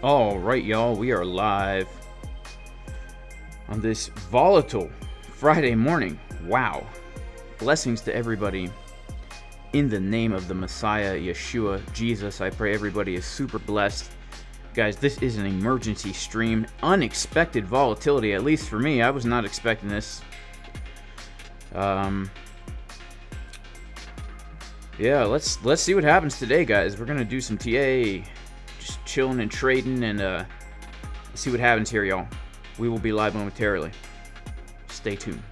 All right, y'all, we are live on this volatile Friday morning. Wow. Blessings to everybody. In the name of the Messiah, Yeshua, Jesus, I pray everybody is super blessed. Guys, this is an emergency stream. Unexpected volatility, at least for me. I was not expecting this. Yeah, let's see what happens today, guys. We're gonna do some TA, just chilling and trading, and let's see what happens here, y'all. We will be live momentarily. Stay tuned.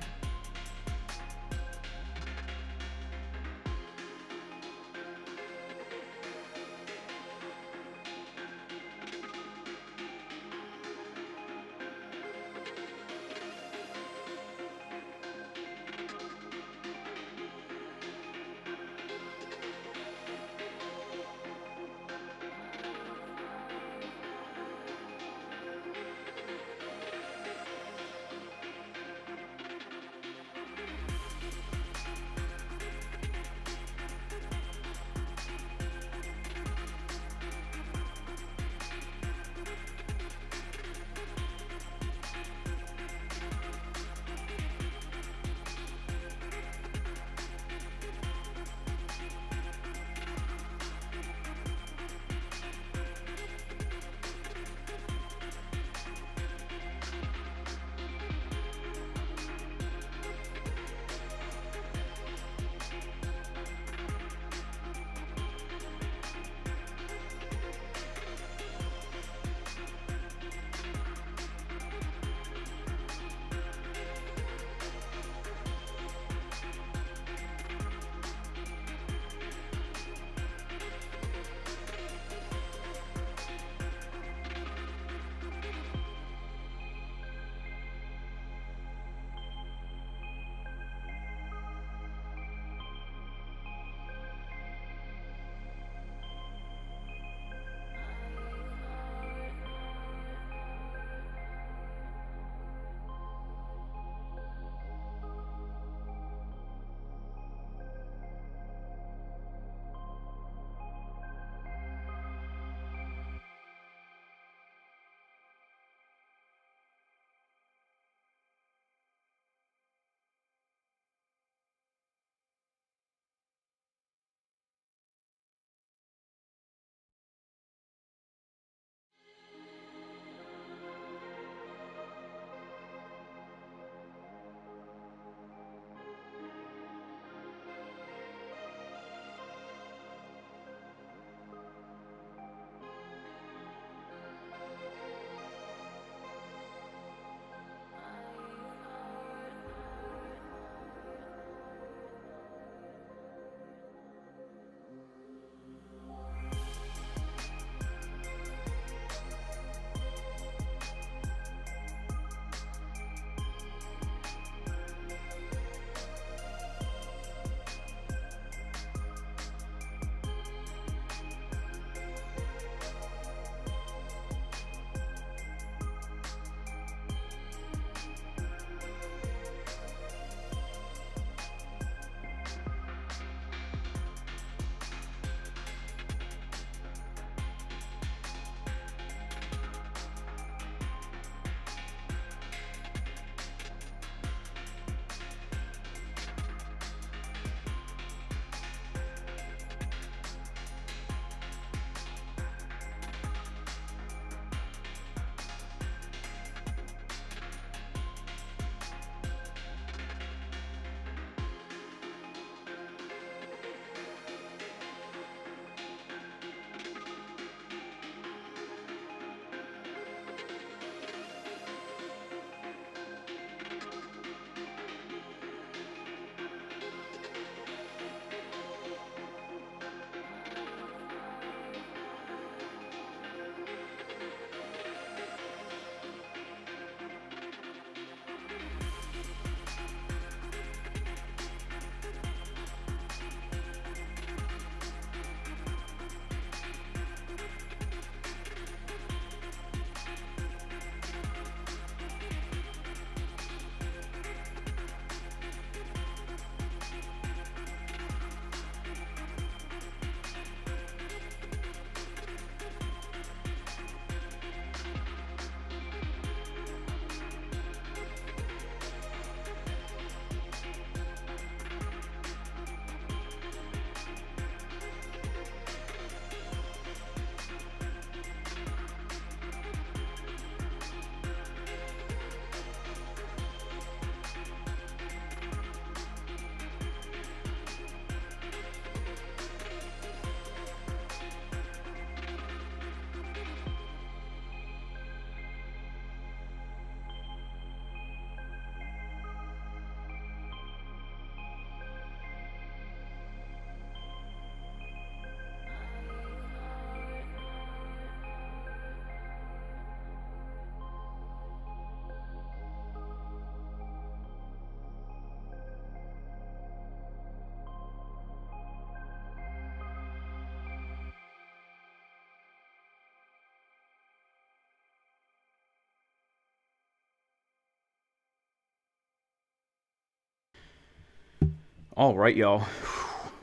All right, y'all.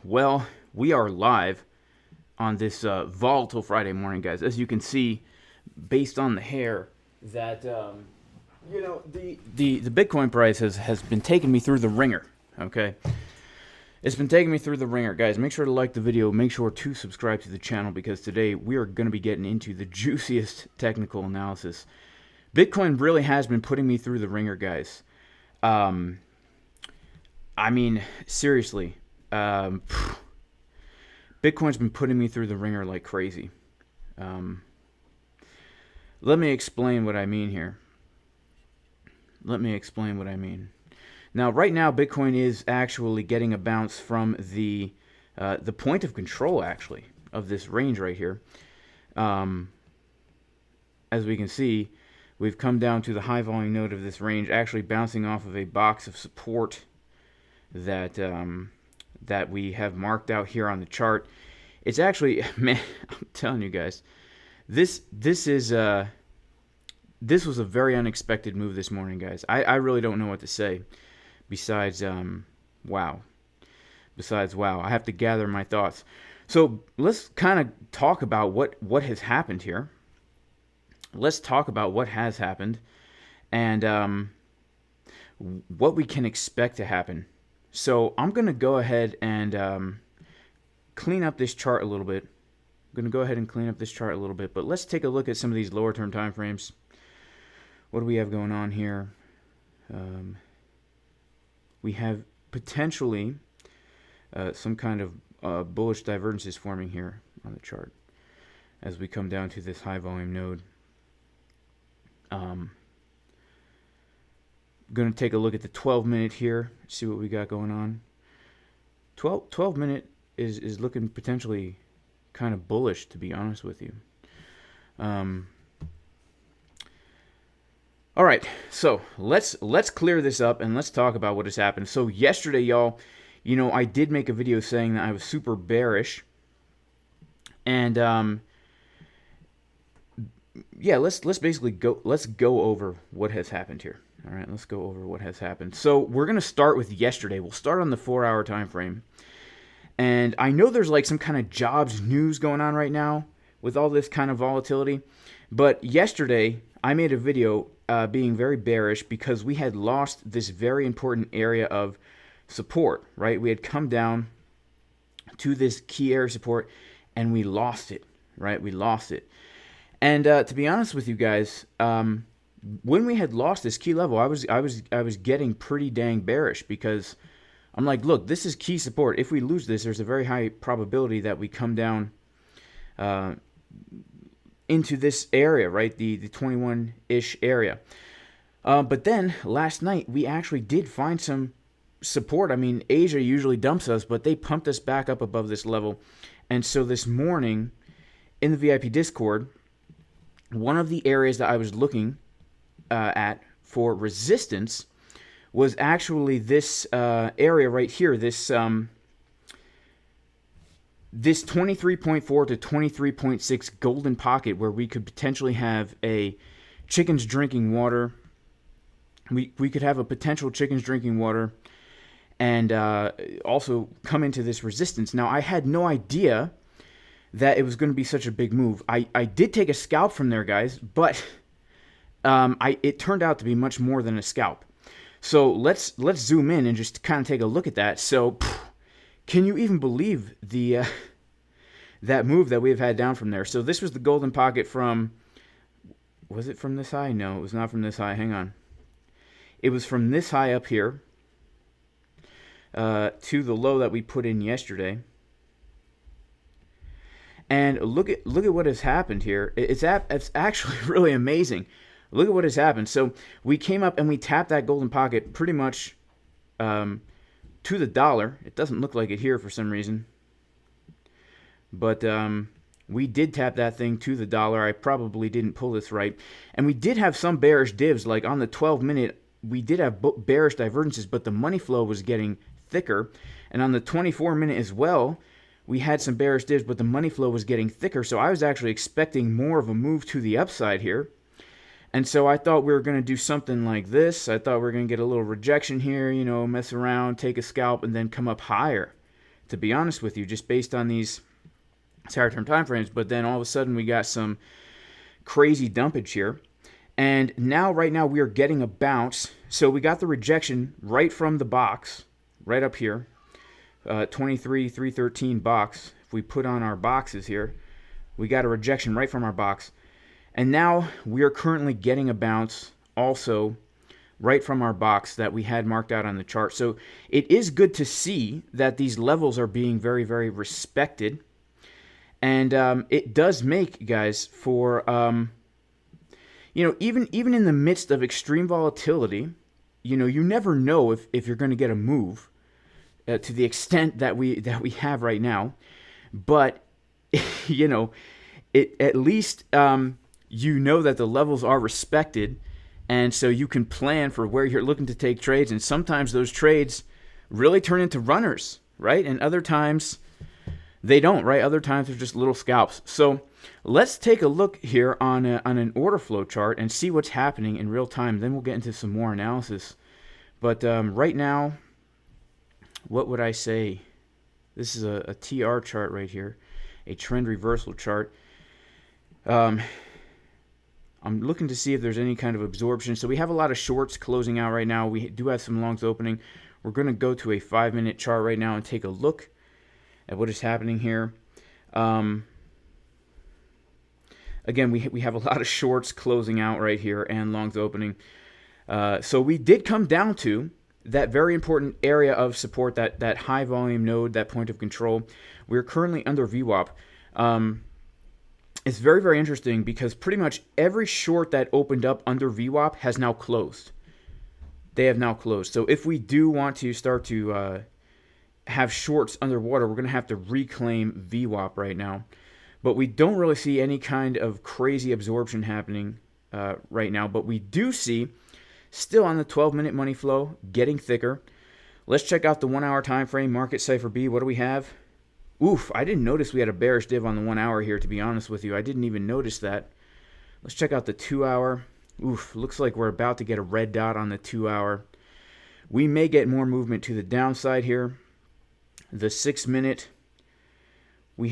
Well, we are live on this volatile Friday morning, guys. As you can see, based on the hair, that you know the Bitcoin price has been taking me through the ringer. Okay, it's been taking me through the ringer, guys. Make sure to like the video. Make sure to subscribe to the channel because today we are going to be getting into the juiciest technical analysis. Bitcoin really has been putting me through the ringer, guys. I mean, seriously, Bitcoin's been putting me through the ringer like crazy. Let me explain what I mean here. Let me explain what I mean. Now, right now, Bitcoin is actually getting a bounce from the point of control, actually, of this range right here. As we can see, we've come down to the high volume node of this range, actually bouncing off of a box of support that that we have marked out here on the chart. It's actually, man, I'm telling you guys, this was a very unexpected move this morning, guys. I really don't know what to say besides wow. Besides wow. I have to gather my thoughts. So let's kind of talk about what has happened here. Let's talk about what has happened and what we can expect to happen. So I'm going to go ahead and clean up this chart a little bit. I'm going to go ahead and clean up this chart a little bit, but let's take a look at some of these lower term time frames. What do we have going on here? We have potentially some kind of bullish divergences forming here on the chart as we come down to this high volume node. Going to take a look at the 12-minute here, see what we got going on. 12-minute is looking potentially kind of bullish, to be honest with you. All right, so let's clear this up and let's talk about what has happened. So yesterday, y'all, you know, I did make a video saying that I was super bearish, and yeah, let's basically go over what has happened here. All right, let's go over what has happened. So we're going to start with yesterday. We'll start on the 4-hour time frame. And I know there's like some kind of jobs news going on right now with all this kind of volatility. But yesterday, I made a video being very bearish because we had lost this very important area of support, right? We had come down to this key area of support and we lost it, right? We lost it. And to be honest with you guys, when we had lost this key level, I was getting pretty dang bearish because I'm like, look, this is key support. If we lose this, there's a very high probability that we come down into this area, right? The 21-ish area. But then last night we actually did find some support. I mean, Asia usually dumps us, but they pumped us back up above this level. And so this morning in the VIP Discord, one of the areas that I was looking at for resistance was actually this area right here, this 23.4 to 23.6 golden pocket, where we could potentially have a chickens drinking water. We could have a potential chickens drinking water and also come into this resistance. Now, I had no idea that it was going to be such a big move. I did take a scalp from there, guys, but it turned out to be much more than a scalp. So let's zoom in and just kind of take a look at that. So can you even believe the that move that we've had down from there? So this was the golden pocket from, was it from this high? No, it was not from this high. Hang on. It was from this high up here to the low that we put in yesterday. And look at what has happened here. It's actually really amazing. Look at what has happened. So we came up and we tapped that golden pocket pretty much to the dollar. It doesn't look like it here for some reason. But we did tap that thing to the dollar. I probably didn't pull this right. And we did have some bearish divs. Like on the 12-minute, we did have bearish divergences, but the money flow was getting thicker. And on the 24-minute as well, we had some bearish divs, but the money flow was getting thicker. So I was actually expecting more of a move to the upside here. And so I thought we were going to do something like this. I thought we were going to get a little rejection here, you know, mess around, take a scalp, and then come up higher, to be honest with you, just based on these higher term time frames. But then all of a sudden we got some crazy dumpage here. And now, right now, we are getting a bounce. So we got the rejection right from the box, right up here, 23,313 box. If we put on our boxes here, we got a rejection right from our box. And now we are currently getting a bounce also right from our box that we had marked out on the chart. So it is good to see that these levels are being very, very respected. And it does make, guys, for... you know, even in the midst of extreme volatility, you know, you never know if you're going to get a move to the extent that we have right now. But you know, it at least you know that the levels are respected, and so you can plan for where you're looking to take trades. And sometimes those trades really turn into runners, right? And other times they don't, right? Other times they're just little scalps. So let's take a look here on an order flow chart and see what's happening in real time. Then we'll get into some more analysis. But right now, what would I say? This is a TR chart right here, a trend reversal chart. I'm looking to see if there's any kind of absorption. So we have a lot of shorts closing out right now. We do have some longs opening. We're going to go to a 5-minute chart right now and take a look at what is happening here. Again, we have a lot of shorts closing out right here and longs opening. So we did come down to that very important area of support, that high volume node, that point of control. We're currently under VWAP. It's very, very interesting because pretty much every short that opened up under VWAP has now closed. They have now closed. So if we do want to start to have shorts underwater, we're going to have to reclaim VWAP right now. But we don't really see any kind of crazy absorption happening right now. But we do see, still on the 12-minute money flow, getting thicker. Let's check out the 1-hour time frame, market Cipher B. What do we have? Oof, I didn't notice we had a bearish div on the 1 hour here, to be honest with you. I didn't even notice that. Let's check out the 2-hour. Oof, looks like we're about to get a red dot on the 2-hour. We may get more movement to the downside here. The 6-minute, we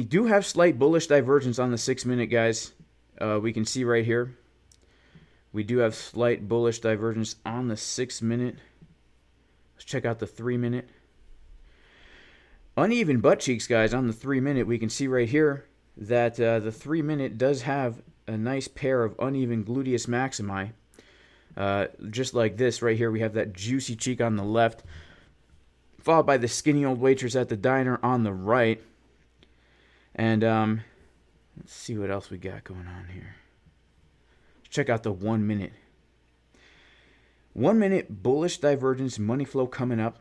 do have slight bullish divergence on the 6-minute, guys. We can see right here. We do have slight bullish divergence on the 6-minute. Let's check out the 3-minute. Uneven butt cheeks, guys, on the 3-minute. We can see right here that the 3-minute does have a nice pair of uneven gluteus maximi. Just like this right here, we have that juicy cheek on the left, followed by the skinny old waitress at the diner on the right. And let's see what else we got going on here. Let's check out the 1 minute. 1 minute bullish divergence, money flow coming up.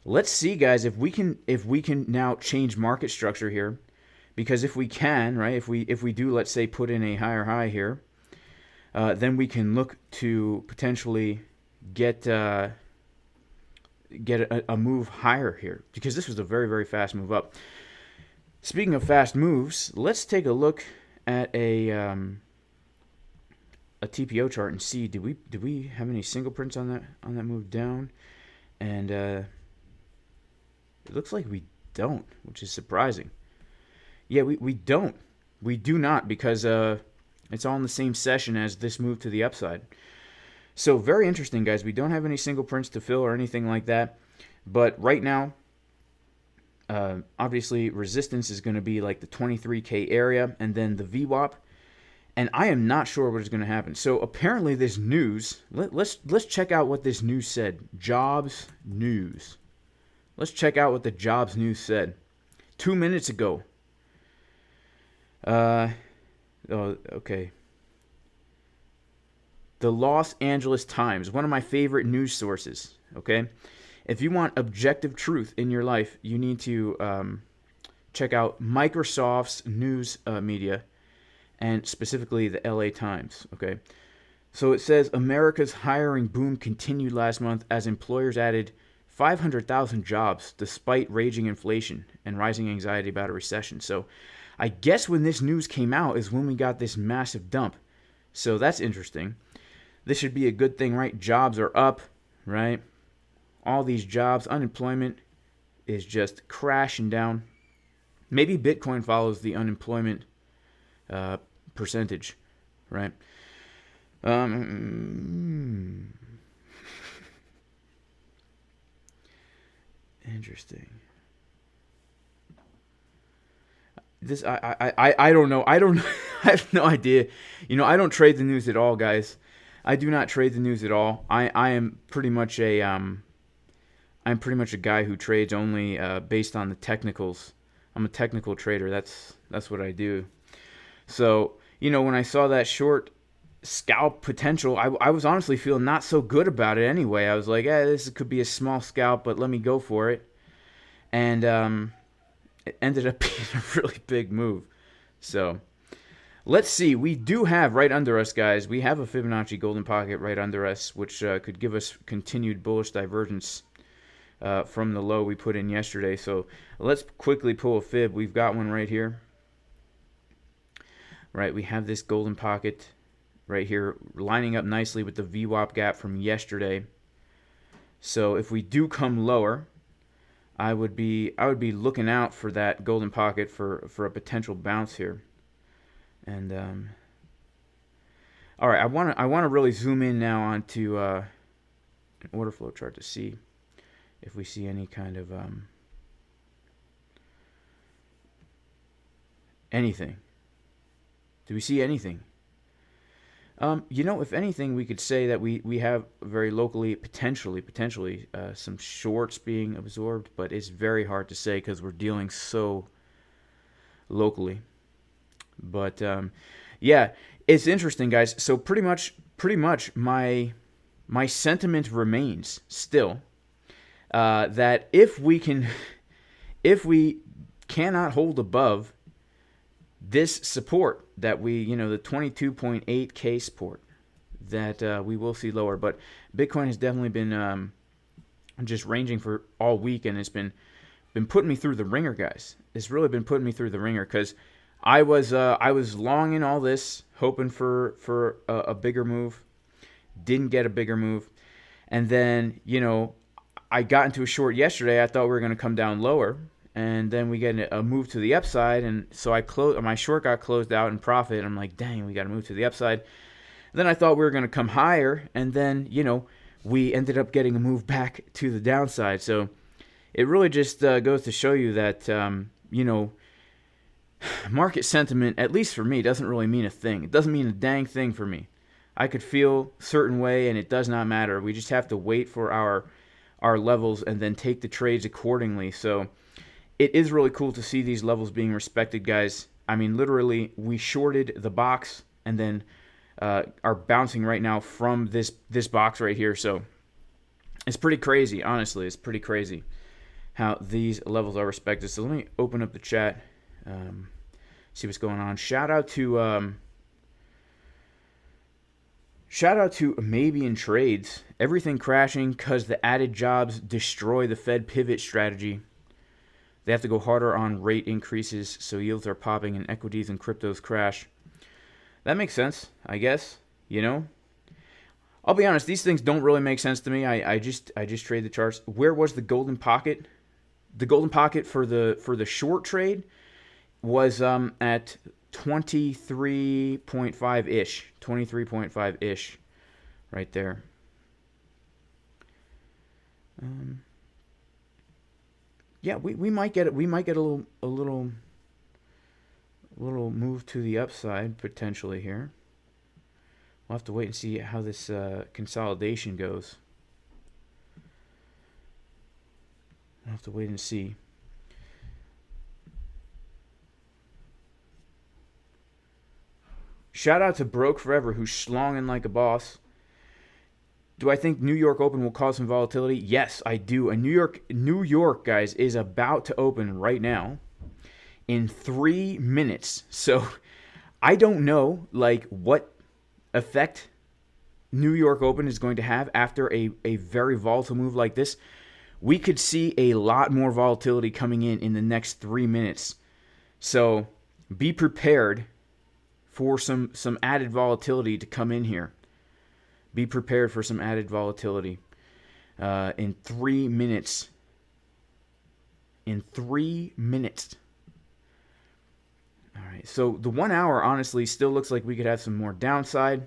Let's see, guys, if we can now change market structure here, because if we can, right, if we do, let's say, put in a higher high here, then we can look to potentially get a move higher here, because this was a very, very fast move up. Speaking of fast moves, let's take a look at a TPO chart and see do we have any single prints on that move down, and it looks like we don't, which is surprising. Yeah, we don't. We do not, because it's all in the same session as this move to the upside. So very interesting, guys. We don't have any single prints to fill or anything like that. But right now, obviously, resistance is going to be like the 23K area and then the VWAP. And I am not sure what is going to happen. So apparently this news, let's check out what this news said. Jobs news. Let's check out what the jobs news said 2 minutes ago. Oh, okay. The Los Angeles Times, one of my favorite news sources, okay? If you want objective truth in your life, you need to check out Microsoft's news media, and specifically the LA Times, okay? So it says, America's hiring boom continued last month as employers added 500,000 jobs despite raging inflation and rising anxiety about a recession. So I guess when this news came out is when we got this massive dump. So that's interesting. This should be a good thing, right? Jobs are up, right? All these jobs, unemployment is just crashing down. Maybe Bitcoin follows the unemployment percentage, right? Interesting. This I don't know. I have no idea. I don't trade the news at all, guys. I do not trade the news at all. I am pretty much a I'm pretty much a guy who trades only based on the technicals. I'm a technical trader. That's what I do. So, when I saw that short scalp potential, I was honestly feeling not so good about it anyway. I was like, this could be a small scalp, but let me go for it. And it ended up being a really big move. So, let's see. We do have right under us, guys, we have a Fibonacci golden pocket right under us, which could give us continued bullish divergence from the low we put in yesterday. So let's quickly pull a fib. We've got one right here. Right, we have this golden pocket right here lining up nicely with the VWAP gap from yesterday. So if we do come lower, I would be looking out for that golden pocket for a potential bounce here. And all right, I want to really zoom in now onto an order flow chart to see if we see any kind of anything. Do we see anything? If anything, we could say that we have very locally, potentially some shorts being absorbed, but it's very hard to say because we're dealing so locally. But yeah, it's interesting, guys. So pretty much my sentiment remains still that if we cannot hold above this support that the 22.8K support, that we will see lower. But Bitcoin has definitely been just ranging for all week, and it's been putting me through the ringer, guys. It's really been putting me through the ringer because I was long in all this, hoping for a bigger move, didn't get a bigger move, and then I got into a short yesterday. I thought we were going to come down lower. And then we get a move to the upside, and so my short got closed out in profit. And I'm like, dang, we got to move to the upside. And then I thought we were going to come higher, and then we ended up getting a move back to the downside. So it really just goes to show you that market sentiment, at least for me, doesn't really mean a thing. It doesn't mean a dang thing for me. I could feel a certain way, and it does not matter. We just have to wait for our levels and then take the trades accordingly. So it is really cool to see these levels being respected, guys. I mean, literally, we shorted the box and then are bouncing right now from this box right here. So it's pretty crazy, honestly. It's pretty crazy how these levels are respected. So let me open up the chat, see what's going on. Shout out to Maybe in Trades. Everything crashing because the added jobs destroy the Fed pivot strategy. They have to go harder on rate increases, so yields are popping and equities and cryptos crash. That makes sense, I guess. I'll be honest; these things don't really make sense to me. I just trade the charts. Where was the golden pocket? The golden pocket for the short trade was at 23.5-ish, 23.5-ish, right there. Yeah, we might get it. We might get a little move to the upside potentially here. We'll have to wait and see how this consolidation goes. We'll have to wait and see. Shout out to Broke Forever, who's schlonging like a boss. Do I think New York Open will cause some volatility? Yes, I do. And New York, guys, is about to open right now in 3 minutes. So I don't know what effect New York Open is going to have after a very volatile move like this. We could see a lot more volatility coming in the next 3 minutes. So be prepared for some added volatility to come in here. Be prepared for some added volatility in 3 minutes. In 3 minutes. All right, so the 1 hour honestly still looks like we could have some more downside.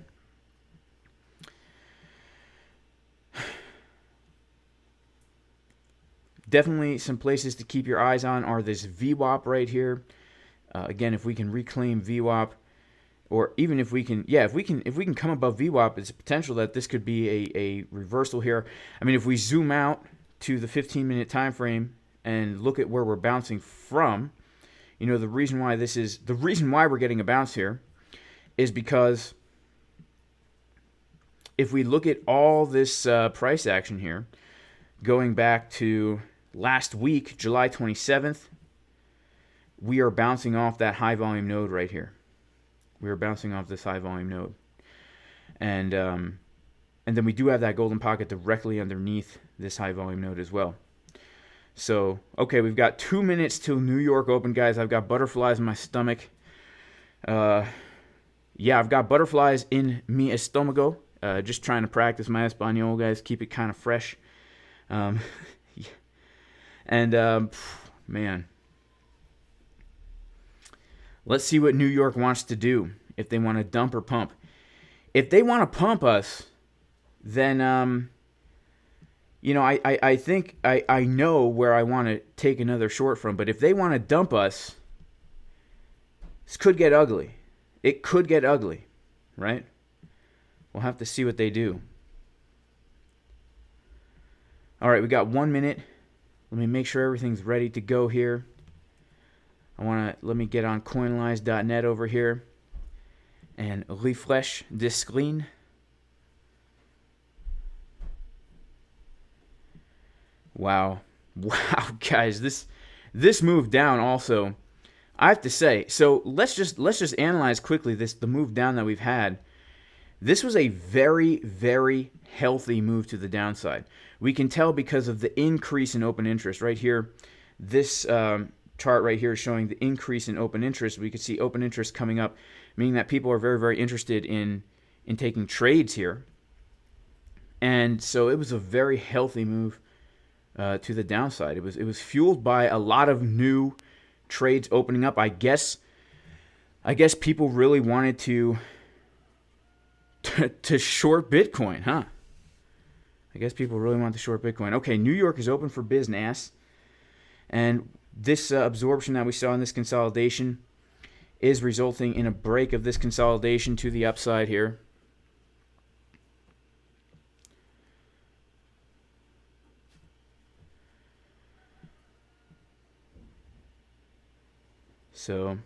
Definitely some places to keep your eyes on are this VWAP right here. Again, if we can reclaim VWAP, or even if we can, if we can come above VWAP, it's a potential that this could be a reversal here. I mean, if we zoom out to the 15-minute time frame and look at where we're bouncing from, you know, the reason why we're getting a bounce here is because if we look at all this price action here, going back to last week, July 27th, we are bouncing off that high volume node right here. We are bouncing off this high volume node. And then we do have that golden pocket directly underneath this high volume node as well. So, okay, we've got 2 minutes till New York Open, guys. I've got butterflies in my stomach. Yeah, I've got butterflies in mi estómago. Just trying to practice my Espanol, guys. Keep it kind of fresh. Yeah. And, man. Let's see what New York wants to do, if they want to dump or pump. If they want to pump us, then, you know, I think I know where I want to take another short from. But if they want to dump us, this could get ugly. It could get ugly, right? We'll have to see what they do. All right, we got 1 minute. Let me make sure everything's ready to go here. Let me get on coinlines.net over here and refresh this screen. Wow, guys, this move down also, I have to say. So let's just analyze quickly the move down that we've had. This was a very, very healthy move to the downside. We can tell because of the increase in open interest right here. This chart right here is showing the increase in open interest. We could see open interest coming up, meaning that people are very, very interested in taking trades here. And so it was a very healthy move to the downside. It was fueled by a lot of new trades opening up. I guess people really wanted to short Bitcoin, huh? I guess people really want to short Bitcoin. Okay, New York is open for business, and this absorption that we saw in this consolidation is resulting in a break of this consolidation to the upside here. So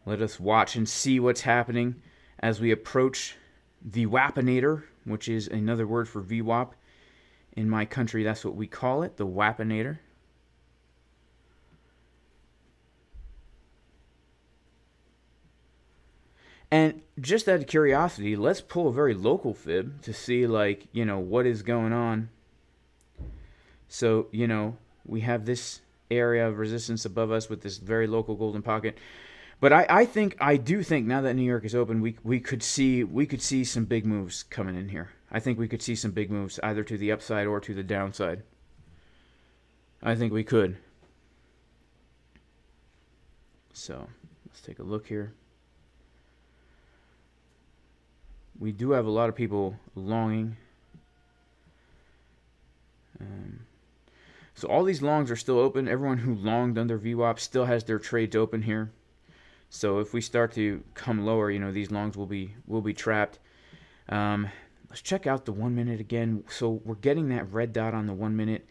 let us watch and see what's happening as we approach the Wafinator, which is another word for VWAP. In my country, that's what we call it, the Wafinator. And just out of curiosity, let's pull a very local fib to see, like, you know, what is going on. So, you know, we have this area of resistance above us with this very local golden pocket. But I do think now that New York is open, we could see some big moves coming in here. I think we could see some big moves either to the upside or to the downside. I think we could. So let's take a look here. We do have a lot of people longing. So all these longs are still open. Everyone who longed under VWAP still has their trades open here. So if we start to come lower, you know, these longs will be trapped. Let's check out the 1 minute again. So we're getting that red dot on the 1 minute.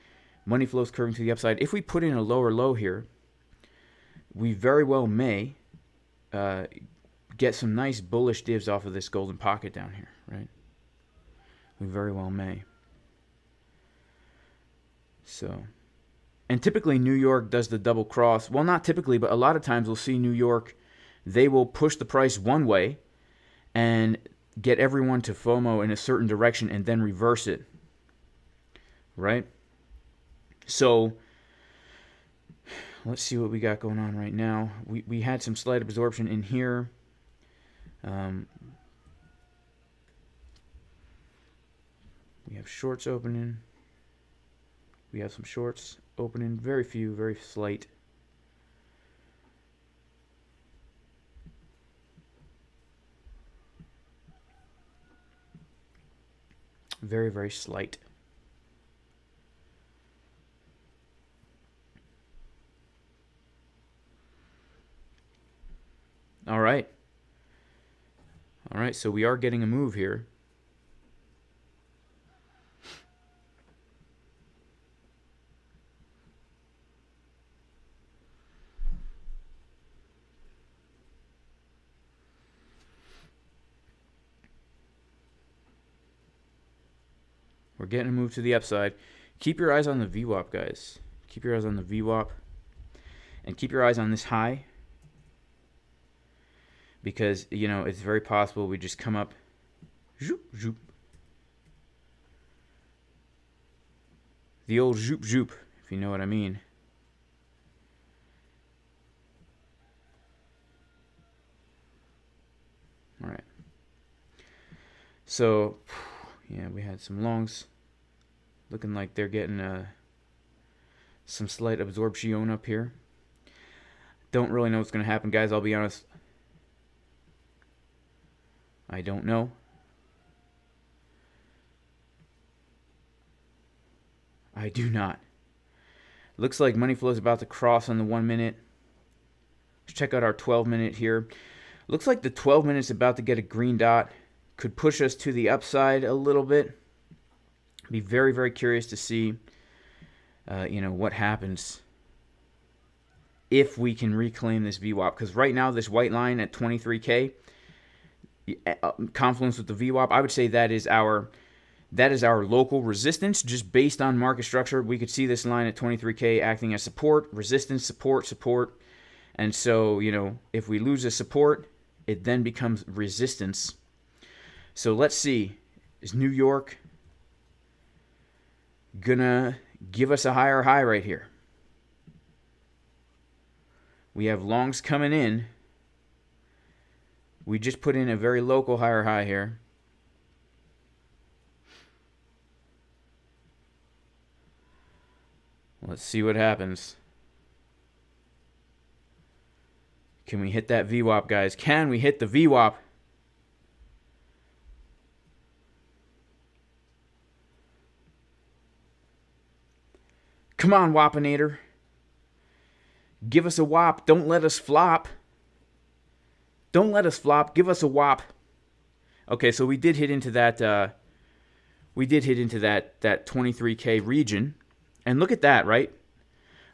Money flows curving to the upside. If we put in a lower low here, we very well may get some nice bullish divs off of this golden pocket down here, right? We very well may. So, and typically New York does the double cross. Well, not typically, but a lot of times we'll see New York, they will push the price one way and get everyone to FOMO in a certain direction and then reverse it, right? So let's see what we got going on right now. We had some slight absorption in here. We have shorts opening. We have some shorts opening. Very few, very slight. Very, very slight. All right. All right, so we are getting a move here. We're getting a move to the upside. Keep your eyes on the VWAP, guys. Keep your eyes on the VWAP. And keep your eyes on this high. Because, you know, it's very possible we just come up. Zoop, zoop. The old zoop, zoop, if you know what I mean. All right. So, yeah, we had some longs. Looking like they're getting some slight absorption up here. Don't really know what's going to happen, guys. I'll be honest. I don't know. I do not. Looks like money flow is about to cross on the 1 minute. Let's check out our 12-minute here. Looks like the 12 minutes about to get a green dot. Could push us to the upside a little bit. Be very, very curious to see, you know, what happens if we can reclaim this VWAP. Because right now, this white line at 23K, confluence with the VWAP, I would say that is our local resistance. Just based on market structure, we could see this line at 23K acting as support, resistance, support, support. And so, you know, if we lose a support, it then becomes resistance. So let's see, is New York gonna give us a higher high right here? We have longs coming in. We just put in a very local higher high here. Let's see what happens. Can we hit that VWAP, guys? Can we hit the VWAP? Come on, Wafinator. Give us a wop. Don't let us flop. Don't let us flop. Give us a wop. Okay, so we did hit into that. That 23K region, and look at that, right?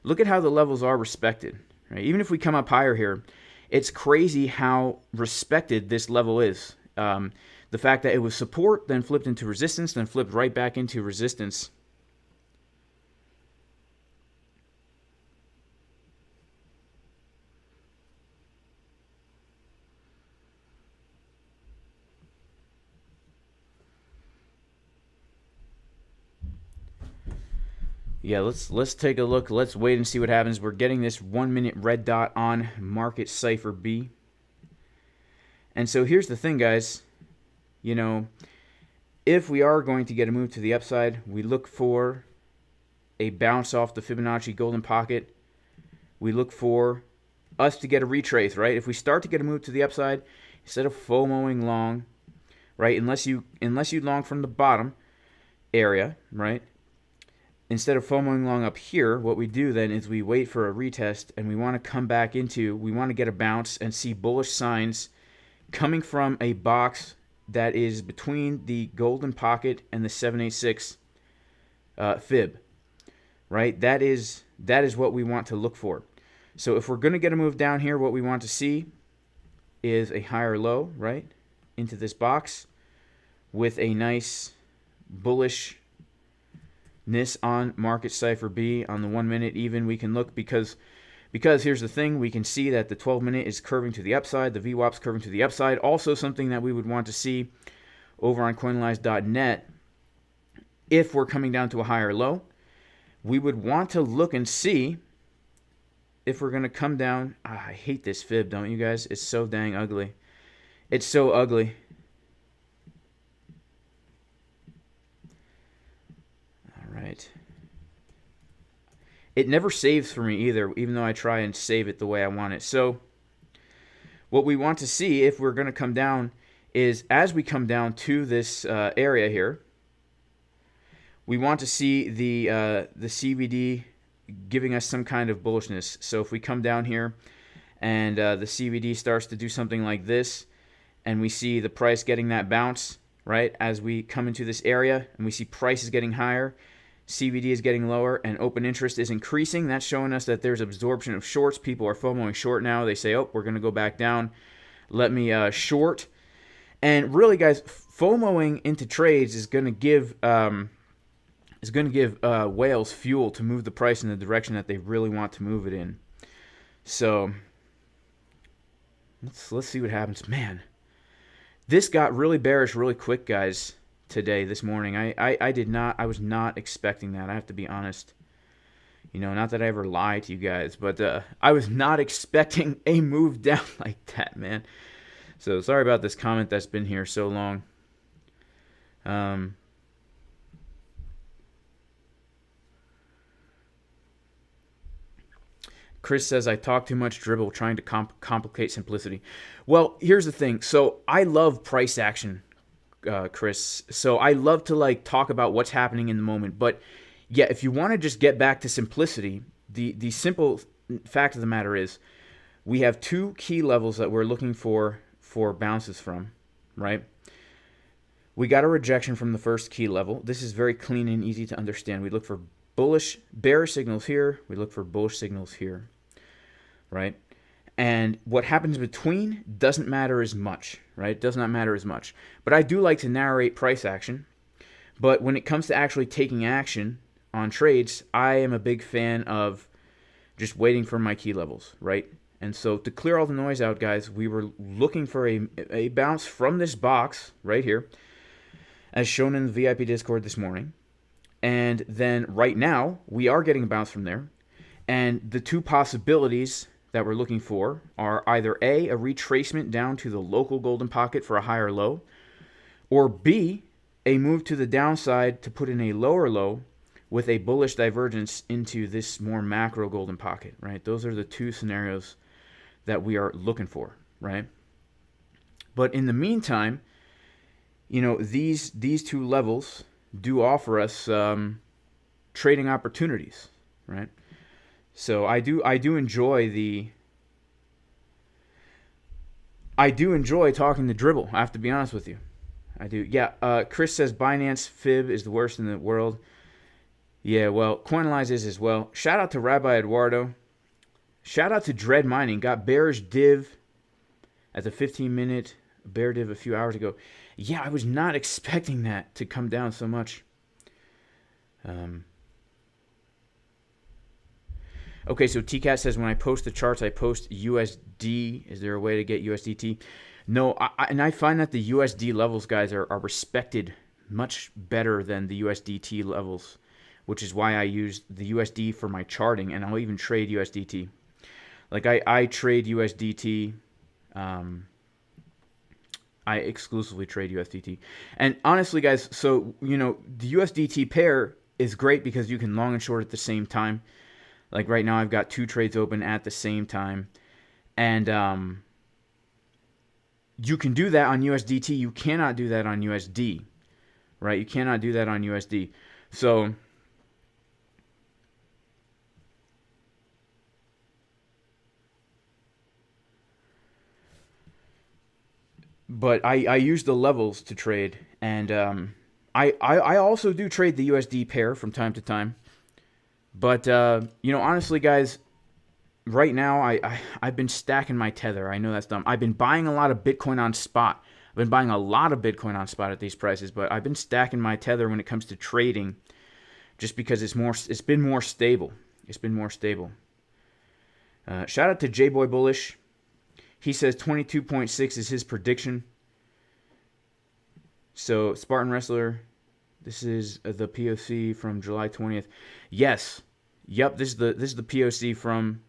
Look at how the levels are respected. Right? Even if we come up higher here, it's crazy how respected this level is. The fact that it was support, then flipped into resistance, then flipped right back into resistance. Yeah, let's take a look. Let's wait and see what happens. We're getting this 1 minute red dot on market Cipher B. And so here's the thing, guys. You know, if we are going to get a move to the upside, we look for a bounce off the Fibonacci golden pocket. We look for us to get a retrace, right? If we start to get a move to the upside, instead of FOMOing long, right? Unless you long from the bottom area, right? Instead of FOMOing long up here, what we do then is we wait for a retest, and we want to come back into, we want to get a bounce and see bullish signs coming from a box that is between the golden pocket and the 786 fib, right? That is what we want to look for. So if we're going to get a move down here, what we want to see is a higher low, right, into this box with a nice bullish on market Cipher B on the 1 minute even. We can look because here's the thing, we can see that the 12 minute is curving to the upside, the VWAP's curving to the upside. Also something that we would want to see over on coinanalyze.net, if we're coming down to a higher low, we would want to look and see if we're going to come down. I hate this fib, don't you guys? It's so dang ugly. It's so ugly. All right. It never saves for me either, even though I try and save it the way I want it. So what we want to see if we're going to come down is as we come down to this area here, we want to see the CVD giving us some kind of bullishness. So if we come down here and the CVD starts to do something like this, and we see the price getting that bounce, right, as we come into this area, and we see prices getting higher, CVD is getting lower, and open interest is increasing, that's showing us that there's absorption of shorts. People are FOMOing short now. They say, oh, we're going to go back down. Let me short. And really, guys, FOMOing into trades is going to give whales fuel to move the price in the direction that they really want to move it in. So let's see what happens. Man, this got really bearish really quick, guys, today, this morning. I was not expecting that. I have to be honest. You know, not that I ever lie to you guys, but I was not expecting a move down like that, man. So sorry about this comment that's been here so long. Chris says, I talk too much dribble trying to complicate simplicity. Well, here's the thing. So I love price action, Chris. So I love to like talk about what's happening in the moment. But yeah, if you want to just get back to simplicity, the simple fact of the matter is we have two key levels that we're looking for bounces from, right? We got a rejection from the first key level. This is very clean and easy to understand. We look for bearish signals here. We look for bullish signals here, right? And what happens between doesn't matter as much, right? It does not matter as much. But I do like to narrate price action. But when it comes to actually taking action on trades, I am a big fan of just waiting for my key levels, right? And so to clear all the noise out, guys, we were looking for a bounce from this box right here, as shown in the VIP Discord this morning. And then right now, we are getting a bounce from there. And the two possibilities that we're looking for are either A, a retracement down to the local golden pocket for a higher low, or B, a move to the downside to put in a lower low with a bullish divergence into this more macro golden pocket, right? Those are the two scenarios that we are looking for, right? But in the meantime, you know, these two levels do offer us trading opportunities, right? So I do enjoy talking the dribble. I have to be honest with you. I do. Yeah. Chris says Binance Fib is the worst in the world. Yeah. Well, Coinalyze is as well. Shout out to Rabbi Eduardo. Shout out to Dread Mining. Got bearish div at the 15-minute bear div a few hours ago. Yeah, I was not expecting that to come down so much. Okay, so Tcat says, when I post the charts, I post USD. Is there a way to get USDT? No, I find that the USD levels, guys, are respected much better than the USDT levels, which is why I use the USD for my charting, and I'll even trade USDT. Like, I trade USDT. I exclusively trade USDT. And honestly, guys, so, you know, the USDT pair is great because you can long and short at the same time. Like right now, I've got two trades open at the same time. And you can do that on USDT. You cannot do that on USD, right? You cannot do that on USD. So but I use the levels to trade, and I also do trade the USD pair from time to time. But you know, honestly, guys, right now I've been stacking my tether. I know that's dumb. I've been buying a lot of Bitcoin on spot. I've been buying a lot of Bitcoin on spot at these prices, but I've been stacking my tether when it comes to trading, just because it's been more stable. It's been more stable. Shout out to J-Boy Bullish. He says 22.6 is his prediction. So Spartan Wrestler, this is the POC from July 20th. Yes. Yep, this is the POC from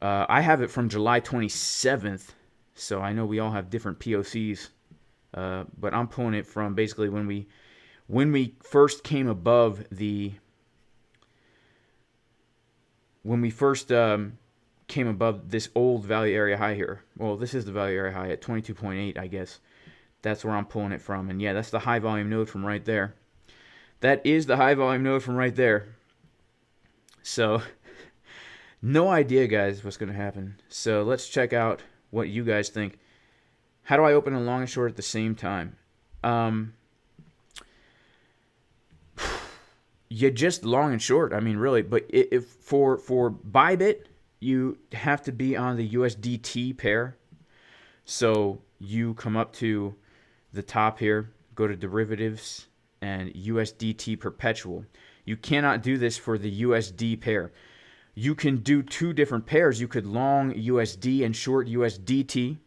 I have it from July 27th. So I know we all have different POCs, but I'm pulling it from basically when we first came above the came above this old value area high here. Well, this is the value area high at 22.8, I guess. That's where I'm pulling it from. And yeah, that's the high volume node from right there. That is the high volume node from right there. So, no idea, guys, what's going to happen. So, let's check out what you guys think. How do I open a long and short at the same time? You just long and short, I mean, really. But if for ByBit, you have to be on the USDT pair. So you come up to the top here, go to derivatives, and USDT perpetual. You cannot do this for the USD pair. You can do two different pairs. You could long USD and short USDT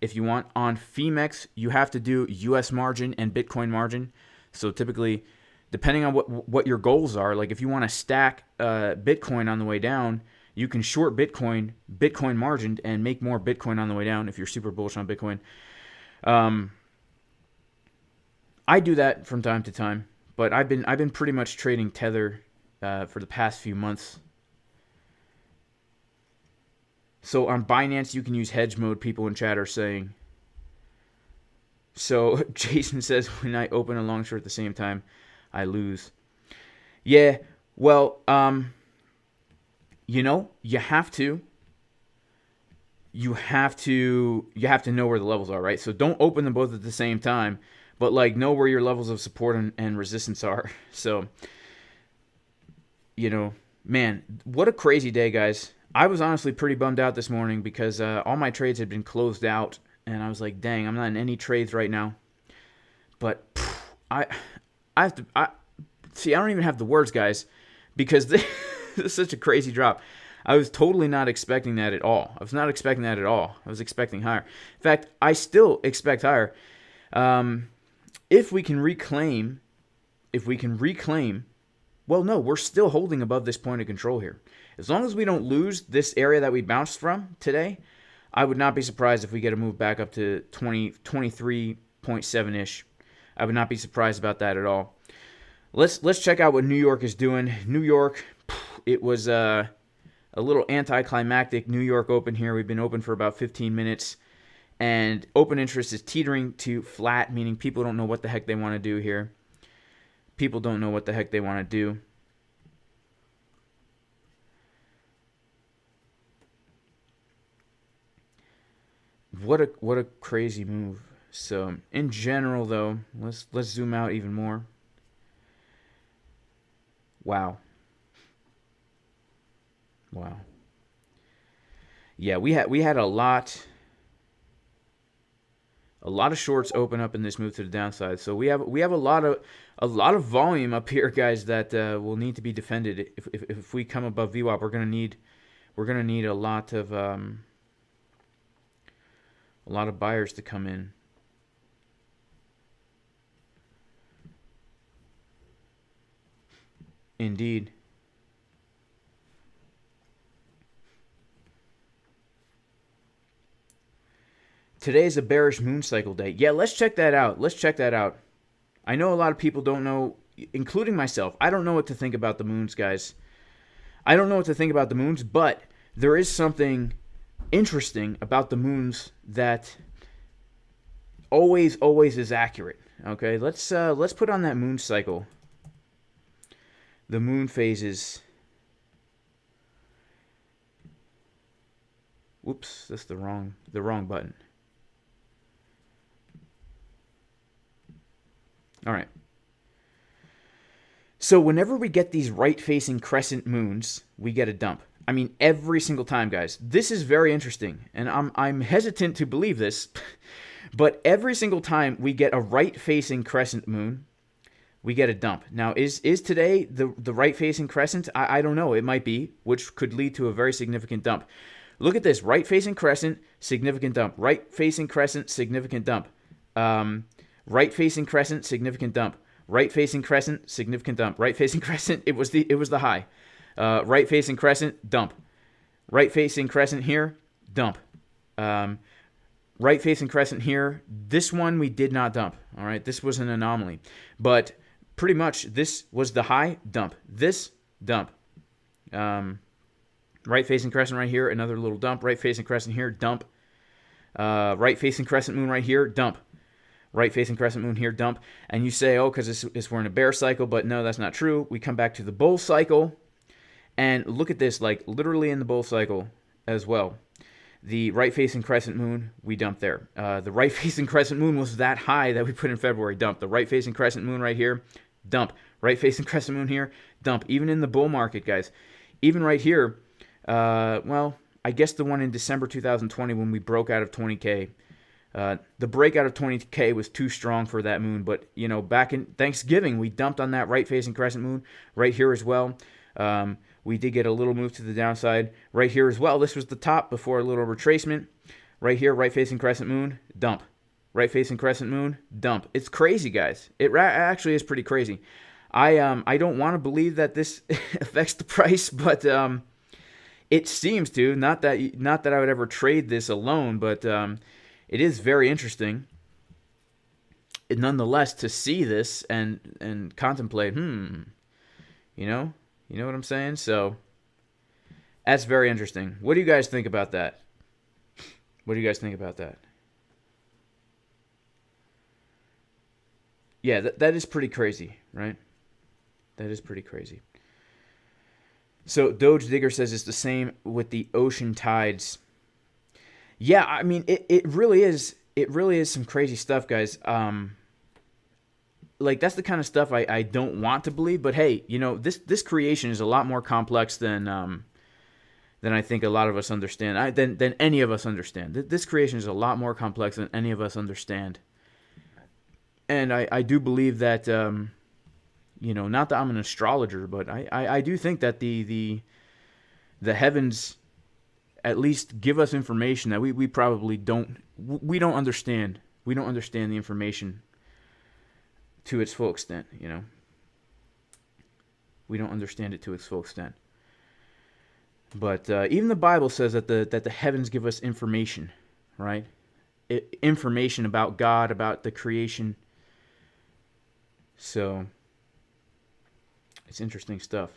if you want. On PHEMEX, you have to do US margin and Bitcoin margin. So typically, depending on what your goals are, like if you want to stack Bitcoin on the way down, you can short Bitcoin margined, and make more Bitcoin on the way down if you're super bullish on Bitcoin. I do that from time to time, but I've been pretty much trading Tether for the past few months. So on Binance, you can use hedge mode, people in chat are saying. So Jason says, when I open a long short at the same time, I lose. Yeah, well, you know, you have to know where the levels are, right? So don't open them both at the same time, but like know where your levels of support and resistance are. So, you know, man, what a crazy day, guys. I was honestly pretty bummed out this morning because all my trades had been closed out, and I was like, dang, I'm not in any trades right now. But I don't even have the words, guys, because this is such a crazy drop. I was totally not expecting that at all. I was not expecting that at all. I was expecting higher. In fact, I still expect higher. If we can reclaim, well, no, we're still holding above this point of control here. As long as we don't lose this area that we bounced from today, I would not be surprised if we get a move back up to 23.7-ish. I would not be surprised about that at all. Let's check out what New York is doing. New York, it was a little anticlimactic New York open here. We've been open for about 15 minutes, and open interest is teetering to flat, meaning people don't know what the heck they want to do here. People don't know what the heck they want to do. What a crazy move. So in general, though, let's zoom out even more. Wow. Yeah, we had a lot of shorts open up in this move to the downside. So we have a lot of volume up here, guys, that will need to be defended. If we come above VWAP, we're gonna need a lot of buyers to come in. Indeed. Today is a bearish moon cycle day. Yeah, let's check that out. I know a lot of people don't know, including myself. I don't know what to think about the moons, guys. I don't know what to think about the moons, but there is something interesting about the moons that always is accurate. Okay, let's put on that moon cycle. The moon phases. Whoops, that's the wrong button. All right. So whenever we get these right-facing crescent moons, we get a dump. I mean, every single time, guys. This is very interesting, and I'm hesitant to believe this, but every single time we get a right-facing crescent moon, we get a dump. Now, is today the right-facing crescent? I don't know. It might be, which could lead to a very significant dump. Look at this. Right-facing crescent, significant dump. Right-facing crescent, significant dump. Right-facing crescent, significant dump. Right-facing crescent, significant dump. Right-facing crescent, it was the high. Right-facing crescent, dump. Right-facing crescent here, dump. right facing crescent here. This one we did not dump. All right, this was an anomaly, but pretty much this was the high, dump. This, dump. Right facing crescent right here, another little dump. Right facing crescent here, dump. Right facing crescent moon right here, dump. Right facing crescent moon here, dump. And you say, oh, because we're in a bear cycle, but no, that's not true. We come back to the bull cycle, and look at this, like literally in the bull cycle as well. The right facing crescent moon, we dumped there. The right facing crescent moon was that high that we put in February, dump. The right facing crescent moon right here, dump. Right facing crescent moon here, dump. Even in the bull market, guys. Even right here, well, I guess the one in December 2020 when we broke out of 20K. The breakout of 20K was too strong for that moon, but you know, back in Thanksgiving, we dumped on that right-facing crescent moon right here as well. We did get a little move to the downside right here as well. This was the top before a little retracement. Right here, right-facing crescent moon, dump. Right-facing crescent moon, dump. It's crazy, guys. It actually is pretty crazy. I don't want to believe that this affects the price, but it seems to. Not that I would ever trade this alone, but it is very interesting, nonetheless, to see this and contemplate. You know what I'm saying? So that's very interesting. What do you guys think about that? What do you guys think about that? Yeah, that is pretty crazy, right? That is pretty crazy. So Doge Digger says it's the same with the ocean tides. Yeah, I mean, it really is. It really is some crazy stuff, guys. Like, that's the kind of stuff I don't want to believe. But hey, you know, this creation is a lot more complex than I think a lot of us understand. Than any of us understand. This creation is a lot more complex than any of us understand. And I do believe that, you know, not that I'm an astrologer, but I do think that the heavens at least give us information that we probably don't understand. We don't understand the information to its full extent, you know. We don't understand it to its full extent. But even the Bible says that the heavens give us information, right? Information about God, about the creation. So it's interesting stuff.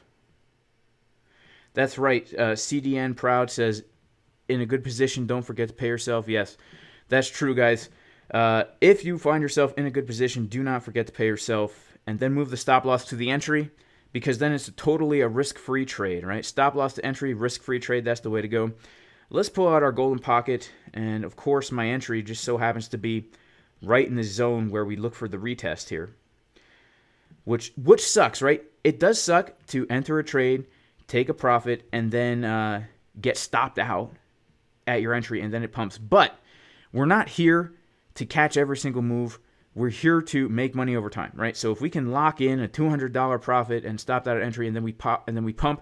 That's right. CDN Proud says, in a good position, don't forget to pay yourself. Yes, that's true, guys. If you find yourself in a good position, do not forget to pay yourself, and then move the stop loss to the entry, because then it's totally a risk-free trade, right? Stop loss to entry, risk-free trade, that's the way to go. Let's pull out our golden pocket, and of course my entry just so happens to be right in the zone where we look for the retest here. Which sucks, right? It does suck to enter a trade, take a profit, and then get stopped out at your entry, and then it pumps. But we're not here to catch every single move. We're here to make money over time, right? So if we can lock in a $200 profit and stop that at entry, and then we pump,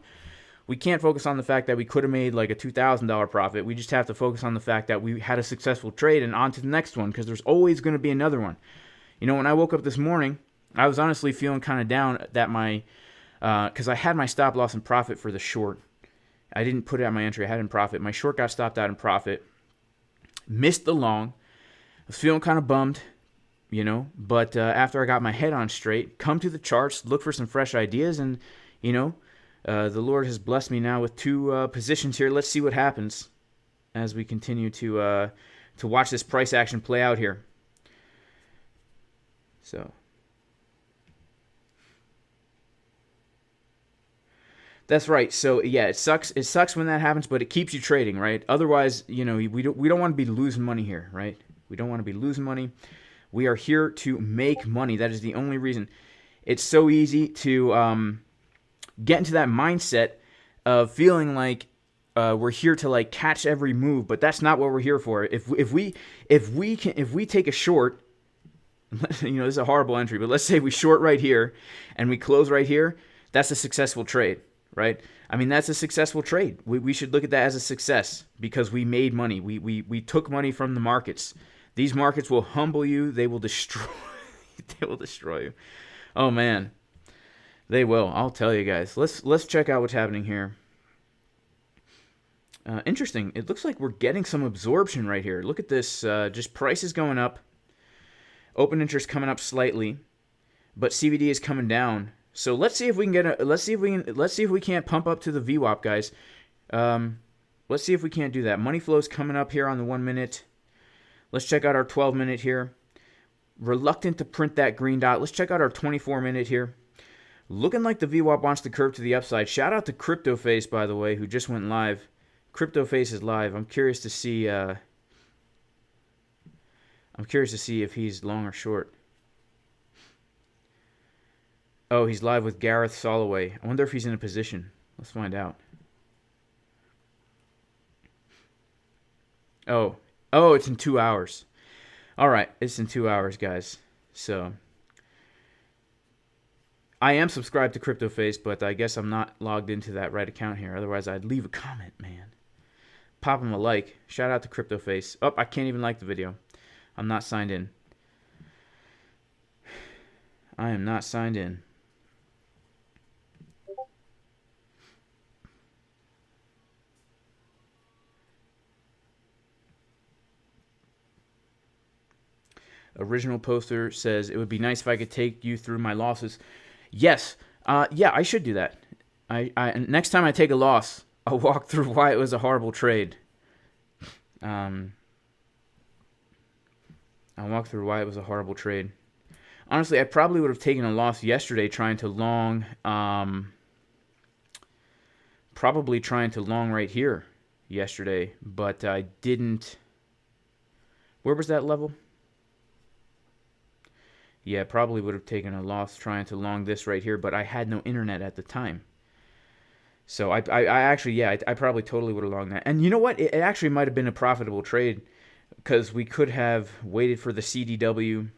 we can't focus on the fact that we could have made like a $2,000 profit. We just have to focus on the fact that we had a successful trade and on to the next one, because there's always going to be another one. You know, when I woke up this morning, I was honestly feeling kind of down that my, because I had my stop loss and profit for the short. I didn't put it at my entry. I had it in profit. My short got stopped out in profit. Missed the long. I was feeling kind of bummed, you know. But after I got my head on straight, come to the charts, look for some fresh ideas, and, you know, the Lord has blessed me now with two positions here. Let's see what happens as we continue to watch this price action play out here. So that's right. So yeah, it sucks. It sucks when that happens, but it keeps you trading, right? Otherwise, you know, we don't want to be losing money here, right? We don't want to be losing money. We are here to make money. That is the only reason. It's so easy to get into that mindset of feeling like we're here to like catch every move, but that's not what we're here for. If we take a short, you know, this is a horrible entry, but let's say we short right here and we close right here, that's a successful trade. Right? I mean, that's a successful trade. We should look at that as a success because we made money. We took money from the markets. These markets will humble you. They will destroy. They will destroy you. Oh man, they will. I'll tell you guys. Let's check out what's happening here. Interesting. It looks like we're getting some absorption right here. Look at this. Just prices going up. Open interest coming up slightly, but CVD is coming down. So let's see if we can get a. Let's see if we can't pump up to the VWAP, guys. Let's see if we can't do that. Money flow's coming up here on the 1 minute. Let's check out our 12 minute here. Reluctant to print that green dot. Let's check out our 24 minute here. Looking like the VWAP wants to curve to the upside. Shout out to CryptoFace, by the way, who just went live. CryptoFace is live. I'm curious to see. If he's long or short. Oh, he's live with Gareth Soloway. I wonder if he's in a position. Let's find out. Oh, it's in 2 hours. All right, it's in 2 hours, guys. So I am subscribed to CryptoFace, but I guess I'm not logged into that right account here. Otherwise, I'd leave a comment, man. Pop him a like. Shout out to CryptoFace. Oh, I can't even like the video. I'm not signed in. I am not signed in. Original poster says, it would be nice if I could take you through my losses. Yes. Yeah, I should do that. Next time I take a loss, I'll walk through why it was a horrible trade. I'll walk through why it was a horrible trade. Honestly, I probably would have taken a loss yesterday trying to long, probably trying to long right here yesterday, but I didn't. Where was that level? Yeah, probably would have taken a loss trying to long this right here, but I had no internet at the time. So I actually, yeah, I probably totally would have longed that. And you know what? It actually might have been a profitable trade because we could have waited for the CDW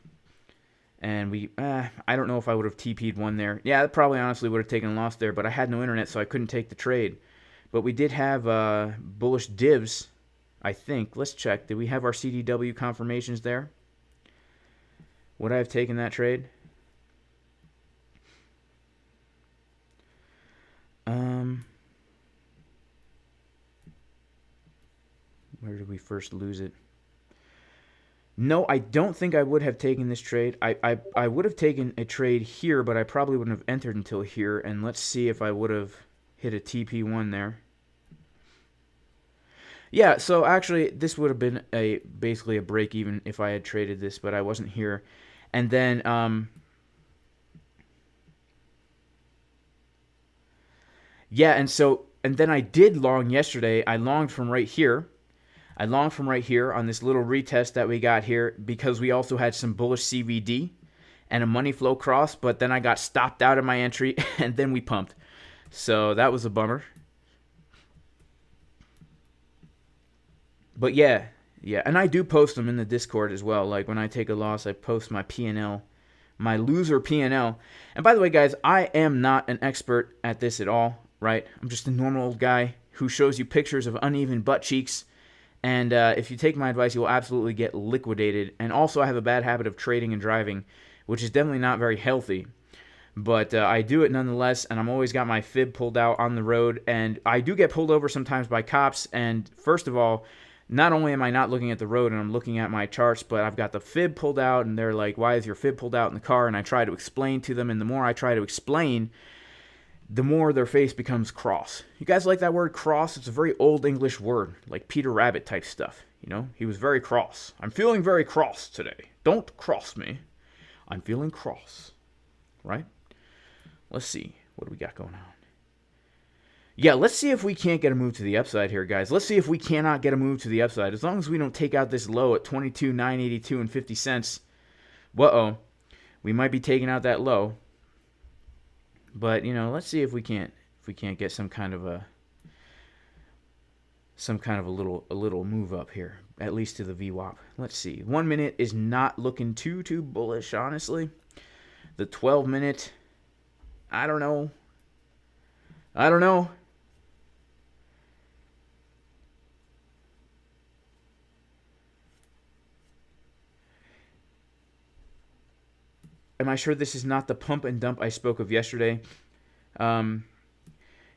and I don't know if I would have TP'd one there. Yeah, it probably honestly would have taken a loss there, but I had no internet, so I couldn't take the trade. But we did have bullish divs, I think. Let's check. Did we have our CDW confirmations there? Would I have taken that trade? Where did we first lose it? No, I don't think I would have taken this trade. I would have taken a trade here, but I probably wouldn't have entered until here. And let's see if I would have hit a TP1 there. Yeah, so actually this would have been basically a break even if I had traded this, but I wasn't here. And then yeah, and then I did long yesterday. I longed from right here. I longed from right here on this little retest that we got here because we also had some bullish CVD and a money flow cross, but then I got stopped out of my entry and then we pumped. So that was a bummer. But yeah, and I do post them in the Discord as well. Like when I take a loss, I post my P&L, my loser P&L. And by the way, guys, I am not an expert at this at all, right? I'm just a normal old guy who shows you pictures of uneven butt cheeks. And if you take my advice, you will absolutely get liquidated. And also, I have a bad habit of trading and driving, which is definitely not very healthy. But I do it nonetheless, and I'm always got my fib pulled out on the road. And I do get pulled over sometimes by cops. And first of all, not only am I not looking at the road and I'm looking at my charts, but I've got the fib pulled out, and they're like, why is your fib pulled out in the car? And I try to explain to them, and the more I try to explain, the more their face becomes cross. You guys like that word cross? It's a very old English word, like Peter Rabbit type stuff. You know, he was very cross. I'm feeling very cross today. Don't cross me. I'm feeling cross. Right? Let's see. What do we got going on? Yeah, let's see if we can't get a move to the upside here, guys. Let's see if we cannot get a move to the upside. As long as we don't take out this low at 22,982 and 50 cents. Uh-oh. We might be taking out that low. But, you know, let's see if we can't get some kind of a little move up here, at least to the VWAP. Let's see. 1 minute is not looking too bullish, honestly. The 12 minute, I don't know. Am I sure this is not the pump and dump I spoke of yesterday?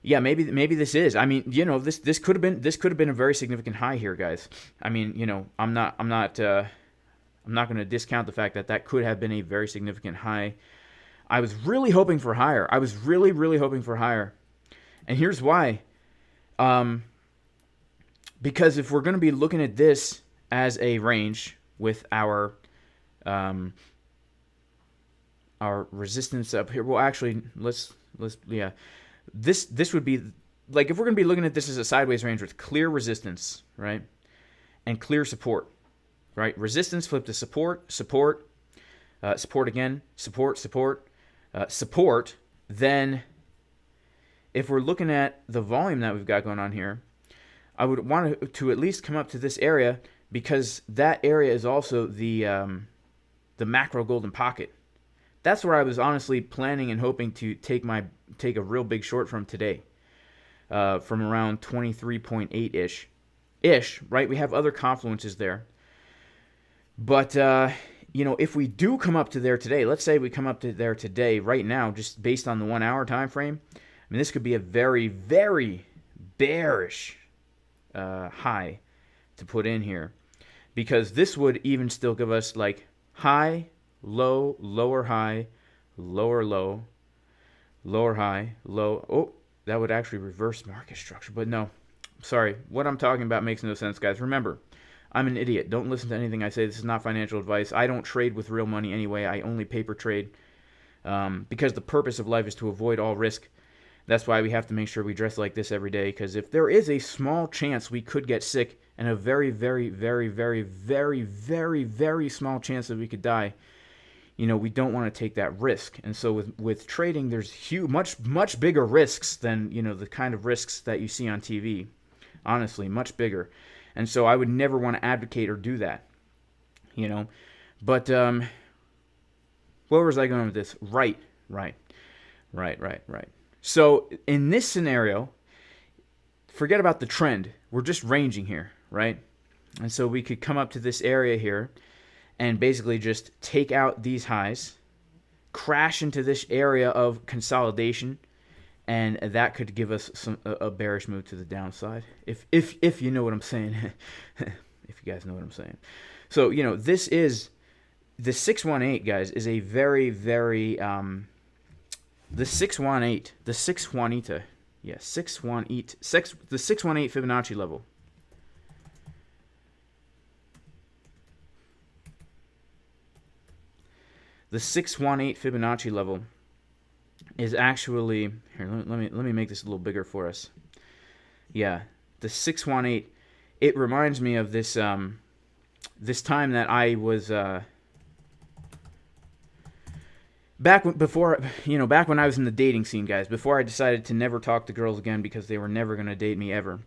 Yeah, maybe this is. I mean, you know, this could have been a very significant high here, guys. I mean, you know, I'm not going to discount the fact that that could have been a very significant high. I was really hoping for higher. I was really hoping for higher. And here's why. Because if we're going to be looking at this as a range with our resistance up here, well, actually, let's yeah, this would be like if we're going to be looking at this as a sideways range with clear resistance, right, and clear support, right? Resistance flip to support, support, support again, support, support, support. Then, if we're looking at the volume that we've got going on here, I would want to at least come up to this area because that area is also the macro golden pocket. That's where I was honestly planning and hoping to take a real big short from today, from around 23.8 ish, right? We have other confluences there, but you know, if we do come up to there today, let's say we come up to there today, right now, just based on the 1 hour time frame, I mean, this could be a very bearish high to put in here, because this would even still give us like high, low, lower high, lower low, lower high, low. Oh, that would actually reverse market structure, but no, sorry, what I'm talking about makes no sense, guys. Remember, I'm an idiot. Don't listen to anything I say. This is not financial advice. I don't trade with real money anyway. I only paper trade because the purpose of life is to avoid all risk. That's why we have to make sure we dress like this every day, because if there is a small chance we could get sick and a very small chance that we could die, you know, we don't want to take that risk. And so with trading, there's much bigger risks than, you know, the kind of risks that you see on TV. Honestly, much bigger. And so I would never want to advocate or do that, you know. But where was I going with this? Right. So in this scenario, forget about the trend. We're just ranging here, right? And so we could come up to this area here and basically just take out these highs, crash into this area of consolidation, and that could give us a bearish move to the downside, if you know what I'm saying. If you guys know what I'm saying. So, you know, this is the 618, guys, is a very the 618 Fibonacci level. The 618 Fibonacci level is actually here. Let me make this a little bigger for us. Yeah, the 618. It reminds me of this this time that I was back when I was in the dating scene, guys. Before I decided to never talk to girls again because they were never gonna date me ever.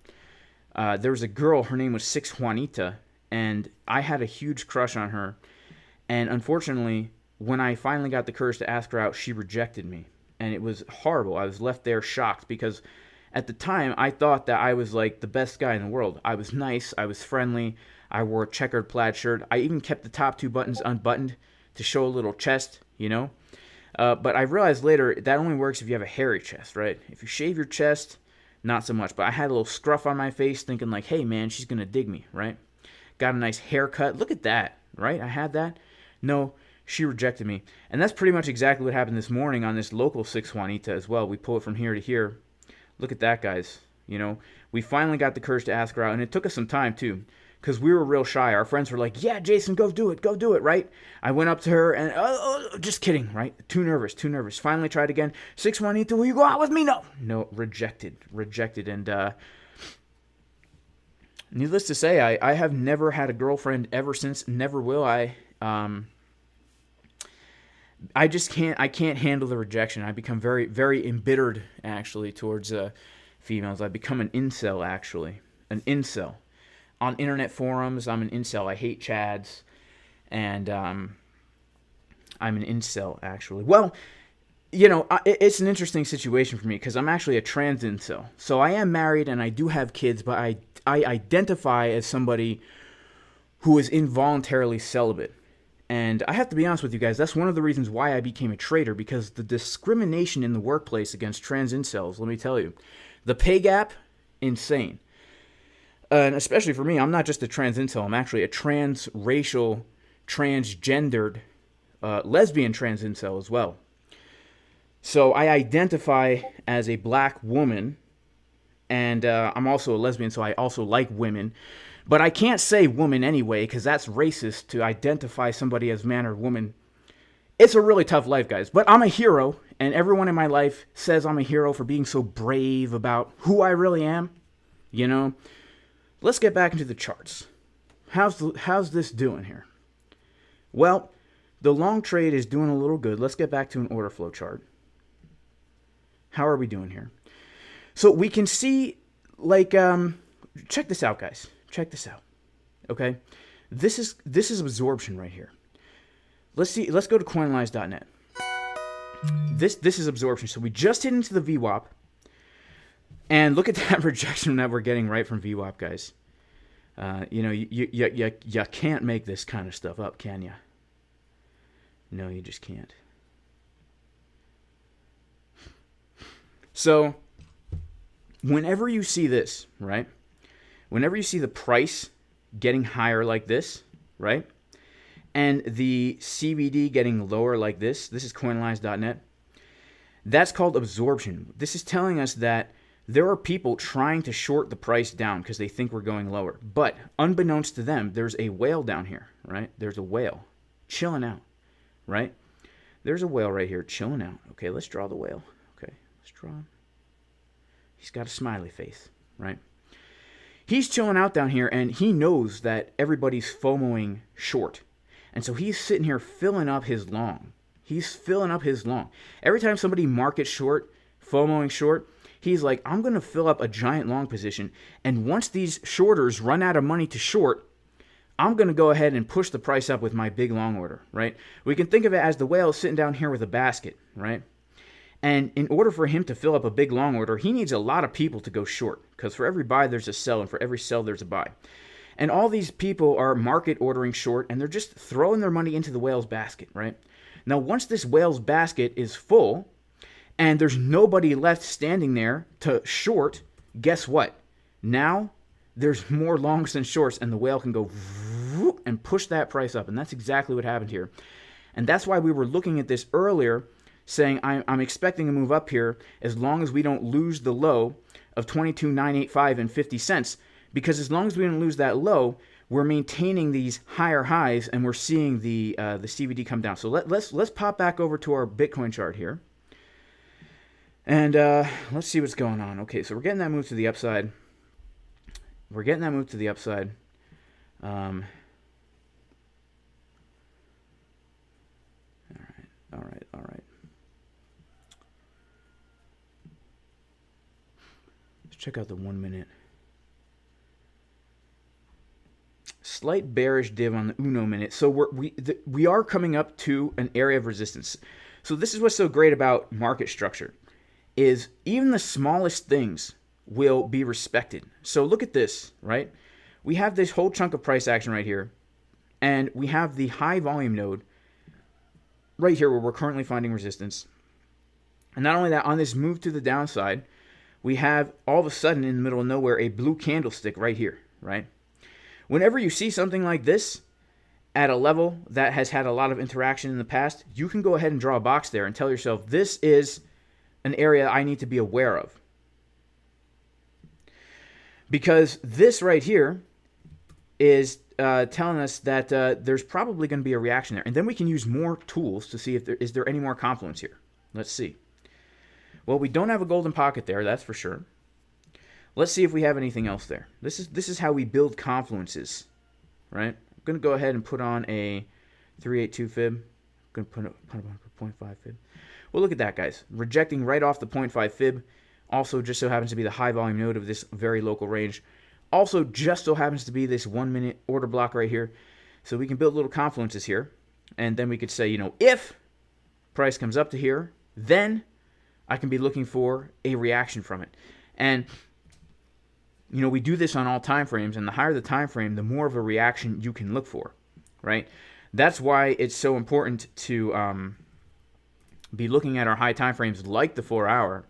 There was a girl. Her name was Six Juanita, and I had a huge crush on her. And unfortunately, when I finally got the courage to ask her out, she rejected me. And it was horrible. I was left there shocked because at the time I thought that I was like the best guy in the world. I was nice, I was friendly, I wore a checkered plaid shirt. I even kept the top two buttons unbuttoned to show a little chest, you know. But I realized later that only works if you have a hairy chest, right? If you shave your chest, not so much. But I had a little scruff on my face thinking like, hey man, she's going to dig me, right? Got a nice haircut. Look at that, right? I had that. No, she rejected me. And that's pretty much exactly what happened this morning on this local 6 Juanita as well. We pull it from here to here. Look at that, guys. You know, we finally got the courage to ask her out, and it took us some time too, because we were real shy. Our friends were like, yeah, Jason, go do it, right? I went up to her, and, just kidding, right? Too nervous. Finally tried again. 6 Juanita, will you go out with me? No, rejected, and needless to say, I have never had a girlfriend ever since, never will. I just can't handle the rejection. I become very embittered, actually, towards females. I become an incel, actually. An incel. On internet forums, I'm an incel. I hate chads. And I'm an incel, actually. Well, you know, it's an interesting situation for me because I'm actually a trans incel. So I am married and I do have kids, but I identify as somebody who is involuntarily celibate. And I have to be honest with you guys, that's one of the reasons why I became a trader, because the discrimination in the workplace against trans incels, let me tell you, The pay gap, insane. And especially for me, I'm not just a trans incel. I'm actually a transracial, transgendered, lesbian trans incel as well. So I identify as a black woman, and I'm also a lesbian, so I also like women. But I can't say woman anyway, because that's racist to identify somebody as man or woman. It's a really tough life, guys. But I'm a hero, and everyone in my life says I'm a hero for being so brave about who I really am. You know? Let's get back into the charts. How's this doing here? Well, the long trade is doing a little good. Let's get back to an order flow chart. How are we doing here? So we can see, like, check this out, guys. Check this out. Okay, this is absorption right here. Let's see. Let's go to coinlines.net. This is absorption. So we just hit into the VWAP, and look at that rejection that we're getting right from VWAP, guys. You know, you can't make this kind of stuff up, can you? No, you just can't. So, whenever you see this, right? Whenever you see the price getting higher like this, right? And the CBD getting lower like this is coinlines.net. That's called absorption. This is telling us that there are people trying to short the price down because they think we're going lower. But unbeknownst to them, there's a whale down here, right? There's a whale chilling out, right? There's a whale right here chilling out. Okay, let's draw the whale. Okay, let's draw him. He's got a smiley face, right? He's chilling out down here, and he knows that everybody's FOMOing short. And so he's sitting here filling up his long. He's filling up his long. Every time somebody market short, FOMOing short, he's like, I'm going to fill up a giant long position. And once these shorters run out of money to short, I'm going to go ahead and push the price up with my big long order, right? We can think of it as the whale sitting down here with a basket, right? And in order for him to fill up a big long order, he needs a lot of people to go short. Because for every buy, there's a sell. And for every sell, there's a buy. And all these people are market ordering short. And they're just throwing their money into the whale's basket, right? Now, once this whale's basket is full, and there's nobody left standing there to short, guess what? Now, there's more longs than shorts. And the whale can go and push that price up. And that's exactly what happened here. And that's why we were looking at this earlier, saying I'm expecting a move up here as long as we don't lose the low of 22,985 and 50 cents. Because as long as we don't lose that low, we're maintaining these higher highs and we're seeing the CVD come down. So let's pop back over to our Bitcoin chart here. And let's see what's going on. Okay, so we're getting that move to the upside. We're getting that move to the upside. All right. Check out the 1 minute. Slight bearish div on the Uno minute. So we are coming up to an area of resistance. So this is what's so great about market structure, is even the smallest things will be respected. So look at this, right? We have this whole chunk of price action right here, and we have the high volume node right here where we're currently finding resistance. And not only that, on this move to the downside, we have all of a sudden in the middle of nowhere a blue candlestick right here, right? Whenever you see something like this at a level that has had a lot of interaction in the past, you can go ahead and draw a box there and tell yourself, this is an area I need to be aware of. Because this right here is telling us that there's probably going to be a reaction there. And then we can use more tools to see if is there any more confluence here. Let's see. Well, we don't have a golden pocket there, that's for sure. Let's see if we have anything else there. This is how we build confluences, right? I'm going to go ahead and put on a 382 fib. I'm going to put on a 0.5 fib. Well, look at that, guys. Rejecting right off the 0.5 fib. Also just so happens to be the high volume node of this very local range. Also just so happens to be this 1 minute order block right here. So we can build little confluences here. And then we could say, you know, if price comes up to here, then I can be looking for a reaction from it. And, you know, we do this on all time frames, and the higher the time frame, the more of a reaction you can look for, right? That's why it's so important to be looking at our high time frames like the 4 hour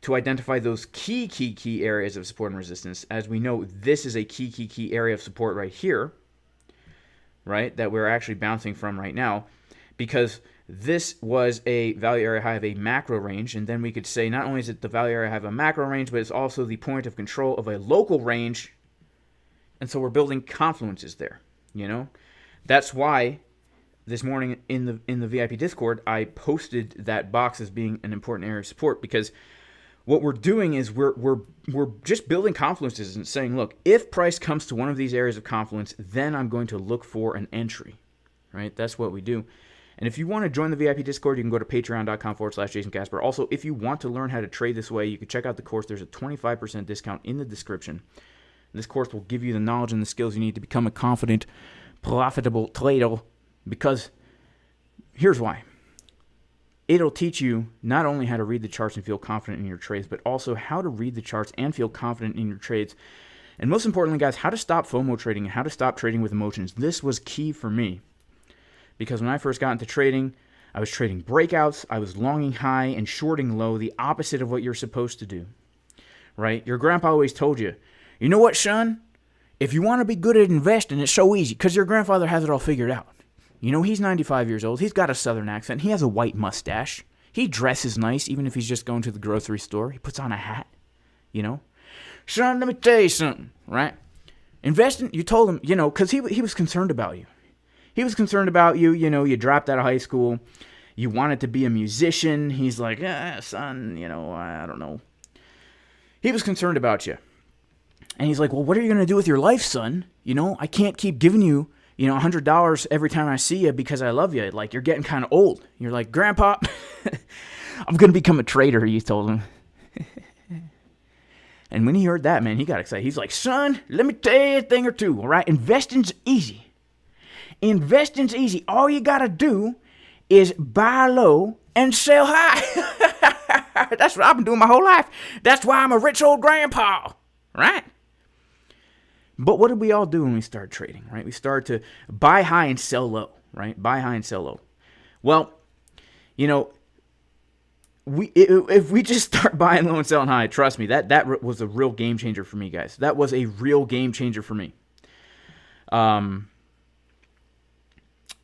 to identify those key areas of support and resistance. As we know, this is a key area of support right here, right, that we're actually bouncing from right now, because this was a value area high of a macro range, and then we could say not only is it the value area high of a macro range, but it's also the point of control of a local range, and so we're building confluences there, you know? That's why this morning in the VIP Discord, I posted that box as being an important area of support, because what we're doing is we're just building confluences and saying, look, if price comes to one of these areas of confluence, then I'm going to look for an entry, right? That's what we do. And if you want to join the VIP Discord, you can go to patreon.com/Jason Casper. Also, if you want to learn how to trade this way, you can check out the course. There's a 25% discount in the description. This course will give you the knowledge and the skills you need to become a confident, profitable trader, because here's why. It'll teach you not only how to read the charts and feel confident in your trades, but also how to read the charts and feel confident in your trades. And most importantly, guys, how to stop FOMO trading and how to stop trading with emotions. This was key for me, because when I first got into trading, I was trading breakouts, I was longing high and shorting low, the opposite of what you're supposed to do, right? Your grandpa always told you, you know what, son? If you want to be good at investing, it's so easy, because your grandfather has it all figured out. You know, he's 95 years old, he's got a southern accent, he has a white mustache, he dresses nice, even if he's just going to the grocery store, he puts on a hat, you know? Son, let me tell you something, right? Investing, you told him, you know, because he was concerned about you. He was concerned about you, you know, you dropped out of high school, you wanted to be a musician. He's like, son, you know, I don't know. He was concerned about you. And he's like, well, what are you going to do with your life, son? You know, I can't keep giving you, you know, $100 every time I see you because I love you. Like, you're getting kind of old. You're like, Grandpa, I'm going to become a trader, you told him. And when he heard that, man, he got excited. He's like, son, let me tell you a thing or two, all right? Investing's easy. Investing's easy. All you got to do is buy low and sell high. That's what I've been doing my whole life. That's why I'm a rich old grandpa, right? But what did we all do when we started trading, right? We started to buy high and sell low, right? Buy high and sell low. Well, you know, if we just start buying low and selling high, trust me, that was a real game changer for me, guys. That was a real game changer for me.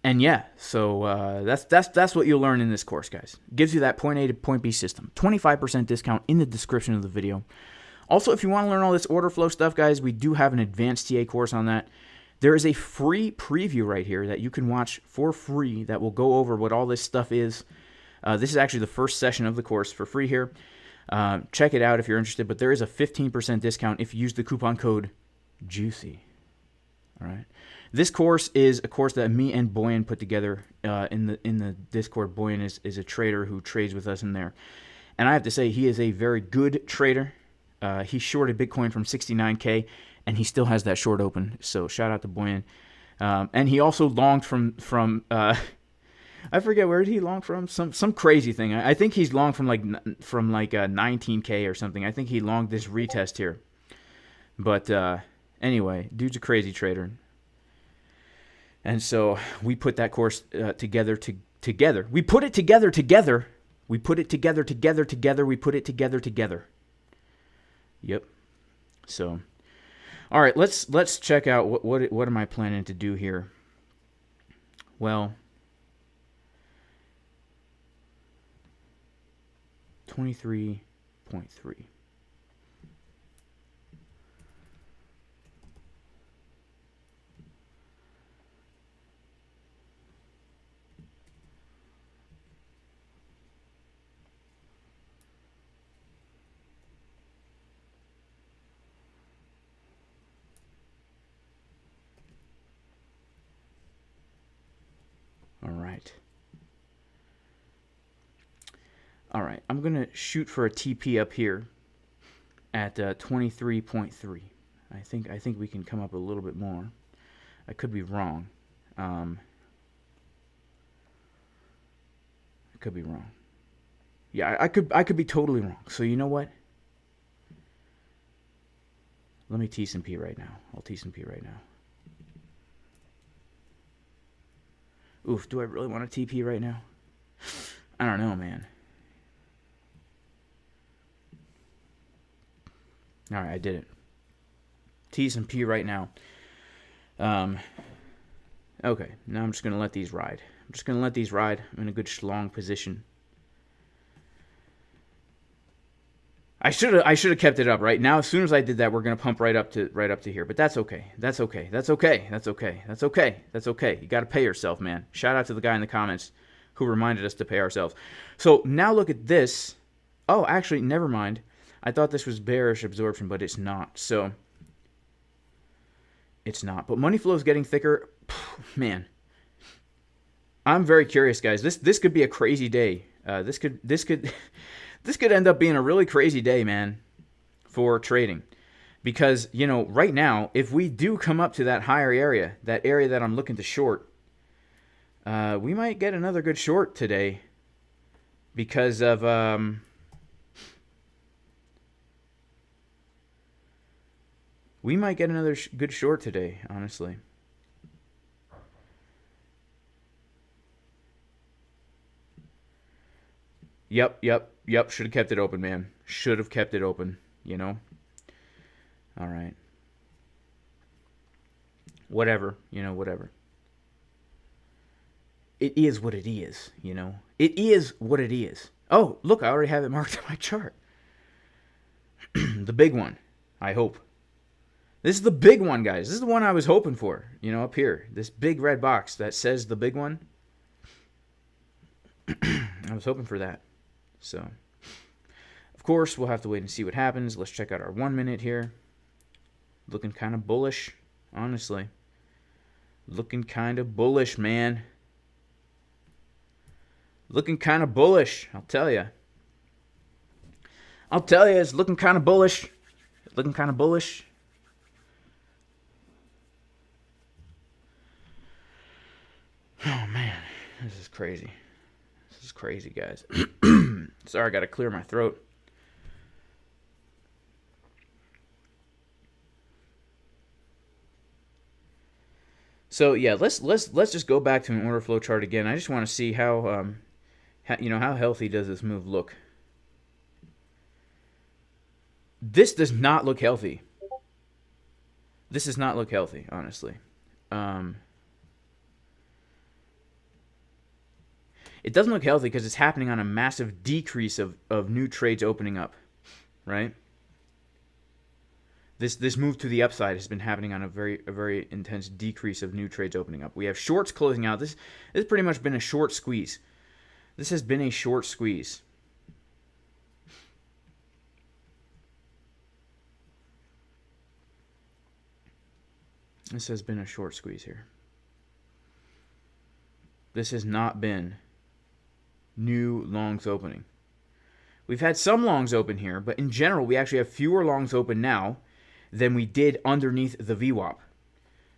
And yeah, so that's what you'll learn in this course, guys. Gives you that point A to point B system. 25% discount in the description of the video. Also, if you want to learn all this order flow stuff, guys, we do have an advanced TA course on that. There is a free preview right here that you can watch for free that will go over what all this stuff is. This is actually the first session of the course for free here. Check it out if you're interested, but there is a 15% discount if you use the coupon code JUICY. All right. This course is a course that me and Boyan put together in the Discord. Boyan is a trader who trades with us in there. And I have to say, he is a very good trader. He shorted Bitcoin from 69K, and he still has that short open. So shout out to Boyan. And he also longed from I forget where did he long from? Some crazy thing. I think he's longed from like 19K or something. I think he longed this retest here. But anyway, dude's a crazy trader. And so we put that course together. We put it together. We put it together. We put it together. Yep. So, all right. Let's check out what am I planning to do here. Well, 23.3. All right, I'm going to shoot for a TP up here at 23.3. I think we can come up a little bit more. I could be wrong. I could be wrong. Yeah, I could be totally wrong. So you know what? Let me T some P right now. I'll T some P right now. Oof, do I really want to TP right now? I don't know, man. All right, I did it. T and P right now. Okay, now I'm just going to let these ride. I'm just going to let these ride. I'm in a good long position. I should have kept it up right now. As soon as I did that, we're going to pump right up to here. But that's okay. That's okay. That's okay. That's okay. That's okay. That's okay. You got to pay yourself, man. Shout out to the guy in the comments who reminded us to pay ourselves. So now look at this. Oh, actually, never mind. I thought this was bearish absorption, but it's not. So it's not. But money flow is getting thicker. Man, I'm very curious, guys. This could be a crazy day. This could end up being a really crazy day, man, for trading. Because, you know, right now, if we do come up to that higher area, that area that I'm looking to short, we might get another good short today because of we might get another good short today, honestly. Yep. Should have kept it open, man. Should have kept it open, you know? All right. Whatever, you know, whatever. It is what it is, you know? It is what it is. Oh, look, I already have it marked on my chart. The big one, I hope. This is the big one, guys. This is the one I was hoping for, you know, up here. This big red box that says the big one. I was hoping for that. So, of course, we'll have to wait and see what happens. Let's check out our 1 minute here. Looking kind of bullish, honestly. Looking kind of bullish, man. Looking kind of bullish, I'll tell you. I'll tell you, it's looking kind of bullish. Looking kind of bullish. Oh, man. This is crazy. This is crazy, guys. Sorry, I got to clear my throat. So yeah, let's just go back to an order flow chart again. I just want to see how how healthy does this move look. This does not look healthy. This does not look healthy, honestly. It doesn't look healthy because it's happening on a massive decrease of new trades opening up, right? This move to the upside has been happening on a very intense decrease of new trades opening up. We have shorts closing out. This has pretty much been a short squeeze. This has been a short squeeze. This has been a short squeeze here. This has not been new longs opening. We've had some longs open here, but in general, we actually have fewer longs open now than we did underneath the VWAP.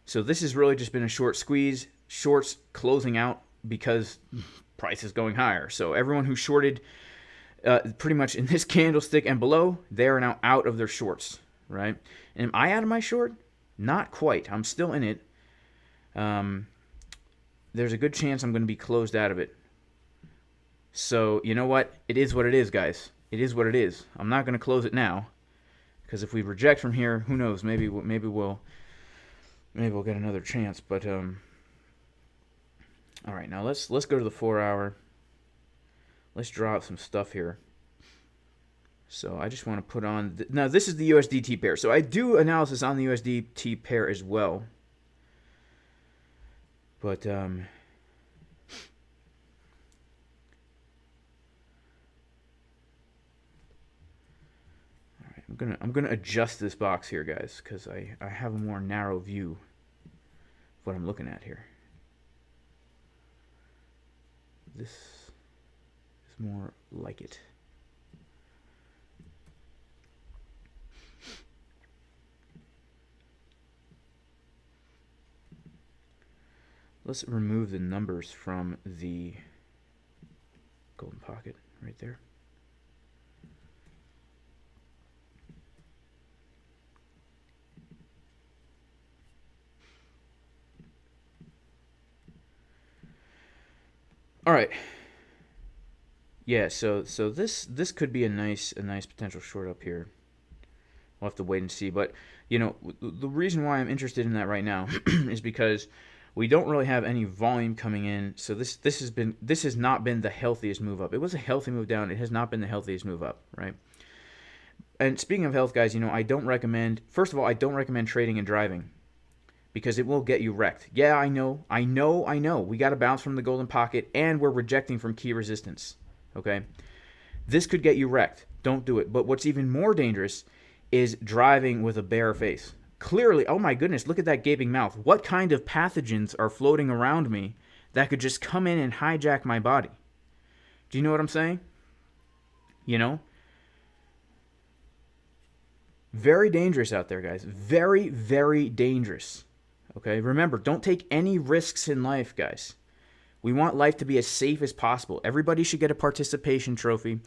So this has really just been a short squeeze, shorts closing out because price is going higher. So everyone who shorted pretty much in this candlestick and below, they are now out of their shorts, right? And am I out of my short? Not quite. I'm still in it. There's a good chance I'm going to be closed out of it. So, you know what? It is what it is, guys. It is what it is. I'm not going to close it now. Because if we reject from here, who knows? Maybe we'll get another chance. But all right, now let's go to the 4 hour. Let's draw out some stuff here. So I just want to put on now this is the USDT pair. So I do analysis on the USDT pair as well. But I'm gonna adjust this box here, guys, because I have a more narrow view of what I'm looking at here. This is more like it. Let's remove the numbers from the golden pocket right there. All right. Yeah, so this could be a nice potential short up here. we'll have to wait and see. But, you know, the reason why I'm interested in that right now is because we don't really have any volume coming in. So this has not been the healthiest move up. It was a healthy move down. It has not been the healthiest move up, right? And speaking of health, guys, you know, I don't recommend, first of all, I don't recommend trading and driving because it will get you wrecked. Yeah, I know. We got to bounce from the golden pocket and we're rejecting from key resistance, okay? This could get you wrecked. Don't do it. But what's even more dangerous is driving with a bare face. Clearly, oh my goodness, look at that gaping mouth. What kind of pathogens are floating around me that could just come in and hijack my body? Do you know what I'm saying? You know? Very dangerous out there, guys. Very, very dangerous. Okay? Remember, don't take any risks in life, guys. We want life to be as safe as possible. Everybody should get a participation trophy.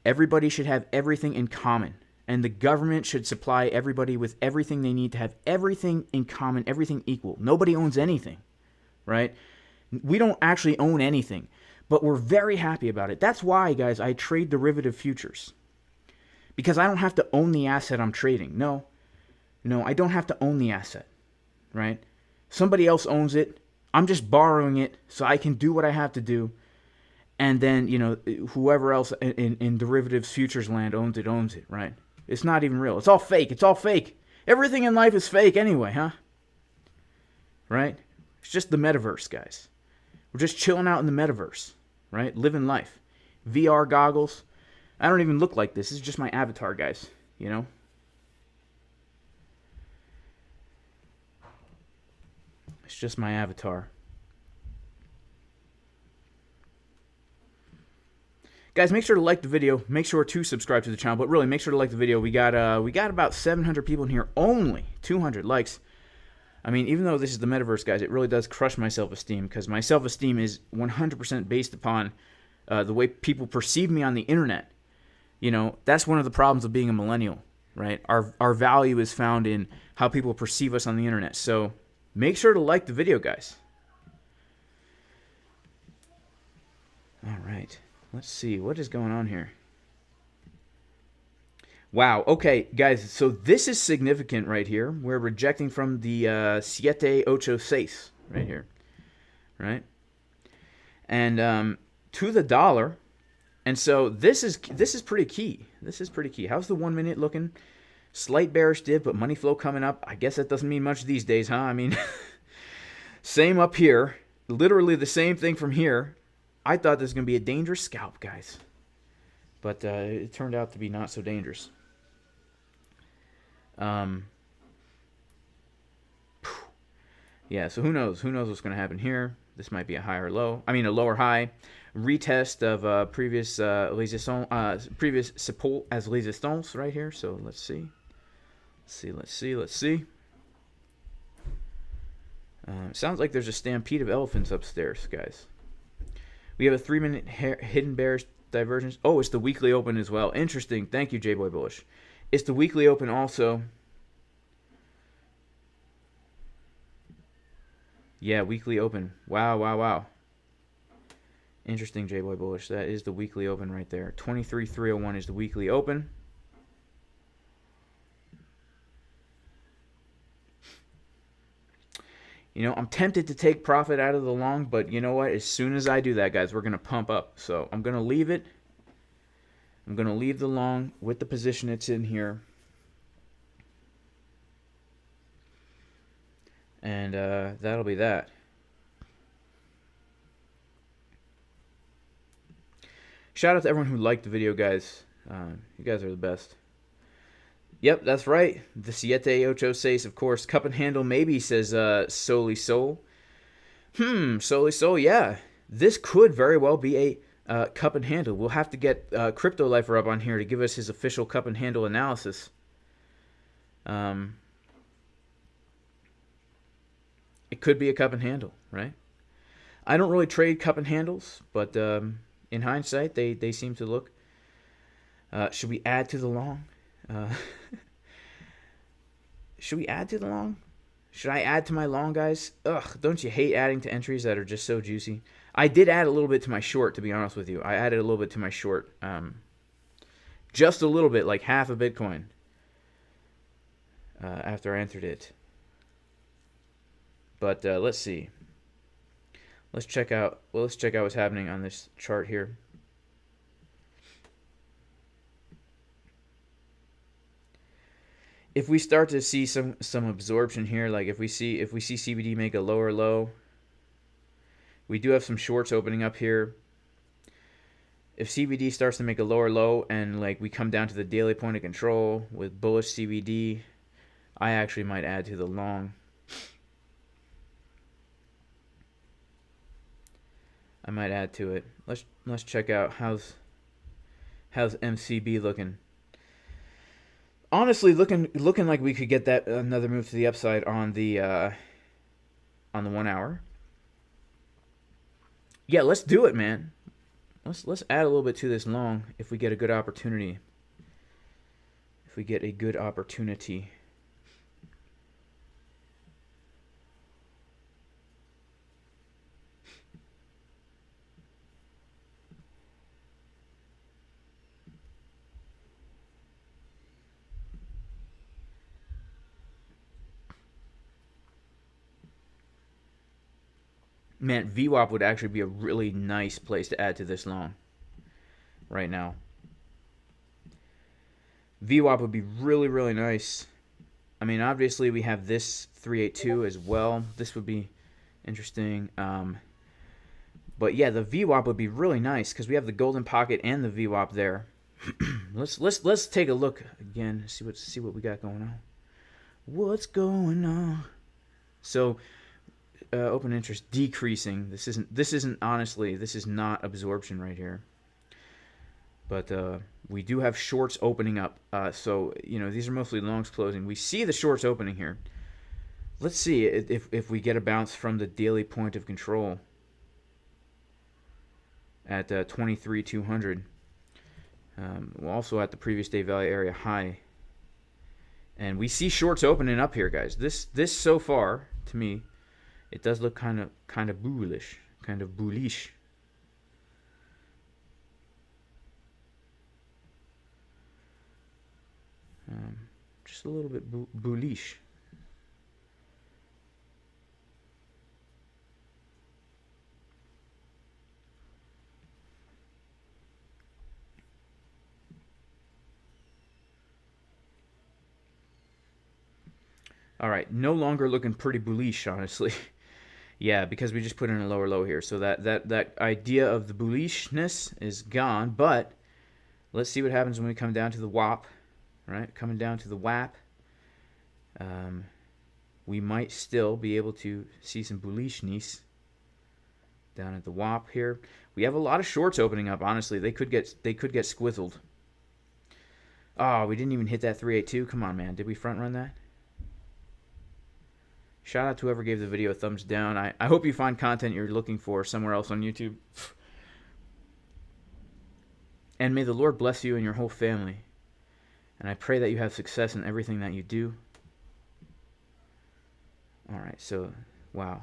Everybody should have everything in common. And the government should supply everybody with everything they need to have everything in common, everything equal. Nobody owns anything, right? We don't actually own anything, but we're very happy about it. That's why, guys, I trade derivative futures. Because I don't have to own the asset I'm trading. No, I don't have to own the asset, right? Somebody else owns it. I'm just borrowing it so I can do what I have to do. And then, you know, whoever else in derivatives futures land owns it, right? It's not even real. It's all fake. It's all fake. Everything in life is fake anyway, huh? Right? It's just the metaverse, guys. We're just chilling out in the metaverse, right? Living life. VR goggles. I don't even look like this. This is just my avatar, guys. You know? It's just my avatar. Guys, make sure to like the video. Make sure to subscribe to the channel. But really, make sure to like the video. We got about 700 people in here. Only 200 likes. I mean, even though this is the metaverse, guys, it really does crush my self-esteem. Because my self-esteem is 100% based upon the way people perceive me on the internet. You know, that's one of the problems of being a millennial, right? Our value is found in how people perceive us on the internet. So make sure to like the video, guys. All right. Let's see. What is going on here? Wow. Okay, guys. So this is significant right here. We're rejecting from the 786 right here. Right? And to the dollar. And so this is pretty key. This is pretty key. How's the 1 minute looking? Slight bearish div, but money flow coming up. I guess that doesn't mean much these days, huh? I mean, same up here. Literally the same thing from here. I thought this was going to be a dangerous scalp, guys. But it turned out to be not so dangerous. Yeah, so who knows? Who knows what's going to happen here? This might be a higher low. I mean, a lower high. Retest of previous previous support as resistance right here. So let's see. Let's see. Sounds like there's a stampede of elephants upstairs, guys. We have a 3 minute hidden bearish divergence. Oh, it's the weekly open as well. Interesting. Thank you, J-Boy Bullish. It's the weekly open also. Yeah, weekly open. Wow. Interesting, J-Boy Bullish. That is the weekly open right there. 23,301 is the weekly open. You know, I'm tempted to take profit out of the long, but you know what? As soon as I do that, guys, we're going to pump up. So I'm going to leave it. I'm going to leave the long with the position it's in here. And that'll be that. Shout out to everyone who liked the video, guys. You guys are the best. Yep, that's right. The 786, of course. Cup and handle maybe, says Soli Soul. Soli Soul, yeah. This could very well be a cup and handle. We'll have to get Crypto Lifer up on here to give us his official cup and handle analysis. It could be a cup and handle, right? I don't really trade cup and handles, but in hindsight, they seem to look. Should we add to the long? Should we add to the long? Should I add to my long, guys? Ugh, don't you hate adding to entries that are just so juicy? I did add a little bit to my short, to be honest with you. I added a little bit to my short. Just a little bit, like half a Bitcoin. after I entered it. But let's see. Let's check out what's happening on this chart here. If we start to see some absorption here, like if we see CBD make a lower low, we do have some shorts opening up here. If CBD starts to make a lower low and like we come down to the daily point of control with bullish CBD, I actually might add to the long. I might add to it. Let's check out how's MCB looking. Honestly, looking like we could get that another move to the upside on the 1 hour. Yeah, let's do it, man. Let's add a little bit to this long if we get a good opportunity. If we get a good opportunity. Man, VWAP would actually be a really nice place to add to this long right now. VWAP would be really, really nice. I mean, obviously we have this 382 as well. This would be interesting. But yeah, the VWAP would be really nice because we have the golden pocket and the VWAP there. let's take a look again. See what we got going on. What's going on? So open interest decreasing. This isn't honestly, this is not absorption right here. But we do have shorts opening up. So you know, these are mostly longs closing. We see the shorts opening here. Let's see if we get a bounce from the daily point of control at 23,200. We're also at the previous day value area high. And we see shorts opening up here, guys. This so far, to me, it does look kind of bullish, kind of bullish. Just a little bit bullish. All right, no longer looking pretty bullish, honestly. Yeah, because we just put in a lower low here. So that idea of the bullishness is gone. But let's see what happens when we come down to the WAP. Right, coming down to the WAP. We might still be able to see some bullishness down at the WAP here. We have a lot of shorts opening up. Honestly, they could get squizzled. Oh, we didn't even hit that 382. Come on, man. Did we front run that? Shout out to whoever gave the video a thumbs down. I hope you find content you're looking for somewhere else on YouTube. And may the Lord bless you and your whole family. And I pray that you have success in everything that you do. Alright, so, wow.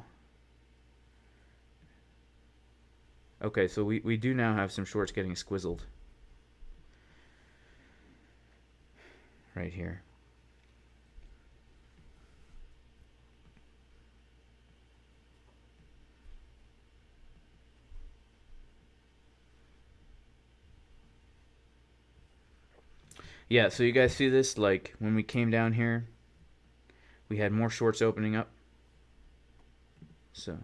Okay, so we do now have some shorts getting squizzled. Right here. Yeah, so you guys see this? Like, when we came down here, we had more shorts opening up. So.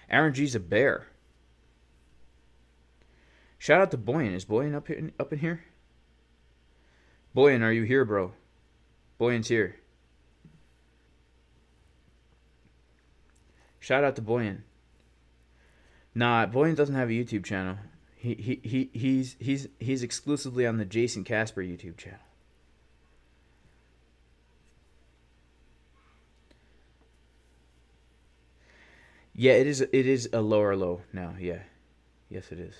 Aaron G's a bear. Shout out to Boyan. Is Boyan up in here? Boyan, are you here, bro? Boyan's here. Shout out to Boyan. Nah, Boyan doesn't have a YouTube channel. He's exclusively on the Jason Casper YouTube channel. Yeah, it is a lower low now. Yeah. Yes, it is.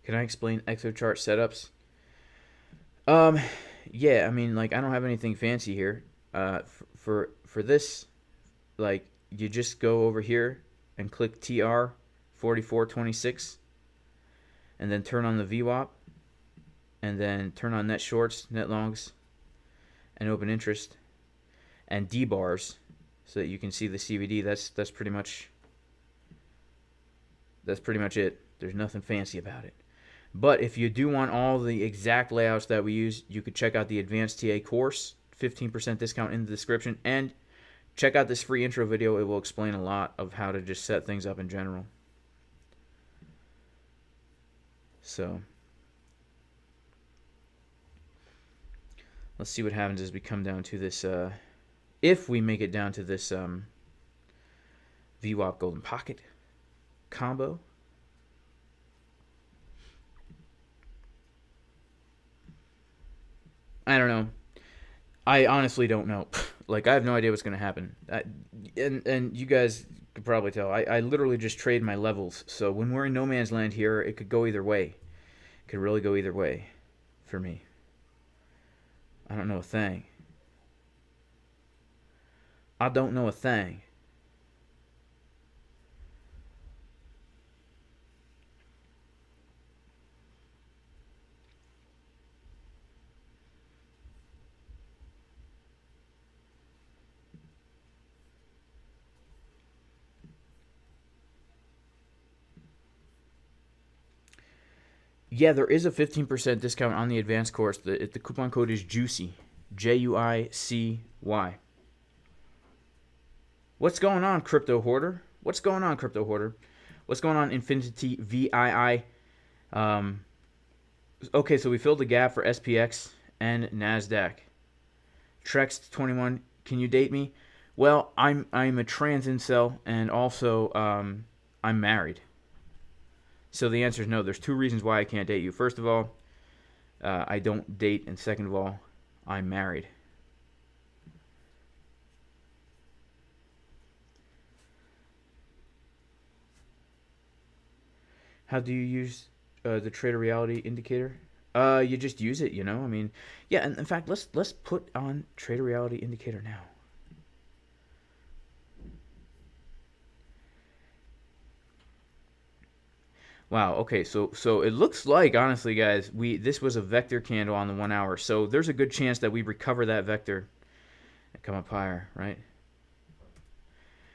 Can I explain Exochart setups? yeah, I mean, like, I don't have anything fancy here. For this, like, you just go over here and click TR 4426, and then turn on the VWAP, and then turn on net shorts, net longs, and open interest, and D bars, so that you can see the CVD. That's pretty much it. There's nothing fancy about it. But if you do want all the exact layouts that we use, you could check out the Advanced TA course, 15% discount in the description, and check out this free intro video. It will explain a lot of how to just set things up in general. So let's see what happens as we come down to this, if we make it down to this VWAP Golden Pocket combo. I don't know. I honestly don't know. Like, I have no idea what's going to happen. And you guys could probably tell. I literally just trade my levels. So when we're in no man's land here, it could go either way. It could really go either way for me. I don't know a thing. I don't know a thing. Yeah, there is a 15% discount on the advanced course. The coupon code is JUICY. JUICY. What's going on, Crypto Hoarder? What's going on, Crypto Hoarder? What's going on, Infinity VII? Okay, so we filled the gap for SPX and NASDAQ. Trex 21, can you date me? Well, I'm a trans incel, and also I'm married. So the answer is no. There's two reasons why I can't date you. First of all, I don't date, and second of all, I'm married. How do you use the Trader Reality indicator? You just use it, you know. I mean, yeah. And in fact, let's put on Trader Reality indicator now. Wow. Okay. So it looks like, honestly, guys, this was a vector candle on the 1 hour. So there's a good chance that we recover that vector and come up higher, right?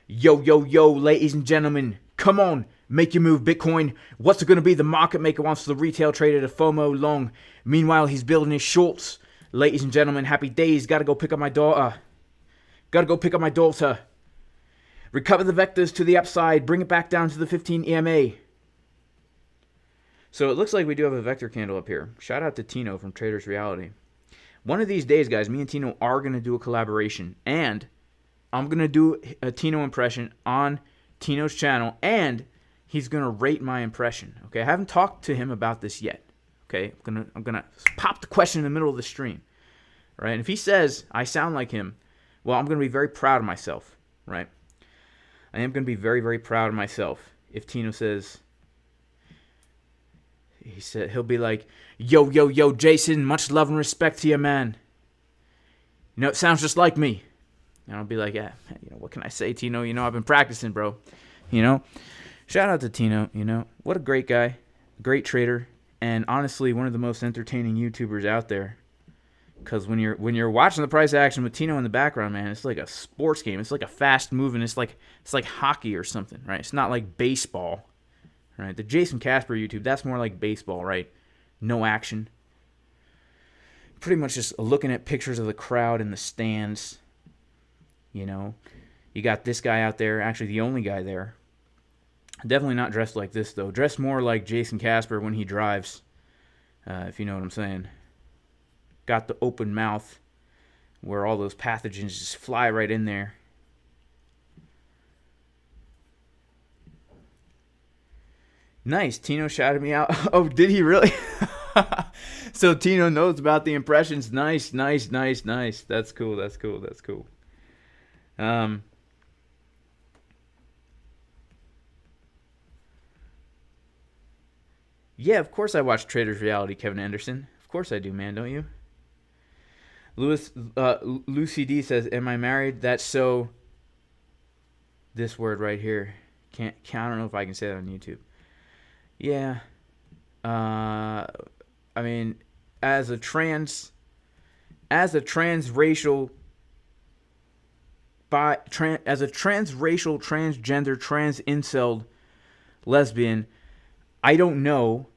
Yo, ladies and gentlemen, come on, make your move, Bitcoin. What's it going to be? The market maker wants the retail trader to FOMO long. Meanwhile, he's building his shorts. Ladies and gentlemen, happy days. Got to go pick up my daughter. Recover the vectors to the upside. Bring it back down to the 15 EMA. So it looks like we do have a vector candle up here. Shout out to Tino from Traders Reality. One of these days, guys, me and Tino are going to do a collaboration. And I'm going to do a Tino impression on Tino's channel. And he's going to rate my impression. Okay, I haven't talked to him about this yet. Okay, I'm gonna pop the question in the middle of the stream. Right, and if he says I sound like him, well, I'm going to be very proud of myself. Right, I am going to be very, very proud of myself if Tino says... He'll be like, yo, Jason, much love and respect to you, man. You know, it sounds just like me. And I'll be like, yeah, you know, what can I say, Tino? You know, I've been practicing, bro. You know, shout out to Tino. You know, what a great guy, great trader, and honestly, one of the most entertaining YouTubers out there. Because when you're watching the price action with Tino in the background, man, it's like a sports game. It's like a fast moving. It's like hockey or something, right? It's not like baseball. Right, the Jason Casper YouTube, that's more like baseball, right? No action. Pretty much just looking at pictures of the crowd in the stands. You know, you got this guy out there, actually the only guy there. Definitely not dressed like this, though. Dressed more like Jason Casper when he drives, if you know what I'm saying. Got the open mouth where all those pathogens just fly right in there. Nice. Tino shouted me out. Oh, did he really? So Tino knows about the impressions. Nice. That's cool. Yeah, of course I watch Traders Reality, Kevin Anderson. Of course I do, man, don't you? Lucy D says, "Am I married?" That's so. This word right here, I don't know if I can say that on YouTube. Yeah. I mean, as a transracial, as a transgender, trans incel lesbian, I don't know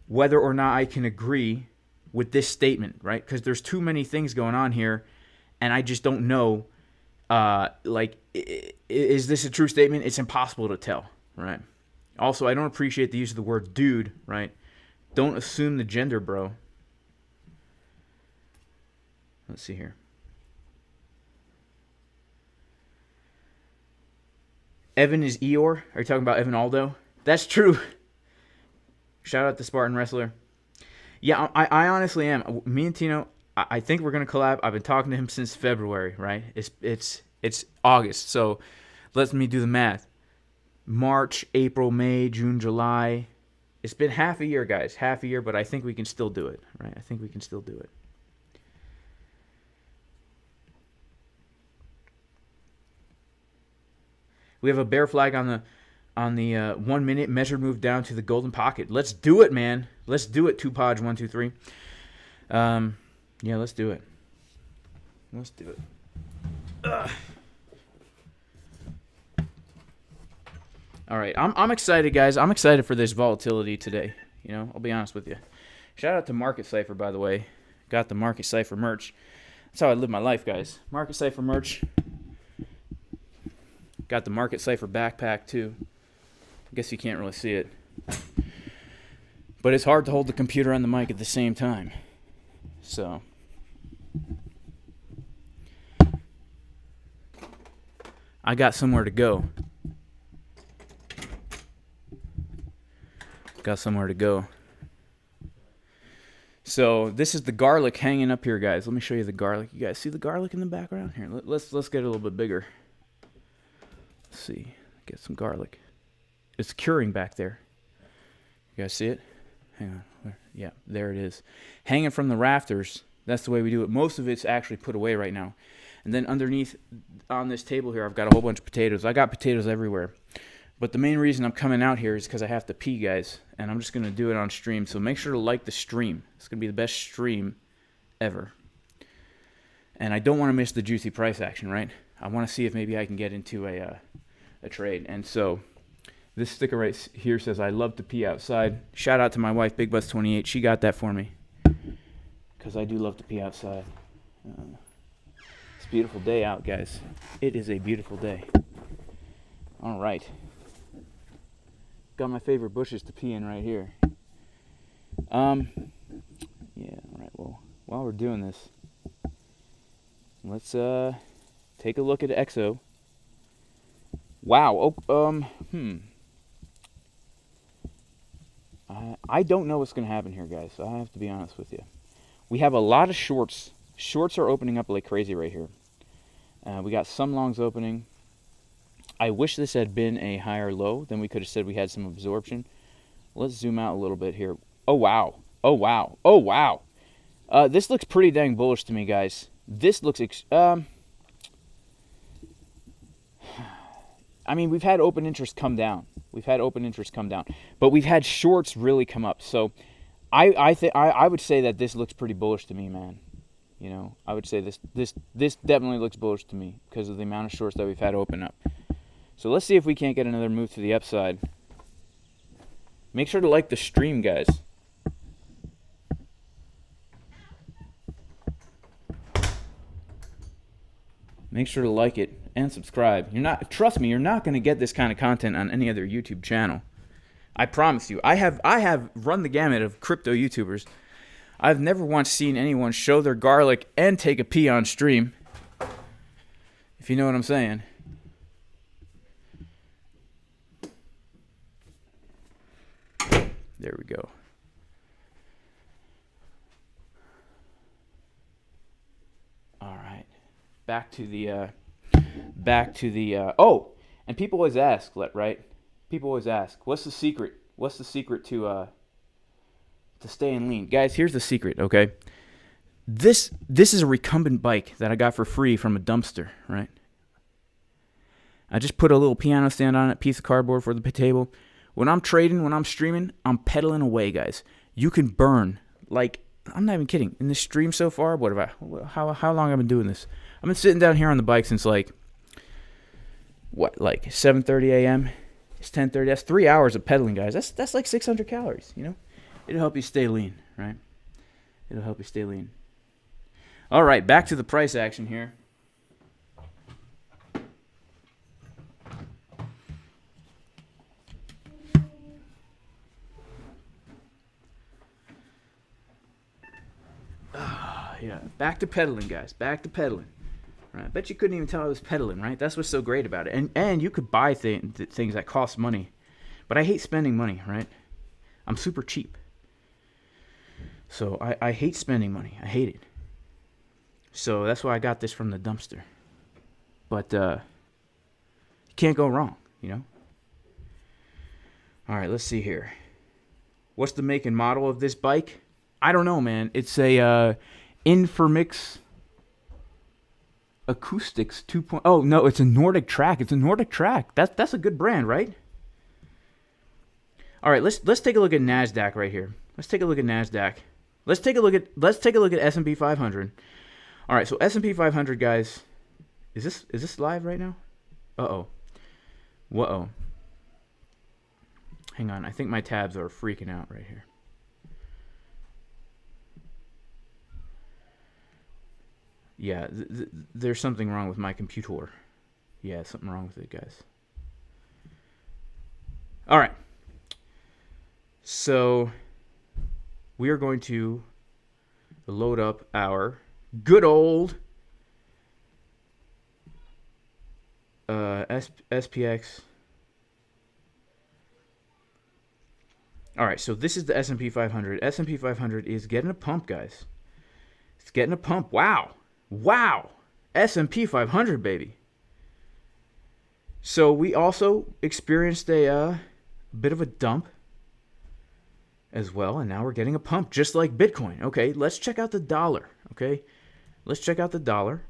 whether or not I can agree with this statement, right? Because there's too many things going on here, and I just don't know. Is this a true statement? It's impossible to tell, right? Also, I don't appreciate the use of the word dude, right? Don't assume the gender, bro. Let's see here. Evan is Eeyore. Are you talking about Evan Aldo? That's true. Shout out to Spartan Wrestler. Yeah, I honestly am. Me and Tino, I think we're gonna collab. I've been talking to him since February, right? It's August, so let me do the math. March, April, May, June, July. It's been half a year, guys. Half a year, but I think we can still do it, right? I think we can still do it. We have a bear flag on the 1 minute measured move down to the golden pocket. Let's do it, man. Let's do it. 2Podge 1 2 3. Yeah, let's do it. Let's do it. All right, I'm excited, guys. I'm excited for this volatility today. You know, I'll be honest with you. Shout out to Market Cipher, by the way. Got the Market Cipher merch. That's how I live my life, guys. Market Cipher merch. Got the Market Cipher backpack, too. I guess you can't really see it. But it's hard to hold the computer and the mic at the same time. So. I got somewhere to go. Got somewhere to go. So this is the garlic hanging up here, guys. Let me show you the garlic. You guys see the garlic in the background? Here, let's get it a little bit bigger. Let's see. Get some garlic. It's curing back there. You guys see it? Hang on. Yeah, there it is. Hanging from the rafters. That's the way we do it. Most of it's actually put away right now. And then underneath on this table here, I've got a whole bunch of potatoes. I got potatoes everywhere. But the main reason I'm coming out here is because I have to pee, guys. And I'm just going to do it on stream. So make sure to like the stream. It's going to be the best stream ever. And I don't want to miss the juicy price action, right? I want to see if maybe I can get into a trade. And so this sticker right here says, "I love to pee outside." Shout out to my wife, Big Butts 28. She got that for me. Because I do love to pee outside. It's a beautiful day out, guys. It is a beautiful day. All right. Got my favorite bushes to pee in right here. Yeah, all right. Well, while we're doing this, let's take a look at Exo. Wow. I don't know what's going to happen here, guys. I have to be honest with you. We have a lot of shorts. Shorts are opening up like crazy right here. We got some longs opening. I wish this had been a higher low. Then we could have said we had some absorption. Let's zoom out a little bit here. Oh, wow. Oh, wow. Oh, wow. This looks pretty dang bullish to me, guys. This looks... I mean, we've had open interest come down. But we've had shorts really come up. So I would say that this looks pretty bullish to me, man. You know, I would say this definitely looks bullish to me because of the amount of shorts that we've had open up. So let's see if we can't get another move to the upside. Make sure to like the stream, guys. Make sure to like it and subscribe. Trust me, you're not going to get this kind of content on any other YouTube channel. I promise you. I have run the gamut of crypto YouTubers. I've never once seen anyone show their garlic and take a pee on stream. If you know what I'm saying. There we go. All right. Back to the oh, and people always ask, right? People always ask, what's the secret? What's the secret to staying lean? Guys, here's the secret, okay? This is a recumbent bike that I got for free from a dumpster, right? I just put a little piano stand on it, piece of cardboard for the table. When I'm trading, when I'm streaming, I'm pedaling away, guys. You can burn, like, I'm not even kidding. In this stream so far, how long have I been doing this? I've been sitting down here on the bike since like 7:30 a.m. It's 10:30. That's 3 hours of pedaling, guys. That's like 600 calories, you know? It'll help you stay lean, right? It'll help you stay lean. All right, back to the price action here. Yeah, back to pedaling, guys. Back to pedaling. Right? I bet you couldn't even tell I was pedaling, right? That's what's so great about it. And you could buy things that cost money. But I hate spending money, right? I'm super cheap. So I hate spending money. I hate it. So that's why I got this from the dumpster. But you can't go wrong, you know? All right, let's see here. What's the make and model of this bike? I don't know, man. It's a PHEMEX Acoustics 2.0. Oh, no, it's a Nordic Track. It's a Nordic Track. That's a good brand, right? All right, let's take a look at NASDAQ right here. Let's take a look at NASDAQ. Let's take a look at S&P 500. All right, so S&P 500, guys. Is this live right now? Uh-oh. Whoa. Hang on. I think my tabs are freaking out right here. Yeah, there's something wrong with my computer. Yeah, something wrong with it, guys. All right. So we are going to load up our good old SPX. All right, so this is the S&P 500. S&P 500 is getting a pump, guys. It's getting a pump. Wow. S&P 500, baby. So we also experienced a bit of a dump as well, and now we're getting a pump just like Bitcoin. Okay, let's check out the dollar. Okay, let's check out the dollar.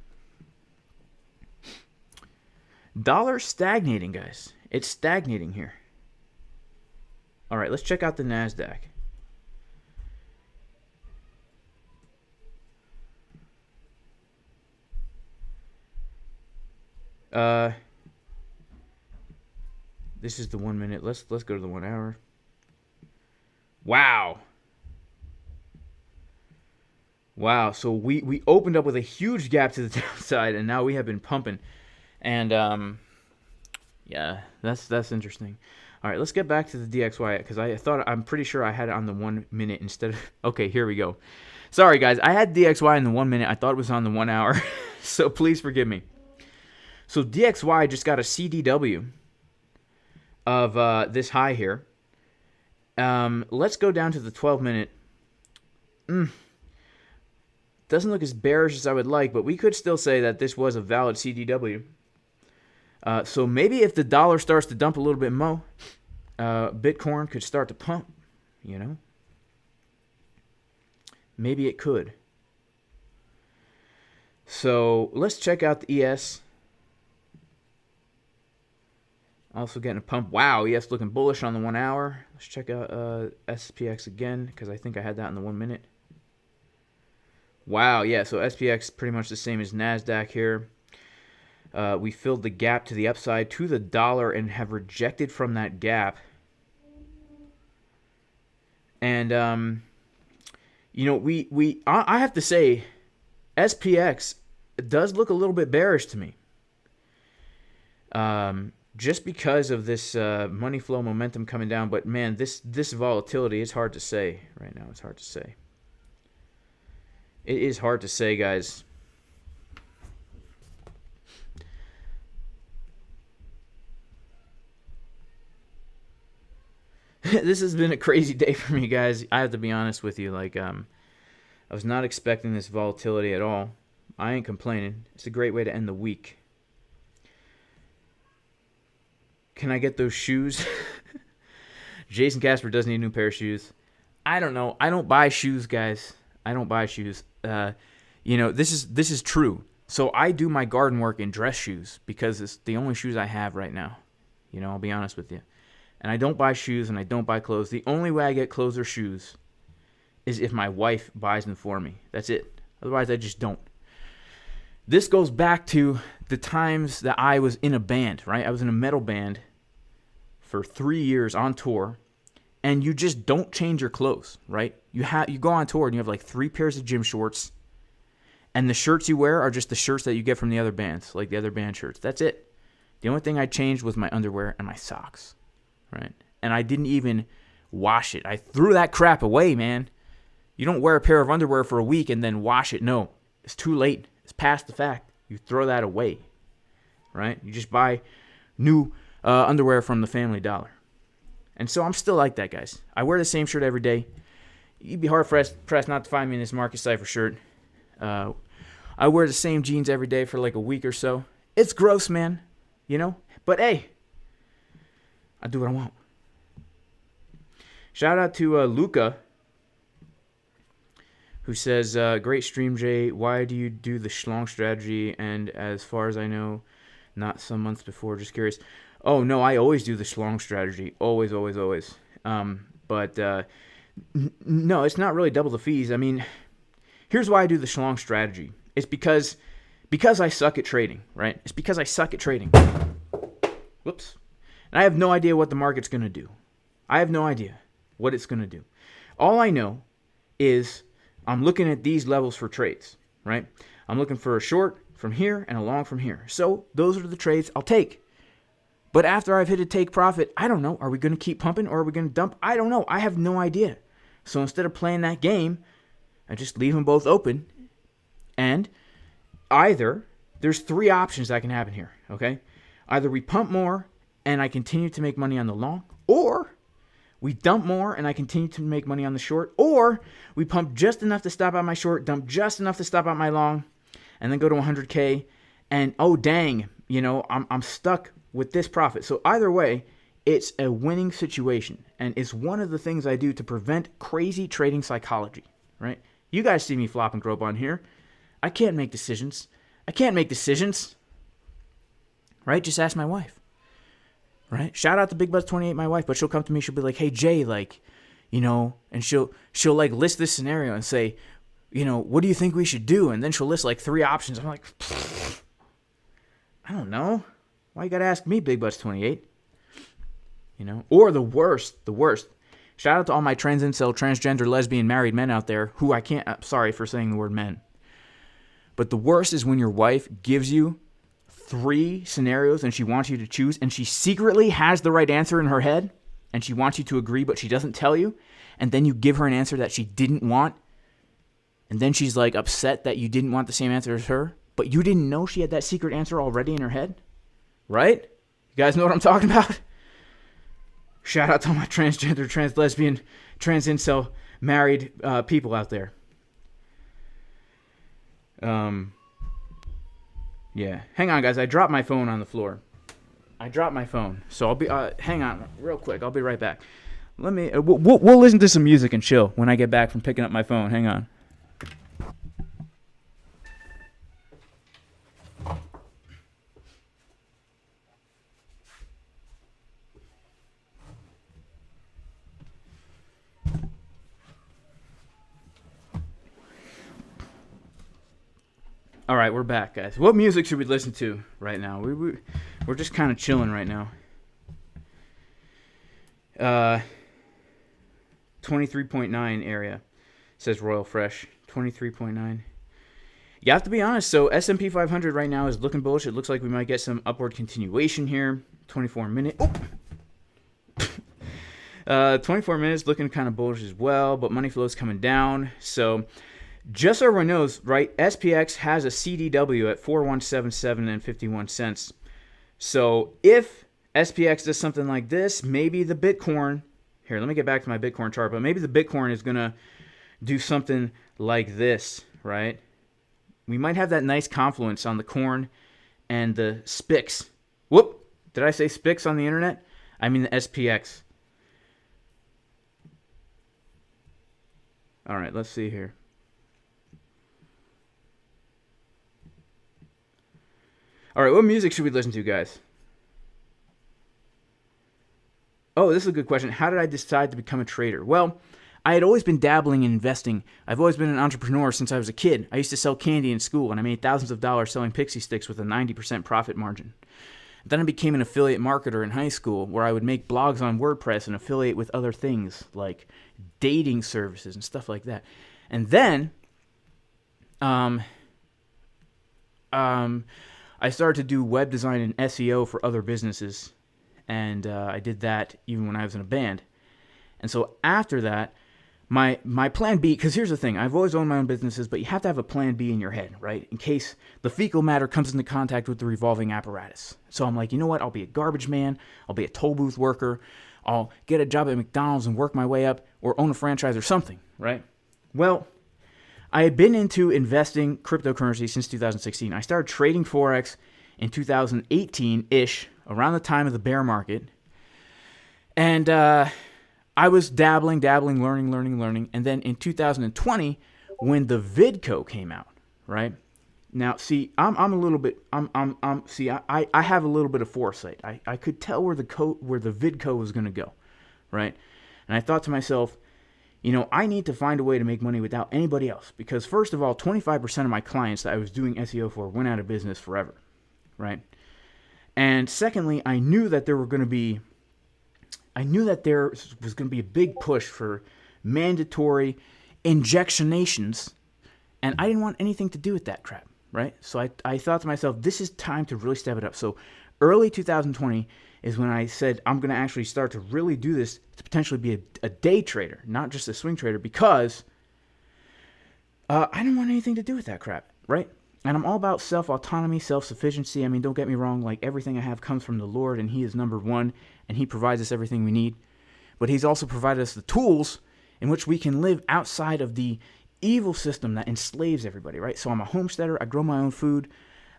Dollar stagnating, guys. It's stagnating here. All right, let's check out the NASDAQ. This is the 1 minute. Let's go to the 1 hour. Wow. So we opened up with a huge gap to the downside, and now we have been pumping. And yeah, that's interesting. All right, let's get back to the DXY because I'm pretty sure I had it on the 1 minute instead of. Okay, here we go. Sorry guys, I had DXY in the 1 minute. I thought it was on the 1 hour, so please forgive me. So DXY just got a CDW of this high here. Let's go down to the 12 minute. Doesn't look as bearish as I would like, but we could still say that this was a valid CDW. So maybe if the dollar starts to dump a little bit more, Bitcoin could start to pump, you know? Maybe it could. So let's check out the ES. Also getting a pump. Wow, ES looking bullish on the 1 hour. Let's check out SPX again because I think I had that in the 1 minute. Wow, yeah, so SPX pretty much the same as NASDAQ here. We filled the gap to the upside to the dollar and have rejected from that gap. And, you know, I have to say, SPX does look a little bit bearish to me. Just because of this money flow momentum coming down. But, man, this volatility is hard to say right now. It's hard to say. It is hard to say, guys. This has been a crazy day for me, guys. I have to be honest with you. Like, I was not expecting this volatility at all. I ain't complaining. It's a great way to end the week. Can I get those shoes? Jason Casper does need a new pair of shoes. I don't know. I don't buy shoes, guys. I don't buy shoes. This is true. So I do my garden work in dress shoes because it's the only shoes I have right now. I'll be honest with you. And I don't buy shoes and I don't buy clothes. The only way I get clothes or shoes is if my wife buys them for me. That's it. Otherwise, I just don't. This goes back to the times that I was in a band, right? I was in a metal band for 3 years on tour, and you just don't change your clothes, right? You go on tour and you have like 3 pairs of gym shorts, and the shirts you wear are just the shirts that you get from the other bands, like the other band shirts. That's it. The only thing I changed was my underwear and my socks, right? And I didn't even wash it. I threw that crap away, man. You don't wear a pair of underwear for a week and then wash it. No, it's too late. It's past the fact. You throw that away, right? You just buy new underwear from the Family Dollar. And so I'm still like that, guys. I wear the same shirt every day. You'd be hard-pressed not to find me in this Marcus Cipher shirt. I wear the same jeans every day for like a week or so. It's gross, man, But, hey, I do what I want. Shout out to Luca, who says, great stream, Jay. Why do you do the schlong strategy? And as far as I know, not some months before. Just curious. Oh, no, I always do the schlong strategy. Always, always, always. No, it's not really double the fees. I mean, here's why I do the schlong strategy. It's because I suck at trading, right? It's because I suck at trading. Whoops. And I have no idea what the market's going to do. I have no idea what it's going to do. All I know is I'm looking at these levels for trades, right? I'm looking for a short from here and a long from here. So those are the trades I'll take. But after I've hit a take profit, I don't know. Are we going to keep pumping or are we going to dump? I don't know. I have no idea. So instead of playing that game, I just leave them both open. And there's 3 options that can happen here, okay? Either we pump more and I continue to make money on the long, or we dump more and I continue to make money on the short, or we pump just enough to stop out my short, dump just enough to stop out my long, and then go to 100K, and oh dang, I'm stuck with this profit. So either way, it's a winning situation, and it's one of the things I do to prevent crazy trading psychology, right? You guys see me flop and grope on here. I can't make decisions. Right? Just ask my wife. Right? Shout out to Big Buzz 28, my wife, but she'll come to me, she'll be like, hey Jay, and she'll like list this scenario and say, what do you think we should do? And then she'll list like 3 options. I'm like, I don't know. Why you gotta ask me, Big Buzz 28? Or the worst. Shout out to all my trans incel, transgender, lesbian, married men out there who sorry for saying the word men. But the worst is when your wife gives you 3 scenarios and she wants you to choose, and she secretly has the right answer in her head and she wants you to agree, but she doesn't tell you, and then you give her an answer that she didn't want, and then she's like upset that you didn't want the same answer as her, but you didn't know she had that secret answer already in her head, right? You guys know what I'm talking about? Shout out to all my transgender, trans lesbian, trans incel, married people out there. Yeah. Hang on, guys. I dropped my phone on the floor. So I'll be. Hang on, real quick. I'll be right back. Let me. We'll listen to some music and chill when I get back from picking up my phone. Hang on. All right, we're back, guys. What music should we listen to right now? We're just kind of chilling right now. 23.9 area, says Royal Fresh. 23.9. You have to be honest. So S&P 500 right now is looking bullish. It looks like we might get some upward continuation here. 24 minute. 24 minutes looking kind of bullish as well, but money flow is coming down. So just so everyone knows, right, SPX has a CDW at 4177 and 51 cents. So if SPX does something like this, maybe the Bitcoin, here, let me get back to my Bitcoin chart, but maybe the Bitcoin is going to do something like this, right? We might have that nice confluence on the corn and the SPX. Whoop, did I say SPX on the internet? I mean the SPX. All right, let's see here. All right, what music should we listen to, guys? Oh, this is a good question. How did I decide to become a trader? Well, I had always been dabbling in investing. I've always been an entrepreneur since I was a kid. I used to sell candy in school, and I made thousands of dollars selling pixie sticks with a 90% profit margin. Then I became an affiliate marketer in high school, where I would make blogs on WordPress and affiliate with other things like dating services and stuff like that. And then I started to do web design and SEO for other businesses, and I did that even when I was in a band. And so after that, my plan B, because here's the thing, I've always owned my own businesses, but you have to have a plan B in your head, right? In case the fecal matter comes into contact with the revolving apparatus. So I'm like, you know what? I'll be a garbage man. I'll be a toll booth worker. I'll get a job at McDonald's and work my way up, or own a franchise or something, right? Well, I had been into investing cryptocurrency since 2016. I started trading Forex in 2018-ish, around the time of the bear market. And I was dabbling, learning. And then in 2020, when the Vidco came out, right? Now, see, I'm a little bit, I have a little bit of foresight. I could tell where the Vidco was going to go, right? And I thought to myself, you know, I need to find a way to make money without anybody else. Because first of all, 25% of my clients that I was doing SEO for went out of business forever, right? And secondly, I knew that there was going to be a big push for mandatory injectionations, and I didn't want anything to do with that crap, right? So I thought to myself, this is time to really step it up. So early 2020 is when I said I'm going to actually start to really do this to potentially be a day trader, not just a swing trader, because I didn't want anything to do with that crap, right? And I'm all about self-autonomy, self-sufficiency. I mean, don't get me wrong. Like, everything I have comes from the Lord, and He is number one, and He provides us everything we need. But He's also provided us the tools in which we can live outside of the evil system that enslaves everybody, right? So I'm a homesteader. I grow my own food.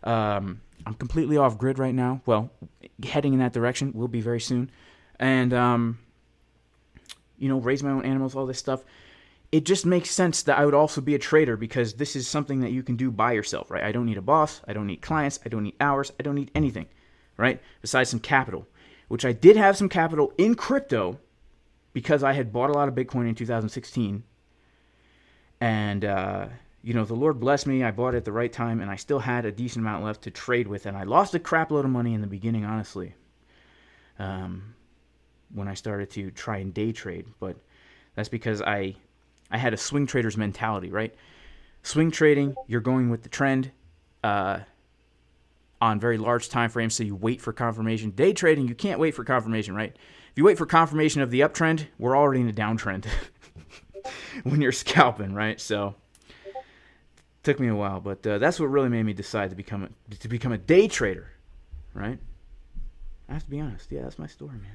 I'm completely off grid right now. Well, heading in that direction. Will be very soon. And, raise my own animals, all this stuff. It just makes sense that I would also be a trader, because this is something that you can do by yourself, right? I don't need a boss. I don't need clients. I don't need hours. I don't need anything, right? Besides some capital, which I did have some capital in crypto because I had bought a lot of Bitcoin in 2016. And, the Lord blessed me. I bought it at the right time, and I still had a decent amount left to trade with. And I lost a crap load of money in the beginning, honestly, when I started to try and day trade. But that's because I had a swing trader's mentality, right? Swing trading, you're going with the trend on very large time frames, so you wait for confirmation. Day trading, you can't wait for confirmation, right? If you wait for confirmation of the uptrend, we're already in a downtrend when you're scalping, right? So it took me a while, but that's what really made me decide to become a day trader, right? I have to be honest. Yeah, that's my story, man.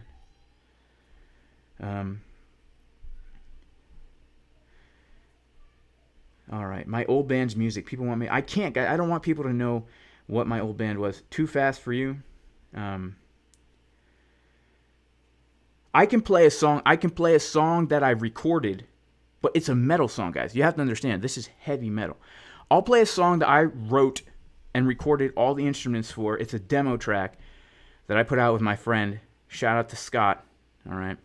All right, my old band's music. People want me. I don't want people to know what my old band was. Too fast for you. I can play a song. I can play a song that I recorded, but it's a metal song, guys. You have to understand. This is heavy metal. I'll play a song that I wrote and recorded all the instruments for. It's a demo track that I put out with my friend. Shout out to Scott. All right.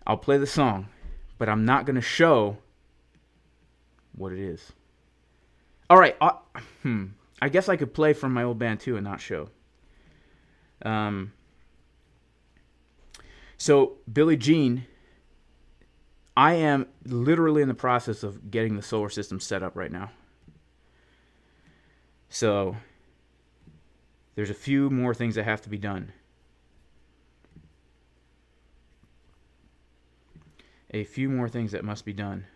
I'll play the song, but I'm not going to show what it is. All right. I guess I could play from my old band too and not show. So Billie Jean, I am literally in the process of getting the solar system set up right now. So there's a few more things that have to be done. A few more things that must be done.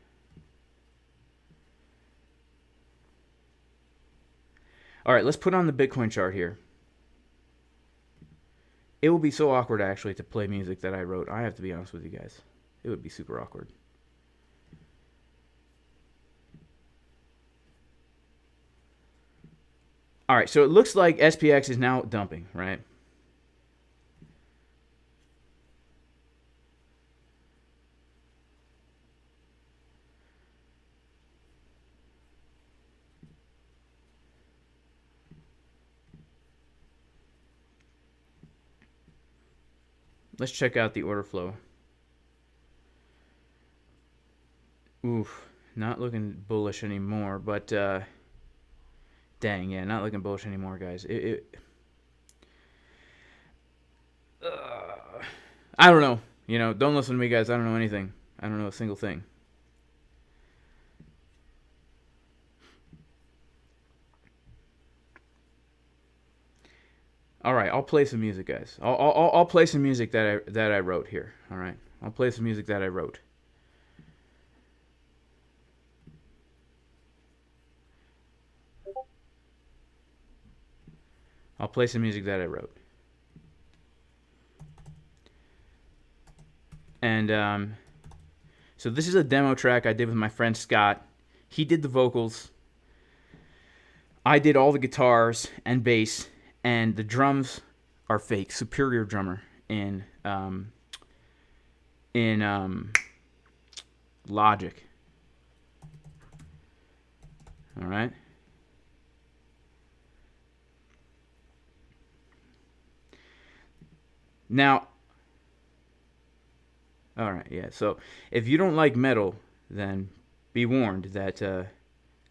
All right, let's put on the Bitcoin chart here. It will be so awkward, actually, to play music that I wrote. I have to be honest with you guys. It would be super awkward. All right, so it looks like SPX is now dumping, right? Let's check out the order flow. Oof, not looking bullish anymore, but dang, yeah, not looking bullish anymore, guys. I don't know. You know, don't listen to me, guys. I don't know anything. I don't know a single thing. All right, I'll play some music, guys. I'll play some music that I wrote here. All right, I'll play some music that I wrote. I'll play some music that I wrote. And so this is a demo track I did with my friend Scott. He did the vocals. I did all the guitars and bass. And the drums are fake. Superior drummer in Logic. All right. Now, all right, yeah. So if you don't like metal, then be warned that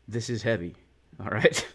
this is heavy. All right.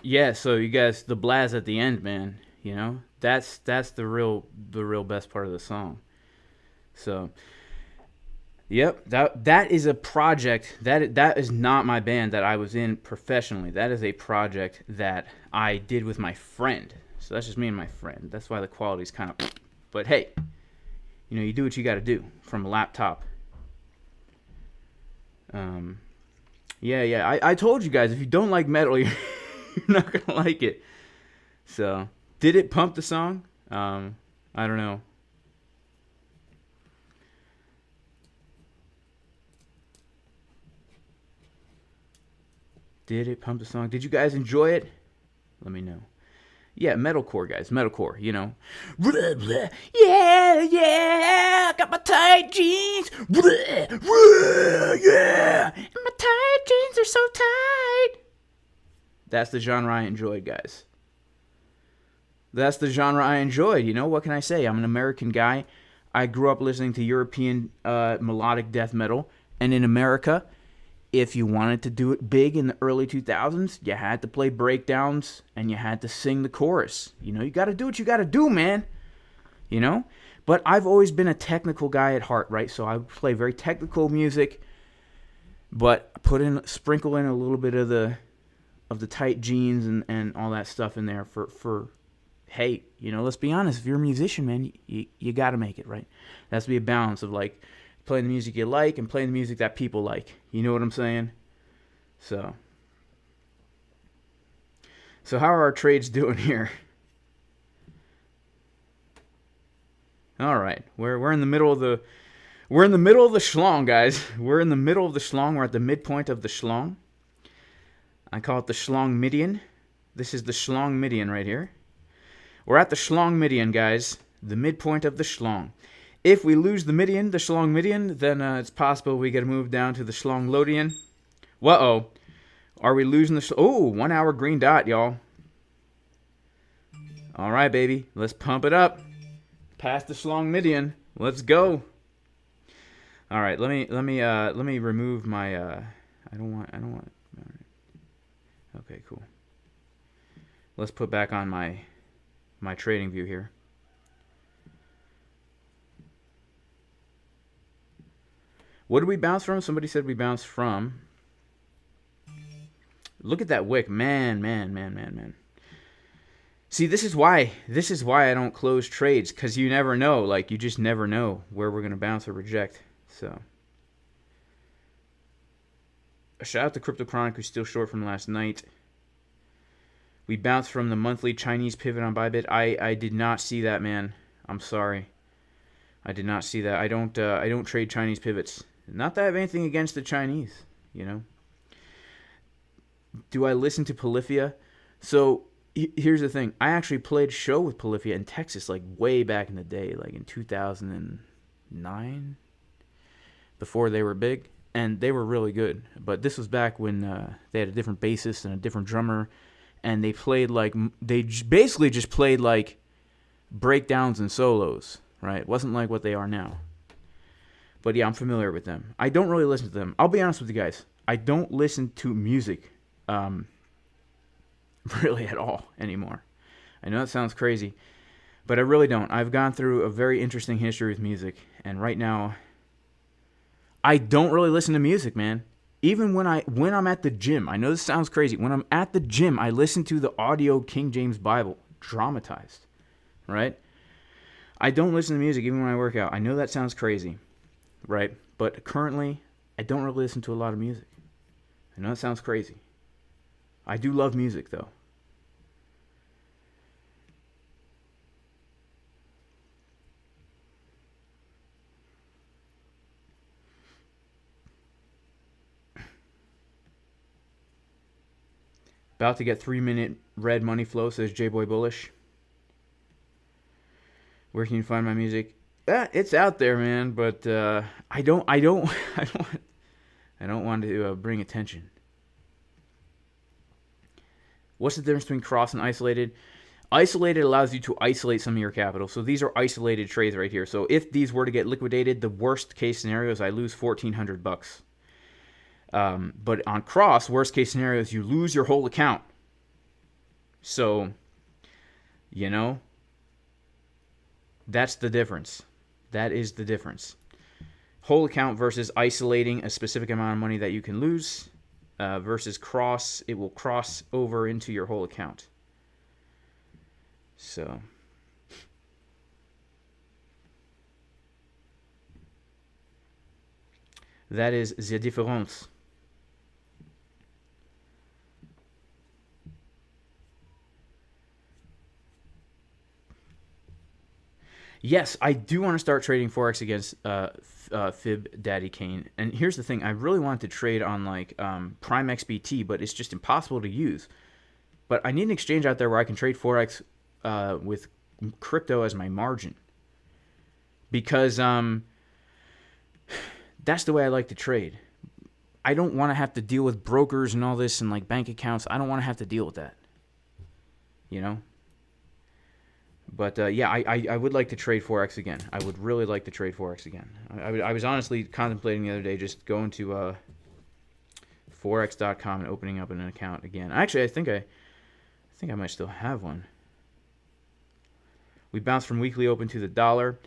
Yeah, so you guys, the blast at the end, man. You know, that's the real best part of the song. So, yep, that is a project that is not my band that I was in professionally. That is a project that I did with my friend. So that's just me and my friend. That's why the quality's kind of. But hey, you know, you do what you got to do from a laptop. Yeah. I told you guys, if you don't like metal, you're not gonna like it. So, did it pump the song? I don't know. Did it pump the song? Did you guys enjoy it? Let me know. Yeah, metalcore, guys. Metalcore, you know. Blah, blah. Yeah, got my tight jeans. Blah, blah, yeah, and my tight jeans are so tight. That's the genre I enjoyed, guys. That's the genre I enjoyed. You know, what can I say? I'm an American guy. I grew up listening to European melodic death metal. And in America, if you wanted to do it big in the early 2000s, you had to play breakdowns and you had to sing the chorus. You know, you got to do what you got to do, man. You know? But I've always been a technical guy at heart, right? So I play very technical music, but sprinkle in a little bit of the tight jeans and all that stuff in there for hey, you know, let's be honest, if you're a musician, man, you got to make it, right? There has to be a balance of like playing the music you like and playing the music that people like. You know what I'm saying? So how are our trades doing here? All right, we're in the middle of the schlong, guys. We're in the middle of the schlong. We're at the midpoint of the schlong. I call it the schlong median. This is the schlong median right here. We're at the schlong median, guys. The midpoint of the schlong. If we lose the median, the schlong median, then it's possible we get to move down to the schlong lodian. Whoa. Are we losing the... Oh, 1 hour green dot, y'all. All right, baby. Let's pump it up. Past the schlong median. Let's go. All right, let me remove my... I don't want... All right. Okay, cool. Let's put back on my trading view here. What did we bounce from? Somebody said we bounced from. Look at that wick. Man. See, this is why I don't close trades, because you never know. Like, you just never know where we're going to bounce or reject. So, a shout out to Crypto Chronic, who's still short from last night. We bounced from the monthly Chinese pivot on ByBit. I did not see that, man. I'm sorry. I did not see that. I don't trade Chinese pivots. Not that I have anything against the Chinese, you know. Do I listen to Polyphia? So here's the thing. I actually played a show with Polyphia in Texas, like way back in the day, like in 2009, before they were big, and they were really good. But this was back when they had a different bassist and a different drummer, and they played like basically just played like breakdowns and solos, right? It wasn't like what they are now. But yeah, I'm familiar with them. I don't really listen to them. I'll be honest with you guys. I don't listen to music really at all anymore. I know that sounds crazy, but I really don't. I've gone through a very interesting history with music, and right now, I don't really listen to music, man. Even when I'm at the gym, I know this sounds crazy. When I'm at the gym, I listen to the audio King James Bible dramatized, right? I don't listen to music even when I work out. I know that sounds crazy, right? But currently, I don't really listen to a lot of music. I know that sounds crazy. I do love music, though. About to get 3-minute red money flow, says J-Boy Bullish. Where can you find my music? It's out there, man, but I don't want to bring attention. What's the difference between cross and isolated? Isolated allows you to isolate some of your capital. So these are isolated trades right here. So if these were to get liquidated, the worst case scenario is I lose $1,400. But on cross, worst case scenario is you lose your whole account. So, you know, that's the difference. That is the difference. Whole account versus isolating a specific amount of money that you can lose versus cross. It will cross over into your whole account. So that is the difference. Yes, I do want to start trading Forex against Fib Daddy Kane. And here's the thing. I really wanted to trade on like Prime XBT, but it's just impossible to use. But I need an exchange out there where I can trade Forex with crypto as my margin. Because that's the way I like to trade. I don't want to have to deal with brokers and all this and like bank accounts. I don't want to have to deal with that. You know? But yeah, I would like to trade Forex again. I would really like to trade Forex again. I was honestly contemplating the other day just going to forex.com and opening up an account again. Actually, I think I might still have one. We bounced from weekly open to the dollar.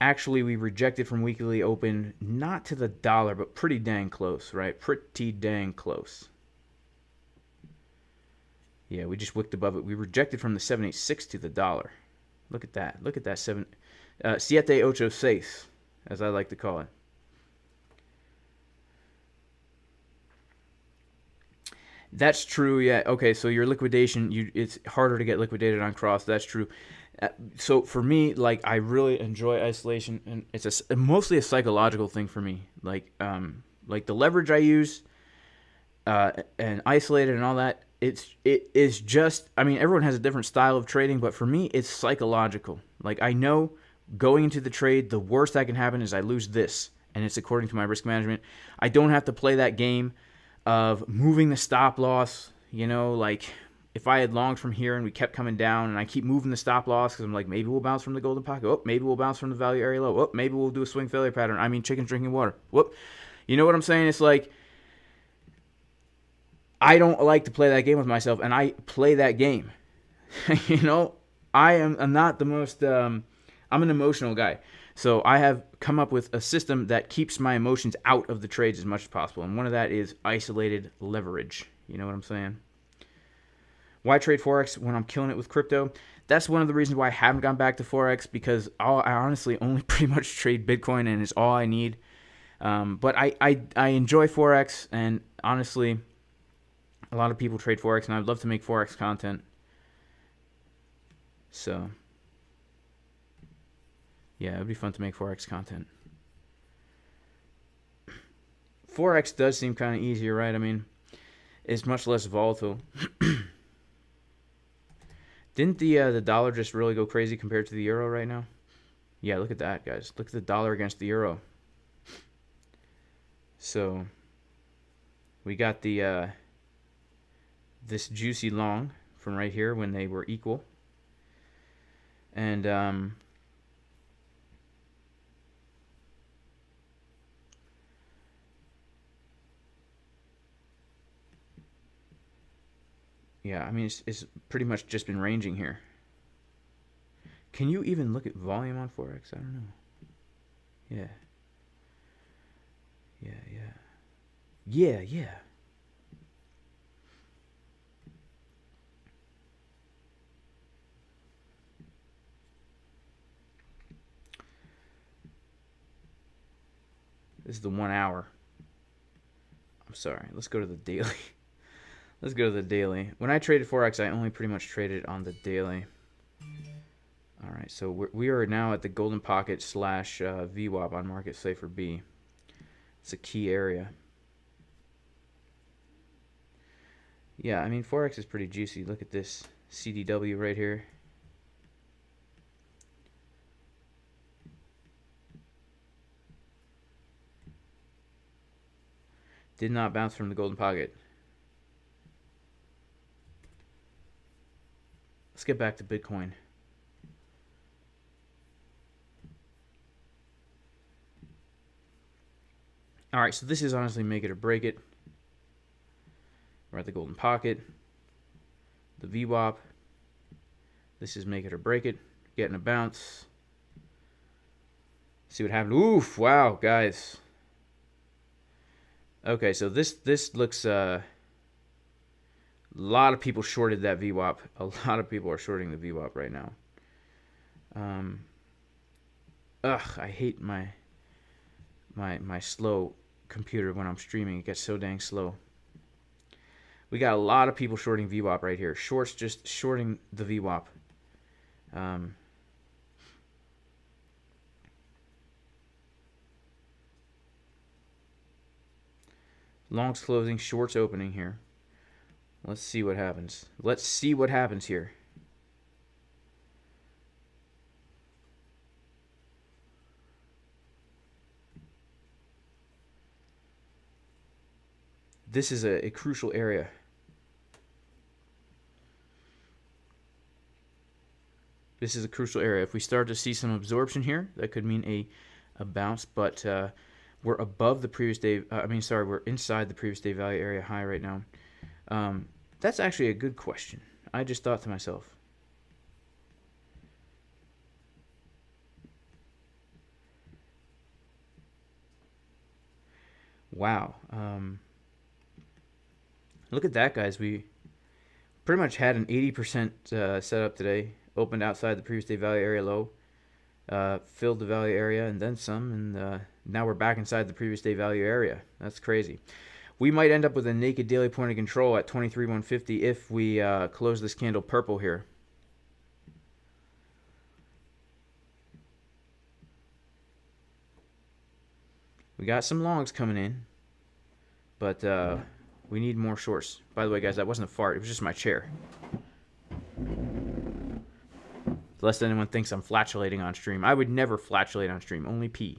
Actually, we rejected from weekly open, not to the dollar, but pretty dang close, right? Pretty dang close. Yeah, we just wicked above it. We rejected from the 786 to the dollar. Look at that. Look at that. 786, as I like to call it. That's true, yeah. Okay, so your liquidation, it's harder to get liquidated on cross. That's true. So for me, like, I really enjoy isolation, and it's mostly a psychological thing for me. Like the leverage I use, and isolated and all that. It is just, I mean, everyone has a different style of trading, but for me, it's psychological. Like, I know going into the trade, the worst that can happen is I lose this, and it's according to my risk management. I don't have to play that game of moving the stop loss, you know, like if I had longed from here and we kept coming down and I keep moving the stop loss because I'm like, maybe we'll bounce from the golden pocket. Oh, maybe we'll bounce from the value area low. Oh, maybe we'll do a swing failure pattern. I mean, chickens drinking water. Whoop. You know what I'm saying? It's like, I don't like to play that game with myself, and I play that game. You know, I'm not the most, I'm an emotional guy. So I have come up with a system that keeps my emotions out of the trades as much as possible. And one of that is isolated leverage. You know what I'm saying? Why trade Forex when I'm killing it with crypto? That's one of the reasons why I haven't gone back to Forex, because I honestly only pretty much trade Bitcoin, and it's all I need. But I enjoy Forex, and honestly, a lot of people trade Forex, and I'd love to make Forex content. So, yeah, it would be fun to make Forex content. Forex does seem kind of easier, right? I mean, it's much less volatile. Didn't the dollar just really go crazy compared to the euro right now? Yeah, look at that, guys. Look at the dollar against the euro. So, we got the this juicy long from right here when they were equal. And yeah, I mean, it's pretty much just been ranging here. Can you even look at volume on Forex? I don't know. Yeah. Yeah. This is the 1 hour. I'm sorry. Let's go to the daily. Let's go to the daily. When I traded Forex, I only pretty much traded on the daily. All right, so we are now at the golden pocket / VWAP on market Cipher B. It's a key area. Yeah, I mean, Forex is pretty juicy. Look at this CDW right here. Did not bounce from the golden pocket. Let's get back to Bitcoin. All right, so this is honestly make it or break it. We're at the golden pocket, the VWAP. This is make it or break it. Getting a bounce. See what happened. Oof! Wow, guys. Okay, so this looks. A lot of people shorted that VWAP. A lot of people are shorting the VWAP right now. I hate my slow computer when I'm streaming. It gets so dang slow. We got a lot of people shorting VWAP right here. Shorts just shorting the VWAP. Longs closing, shorts opening here. Let's see what happens. Let's see what happens here. This is a crucial area. This is a crucial area. If we start to see some absorption here, that could mean a bounce, but we're above the previous day. We're inside the previous day value area high right now. That's actually a good question. I just thought to myself. Wow. Look at that, guys. We pretty much had an 80% setup today. Opened outside the previous day value area low. Filled the value area and then some. And now we're back inside the previous day value area. That's crazy. We might end up with a naked daily point of control at 23,150 if we close this candle purple here. We got some longs coming in, but we need more shorts. By the way, guys, that wasn't a fart. It was just my chair. Lest anyone thinks I'm flatulating on stream. I would never flatulate on stream. Only pee.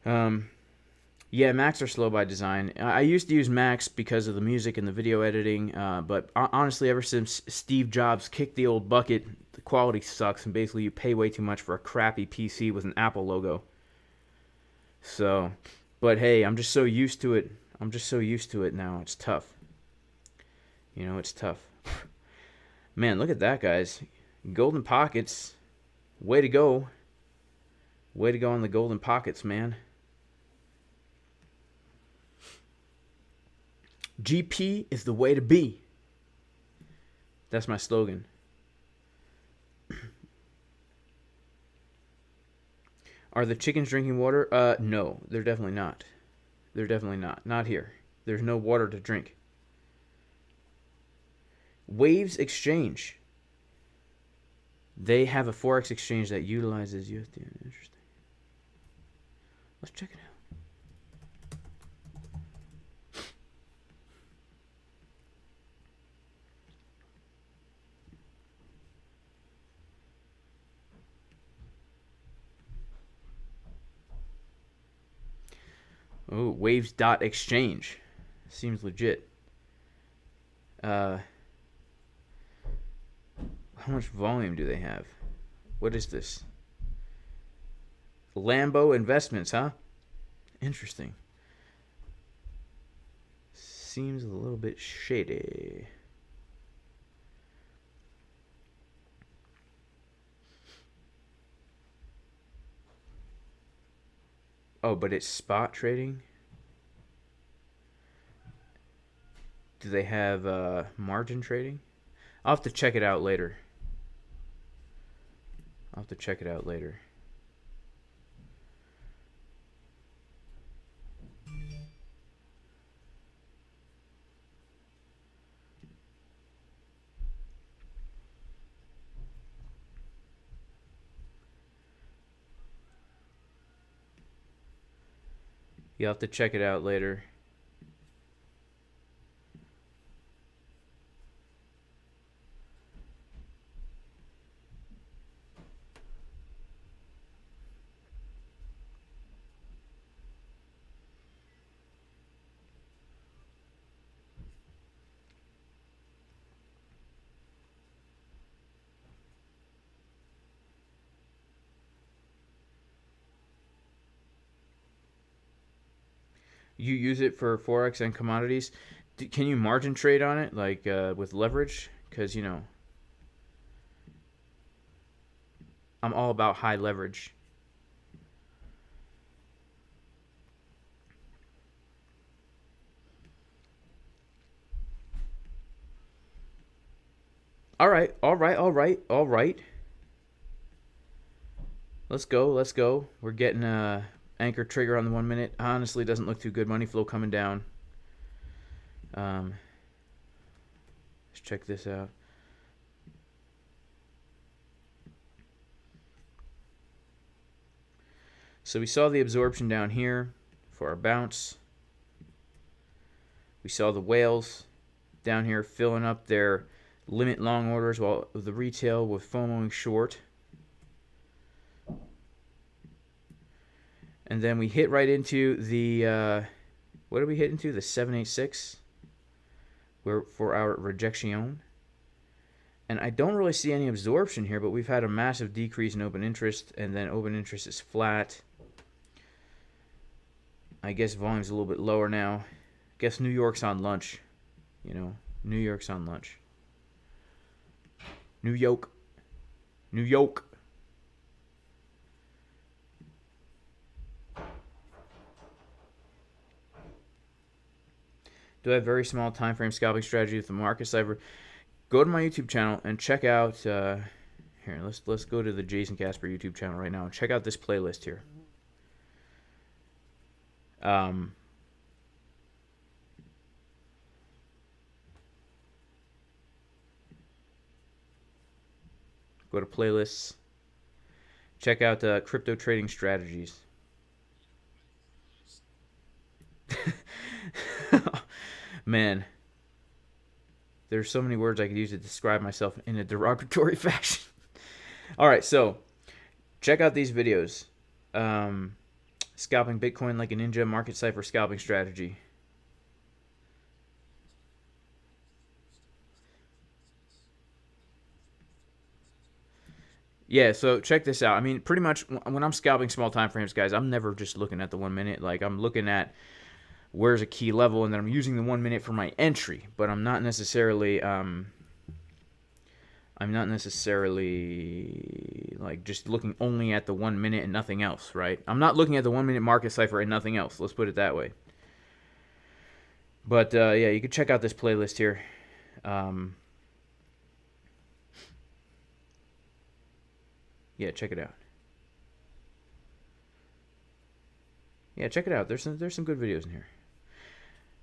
Yeah, Macs are slow by design. I used to use Macs because of the music and the video editing, but honestly, ever since Steve Jobs kicked the old bucket, the quality sucks, and basically you pay way too much for a crappy PC with an Apple logo. So, but hey, I'm just so used to it. I'm just so used to it now. It's tough. You know, it's tough. Man, look at that, guys. Golden pockets. Way to go. Way to go on the golden pockets, man. GP is the way to be. That's my slogan. Are the chickens drinking water? No, they're definitely not. They're definitely not. Not here. There's no water to drink. Waves Exchange. They have a Forex exchange that utilizes USD. Interesting. Let's check it out. Oh, waves.exchange. Seems legit. How much volume do they have? What is this? Lambo Investments, huh? Interesting. Seems a little bit shady. Oh, but it's spot trading? Do they have margin trading? I'll have to check it out later. You'll have to check it out later. You use it for Forex and commodities. Can you margin trade on it, like with leverage? Because, you know, I'm all about high leverage. All right. Let's go. We're getting a anchor trigger on the 1 minute. Honestly, doesn't look too good. Money flow coming down. Let's check this out. So we saw the absorption down here for our bounce. We saw the whales down here filling up their limit long orders while the retail was FOMOing short. And then we hit right into the, what did we hit into? The 786 for our rejection. And I don't really see any absorption here, but we've had a massive decrease in open interest, and then open interest is flat. I guess volume's a little bit lower now. Guess New York's on lunch. You know, New York's on lunch. New York. Do I have very small time frame scalping strategy with the market Cipher? Go to my YouTube channel and check out. Here, let's go to the Jason Casper YouTube channel right now and check out this playlist here. Go to playlists. Check out crypto trading strategies. Man, there's so many words I could use to describe myself in a derogatory fashion. All right, so check out these videos. Scalping Bitcoin like a ninja, market Cipher scalping strategy. Yeah, so check this out. I mean, pretty much when I'm scalping small time frames, guys, I'm never just looking at the 1 minute. Like, I'm looking at where's a key level, and then I'm using the 1 minute for my entry. But I'm not necessarily like just looking only at the 1 minute and nothing else, right? I'm not looking at the 1 minute market Cipher and nothing else. Let's put it that way. But yeah, you can check out this playlist here. Yeah, check it out. Yeah, check it out. There's some good videos in here.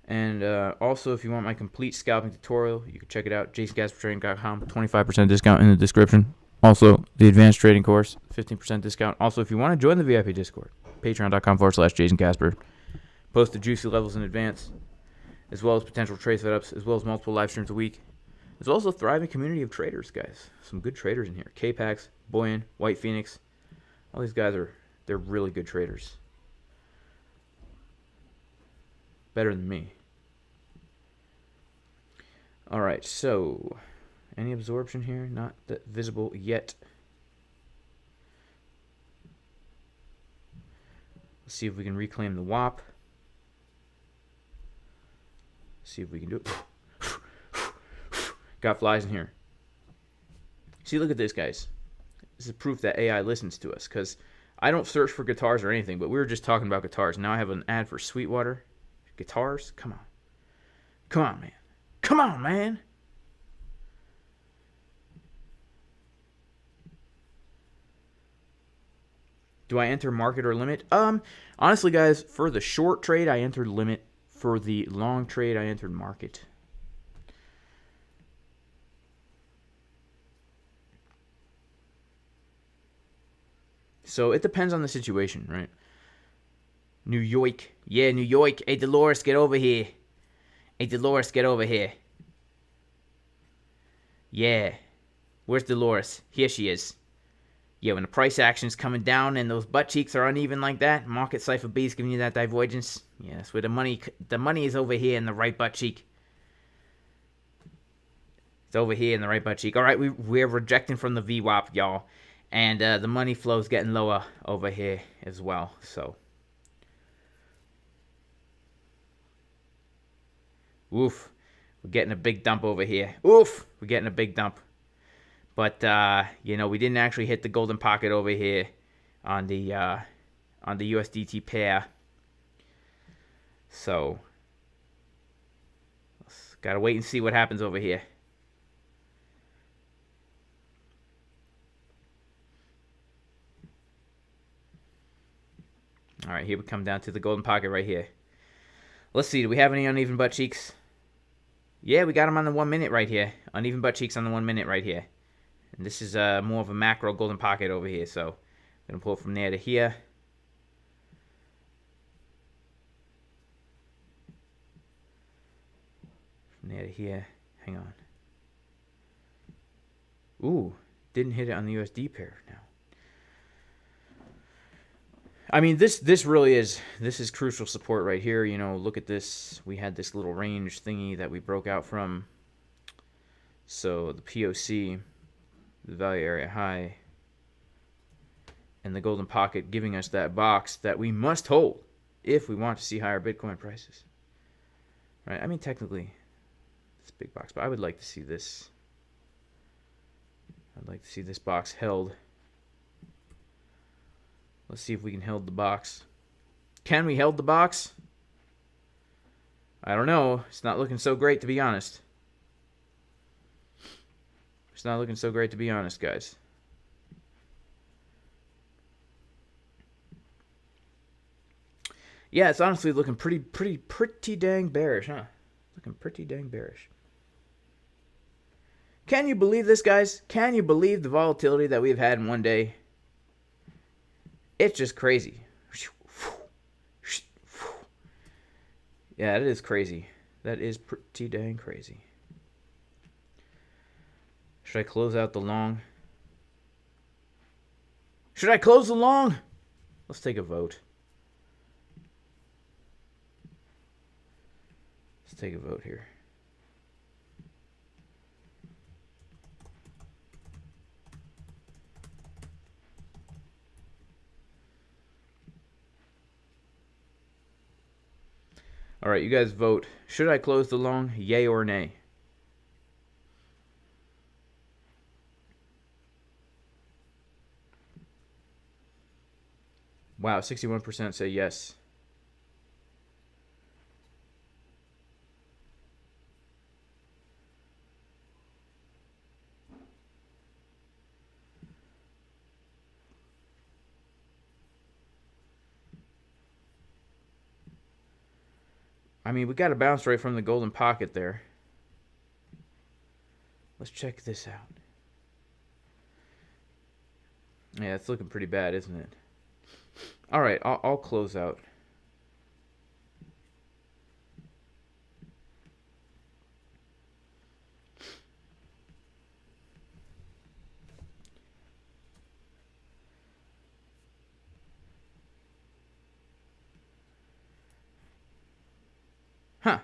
And also, if you want my complete scalping tutorial, you can check it out. JasonCasperTrading.com. 25% discount in the description. Also, the advanced trading course, 15% discount. Also, if you want to join the VIP Discord, patreon.com/JasonCasper. Post the juicy levels in advance, as well as potential trade setups, as well as multiple live streams a week, as well as a thriving community of traders, guys. Some good traders in here. K-Pax, Boyan, White Phoenix. All these guys they're really good traders. Better than me. All right, so any absorption here? Not that visible yet. Let's see if we can reclaim the WAP. See if we can do it. Got flies in here. See, look at this, guys. This is proof that AI listens to us, because I don't search for guitars or anything, but we were just talking about guitars. Now I have an ad for Sweetwater. Guitars? Come on. Come on, man. Come on, man. Do I enter market or limit? Honestly, guys, for the short trade, I entered limit. For the long trade, I entered market. So it depends on the situation, right? New York. Yeah, New York. Hey, Dolores, get over here. Hey, Dolores, get over here. Yeah. Where's Dolores? Here she is. Yeah, when the price action's coming down and those butt cheeks are uneven like that, market Cipher B is giving you that divergence. Yeah, that's where the money is over here in the right butt cheek. It's over here in the right butt cheek. All right, we're rejecting from the VWAP, y'all. And the money flow's getting lower over here as well, so. Oof, we're getting a big dump over here. Oof, we're getting a big dump. But you know, we didn't actually hit the golden pocket over here on the USDT pair. So gotta wait and see what happens over here. All right, here we come down to the golden pocket right here. Let's see, do we have any uneven butt cheeks? Yeah, we got them on the 1 minute right here. Uneven butt cheeks on the 1 minute right here. And this is more of a macro golden pocket over here. So I'm going to pull it from there to here. From there to here. Hang on. Ooh, didn't hit it on the USD pair now. I mean, this really is, this is crucial support right here. You know, look at this. We had this little range thingy that we broke out from. So the POC, the value area high, and the golden pocket giving us that box that we must hold if we want to see higher Bitcoin prices. Right? I mean, technically, it's a big box, but I would like to see this. I'd like to see this box held. Let's see if we can hold the box. Can we hold the box? I don't know. It's not looking so great, to be honest. It's not looking so great, to be honest, guys. Yeah, it's honestly looking pretty dang bearish, huh? Looking pretty dang bearish. Can you believe this, guys? Can you believe the volatility that we've had in one day? It's just crazy. Yeah, it is crazy. That is pretty dang crazy. Should I close out the long? Should I close the long? Let's take a vote. Let's take a vote here. All right, you guys vote. Should I close the long? Yay or nay? Wow, 61% say yes. I mean, we got a bounce right from the golden pocket there. Let's check this out. Yeah, it's looking pretty bad, isn't it? All right, I'll close out. Huh.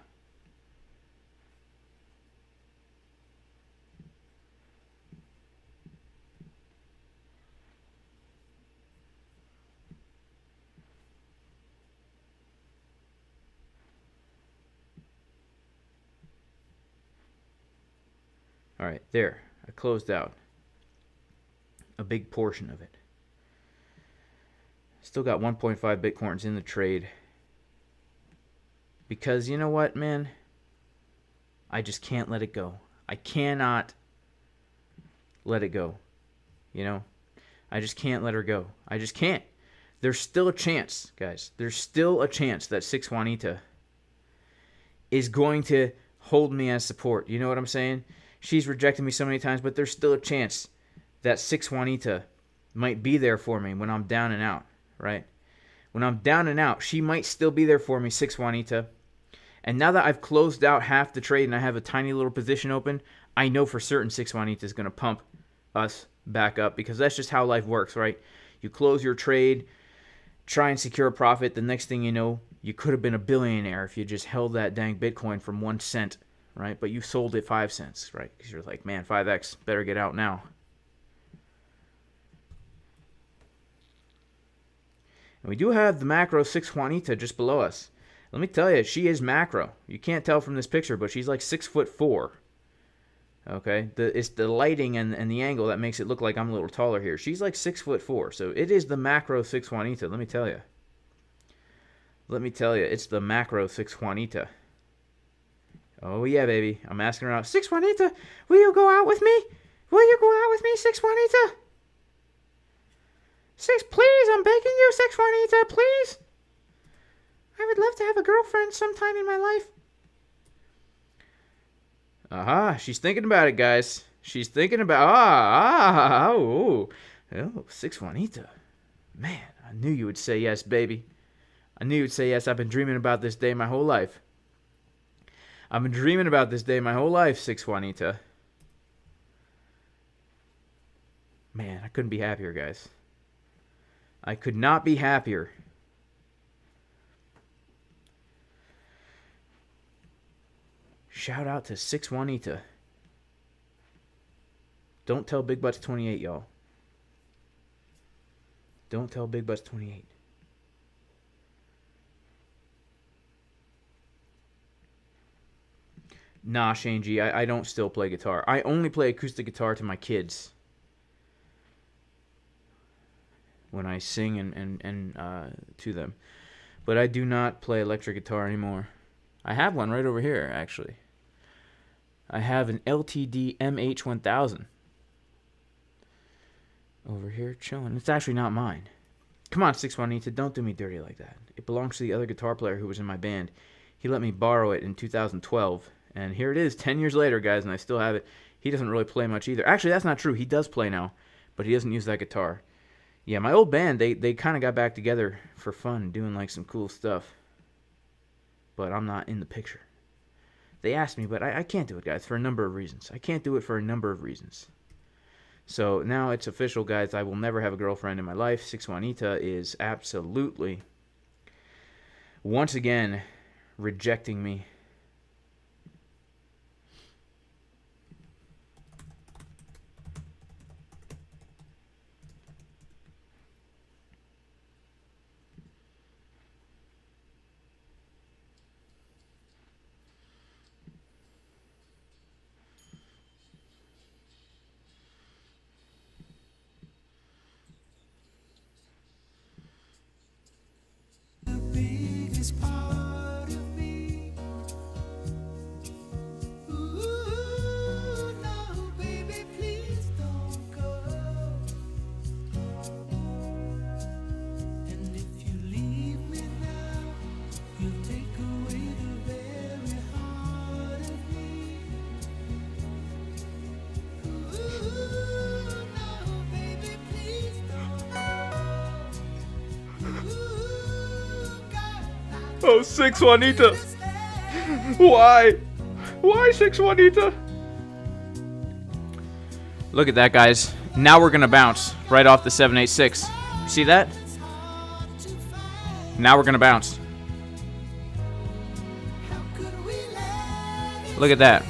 All right, there. I closed out a big portion of it. Still got 1.5 Bitcoins in the trade. Because you know what, man? I just can't let it go. I cannot let it go. You know? I just can't let her go. I just can't. There's still a chance, guys. There's still a chance that 6 Juanita is going to hold me as support. You know what I'm saying? She's rejected me so many times, but there's still a chance that 6 Juanita might be there for me when I'm down and out, right? When I'm down and out, she might still be there for me, 6 Juanita. And now that I've closed out half the trade and I have a tiny little position open, I know for certain 6 Juanita is going to pump us back up because that's just how life works, right? You close your trade, try and secure a profit. The next thing you know, you could have been a billionaire if you just held that dang Bitcoin from 1 cent, right? But you sold it 5 cents, right? Because you're like, man, 5x, better get out now. And we do have the macro 6 Juanita just below us. Let me tell you, she is macro. You can't tell from this picture, but she's like 6'4". Okay, it's the lighting and the angle that makes it look like I'm a little taller here. She's like 6'4", so it is the macro 6 Juanita. Let me tell you. It's the macro 6 Juanita. Oh yeah, baby. I'm asking her out. 6 Juanita, will you go out with me? Will you go out with me, 6 Juanita? 6, please. I'm begging you, 6 Juanita, please. I would love to have a girlfriend sometime in my life. Aha, she's thinking about it, guys. She's thinking about, oh, 6 Juanita. Man, I knew you would say yes, baby. I knew you'd say yes. I've been dreaming about this day my whole life. 6 Juanita. Man, I couldn't be happier, guys. I could not be happier. Shout out to 6 Juanita. Don't tell Big Butts 28, y'all. Don't tell Big Butts 28. Nah, Shane G, I don't still play guitar. I only play acoustic guitar to my kids when I sing and to them. But I do not play electric guitar anymore. I have one right over here, actually. I have an LTD MH1000 over here chilling. It's actually not mine. Come on, 6 Juanita, don't do me dirty like that. It belongs to the other guitar player who was in my band. He let me borrow it in 2012, and here it is 10 years later, guys, and I still have it. He doesn't really play much either. Actually, that's not true. He does play now, but he doesn't use that guitar. Yeah, my old band, they kind of got back together for fun, doing like some cool stuff. But I'm not in the picture. They asked me, but I can't do it, guys, for a number of reasons. So now it's official, guys. I will never have a girlfriend in my life. 6 Juanita is absolutely, once again, rejecting me. Oh, 6 Juanita. Why? Why 6 Juanita? Look at that, guys. Now we're going to bounce right off the 786. You see that? Now we're going to bounce. Look at that.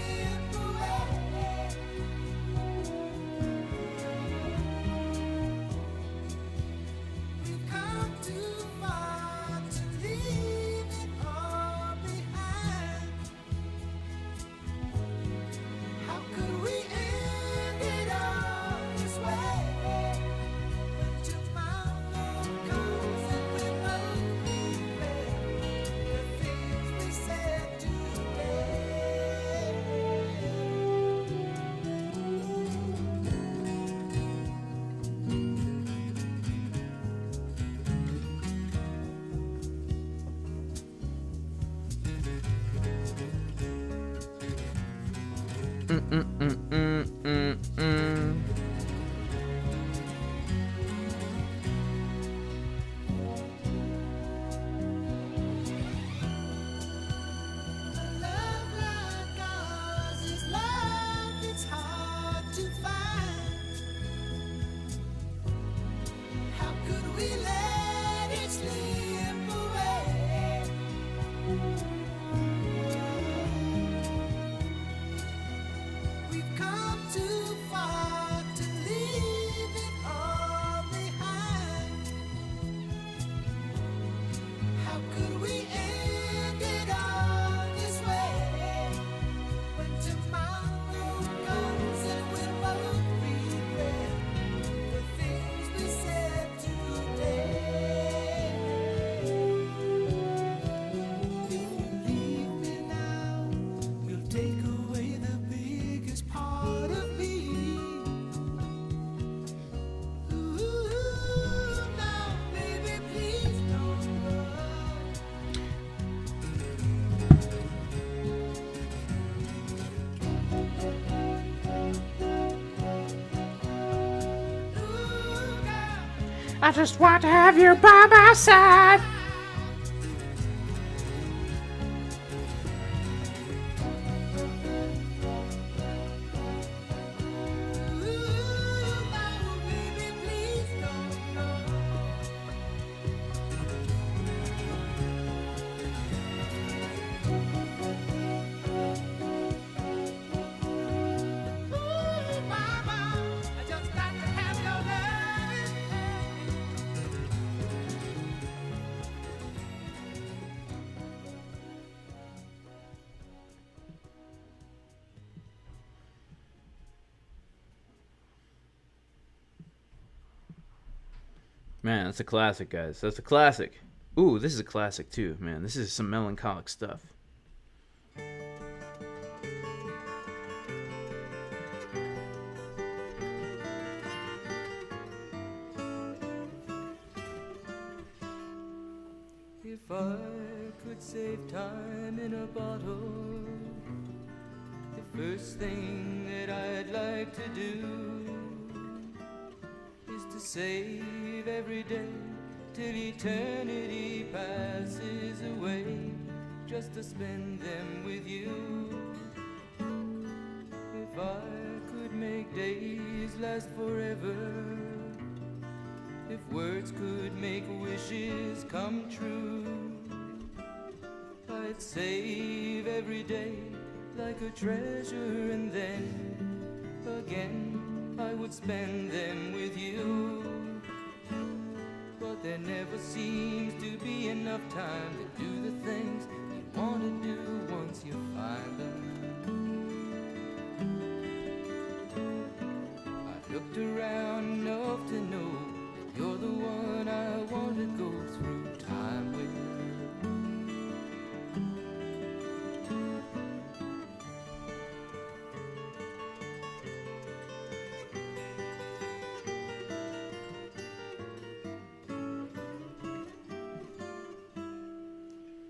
We've come I just want to have you by my side. Man, that's a classic, guys. That's a classic. Ooh, this is a classic too, man. This is some melancholic stuff. If I could save time in a bottle, the first thing that I'd like to do is to save every day till eternity passes away, just to spend them with you. If I could make days last forever, if words could make wishes come true, I'd save every day like a treasure, and then again I would spend them with you. But there never seems to be enough time to do the things you want to do once you find them. I've looked around enough to know that you're the one I want to go through time with.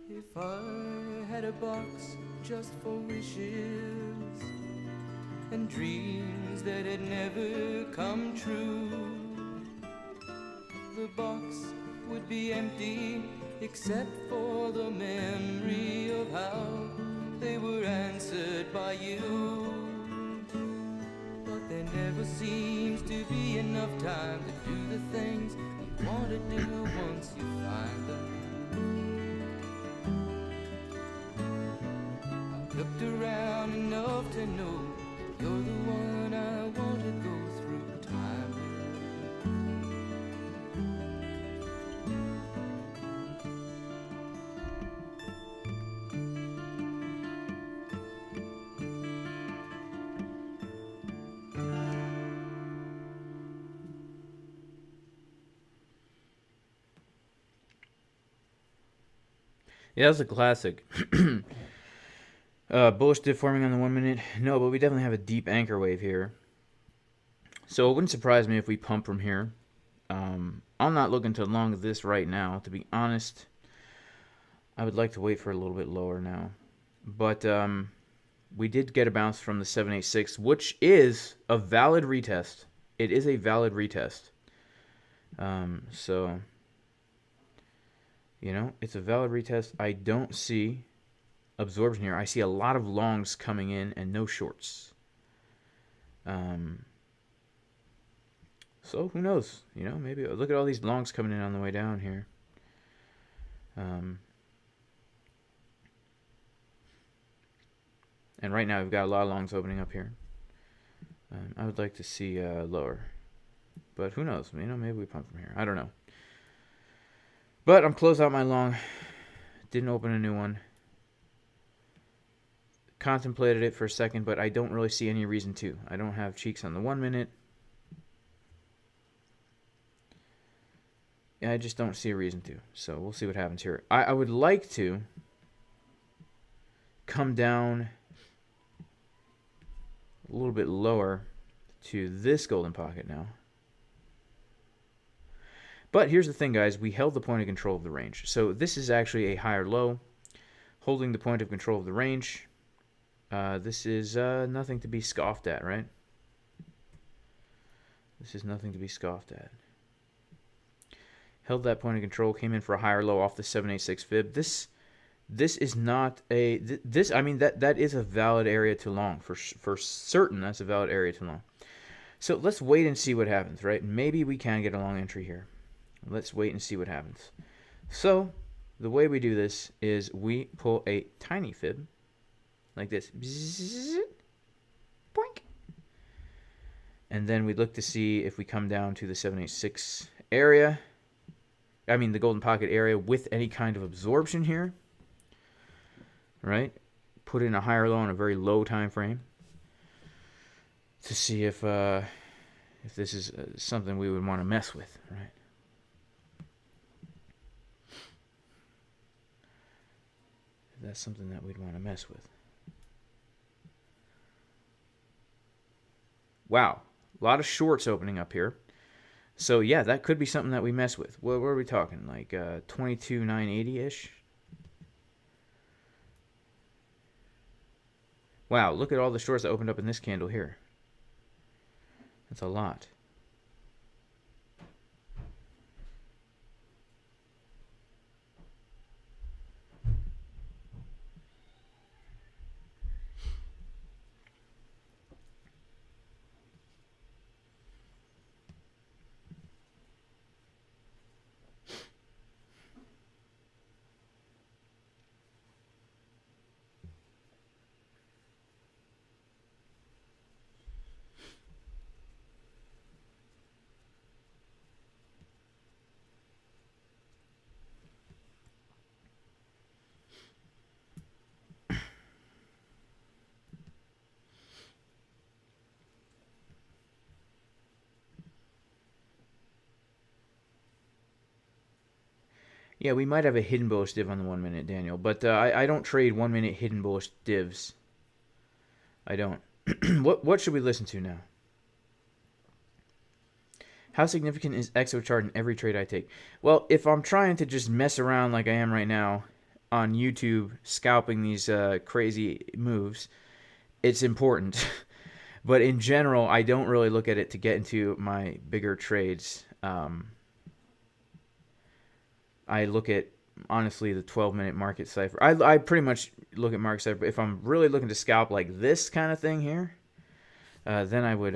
If I had a box just for wishes and dreams that had never come true, the box would be empty except for the memory of how they were answered by you. But there never seems to be enough time to do the things you want to do once you find them. Looked around enough to know you're the one I want to go through time Yeah, that's a classic. Bullish dip forming on the 1 minute. No, but we definitely have a deep anchor wave here. So it wouldn't surprise me if we pump from here. I'm not looking to long this right now, to be honest. I would like to wait for a little bit lower now. But we did get a bounce from the 786, which is a valid retest. It is a valid retest. So, you know, it's a valid retest. I don't see absorption here. I see a lot of longs coming in and no shorts. So who knows? You know, maybe look at all these longs coming in on the way down here. And right now we've got a lot of longs opening up here. I would like to see lower, but who knows? You know, maybe we pump from here. I don't know. But I'm closed out my long. Didn't open a new one. Contemplated it for a second, but I don't really see any reason to. I don't have cheeks on the 1 minute. Yeah, I just don't see a reason to. So we'll see what happens here. I would like to come down a little bit lower to this golden pocket now. But here's the thing, guys. We held the point of control of the range. So this is actually a higher low. Holding the point of control of the range. This is nothing to be scoffed at, right? This is nothing to be scoffed at. held that point of control, came in for a higher low off the 786 fib. This is not a this. I mean that is a valid area to long for certain. That's a valid area to long. So let's wait and see what happens, right? Maybe we can get a long entry here. Let's wait and see what happens. So the way we do this is we pull a tiny fib like this. Bzzz, boink. And then we look to see if we come down to the 786 area. I mean the golden pocket area with any kind of absorption here. Right? Put in a higher low on a very low time frame to see if this is something we would want to mess with, right? If that's something that we'd want to mess with. Wow, a lot of shorts opening up here. So yeah, that could be something that we mess with. What are we talking? Like 22,980-ish? Wow, look at all the shorts that opened up in this candle here. That's a lot. Yeah, we might have a hidden bullish div on the 1 minute, Daniel. But I don't trade 1 minute hidden bullish divs. I don't. What should we listen to now? How significant is Exochart in every trade I take? Well, if I'm trying to just mess around like I am right now on YouTube, scalping these crazy moves, it's important. But in general, I don't really look at it to get into my bigger trades. I look at, honestly, the 12-minute market cipher. I pretty much look at market cipher. If I'm really looking to scalp like this kind of thing here, then I would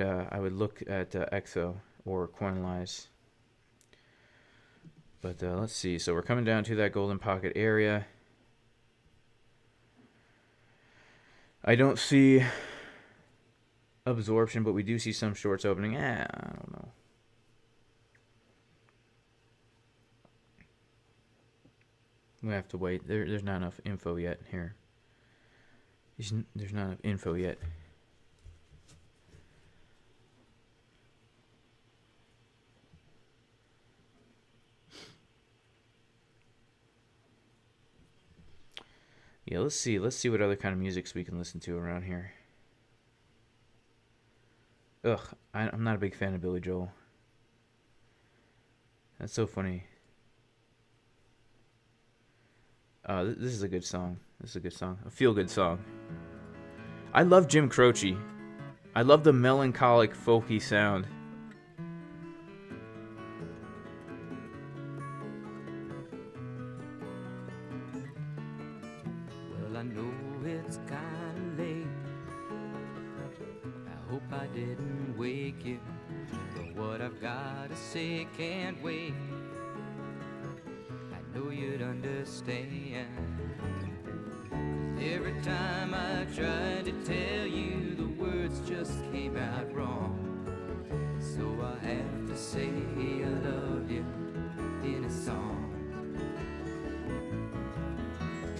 look at Exo or Coinalize. But let's see. So we're coming down to that golden pocket area. I don't see absorption, but we do see some shorts opening. I don't know. We have to wait. There's not enough info yet here. There's not enough info yet. Yeah, let's see. Let's see what other kind of musics we can listen to around here. Ugh, I'm not a big fan of Billy Joel. That's so funny. This is a good song. This is a good song. A feel-good song. I love Jim Croce. I love the melancholic, folky sound. Well, I know it's kinda late. I hope I didn't wake you, but what I've gotta say can't wait. I know you'd understand. 'Cause every time I tried to tell you, the words just came out wrong. So I have to say I love you in a song.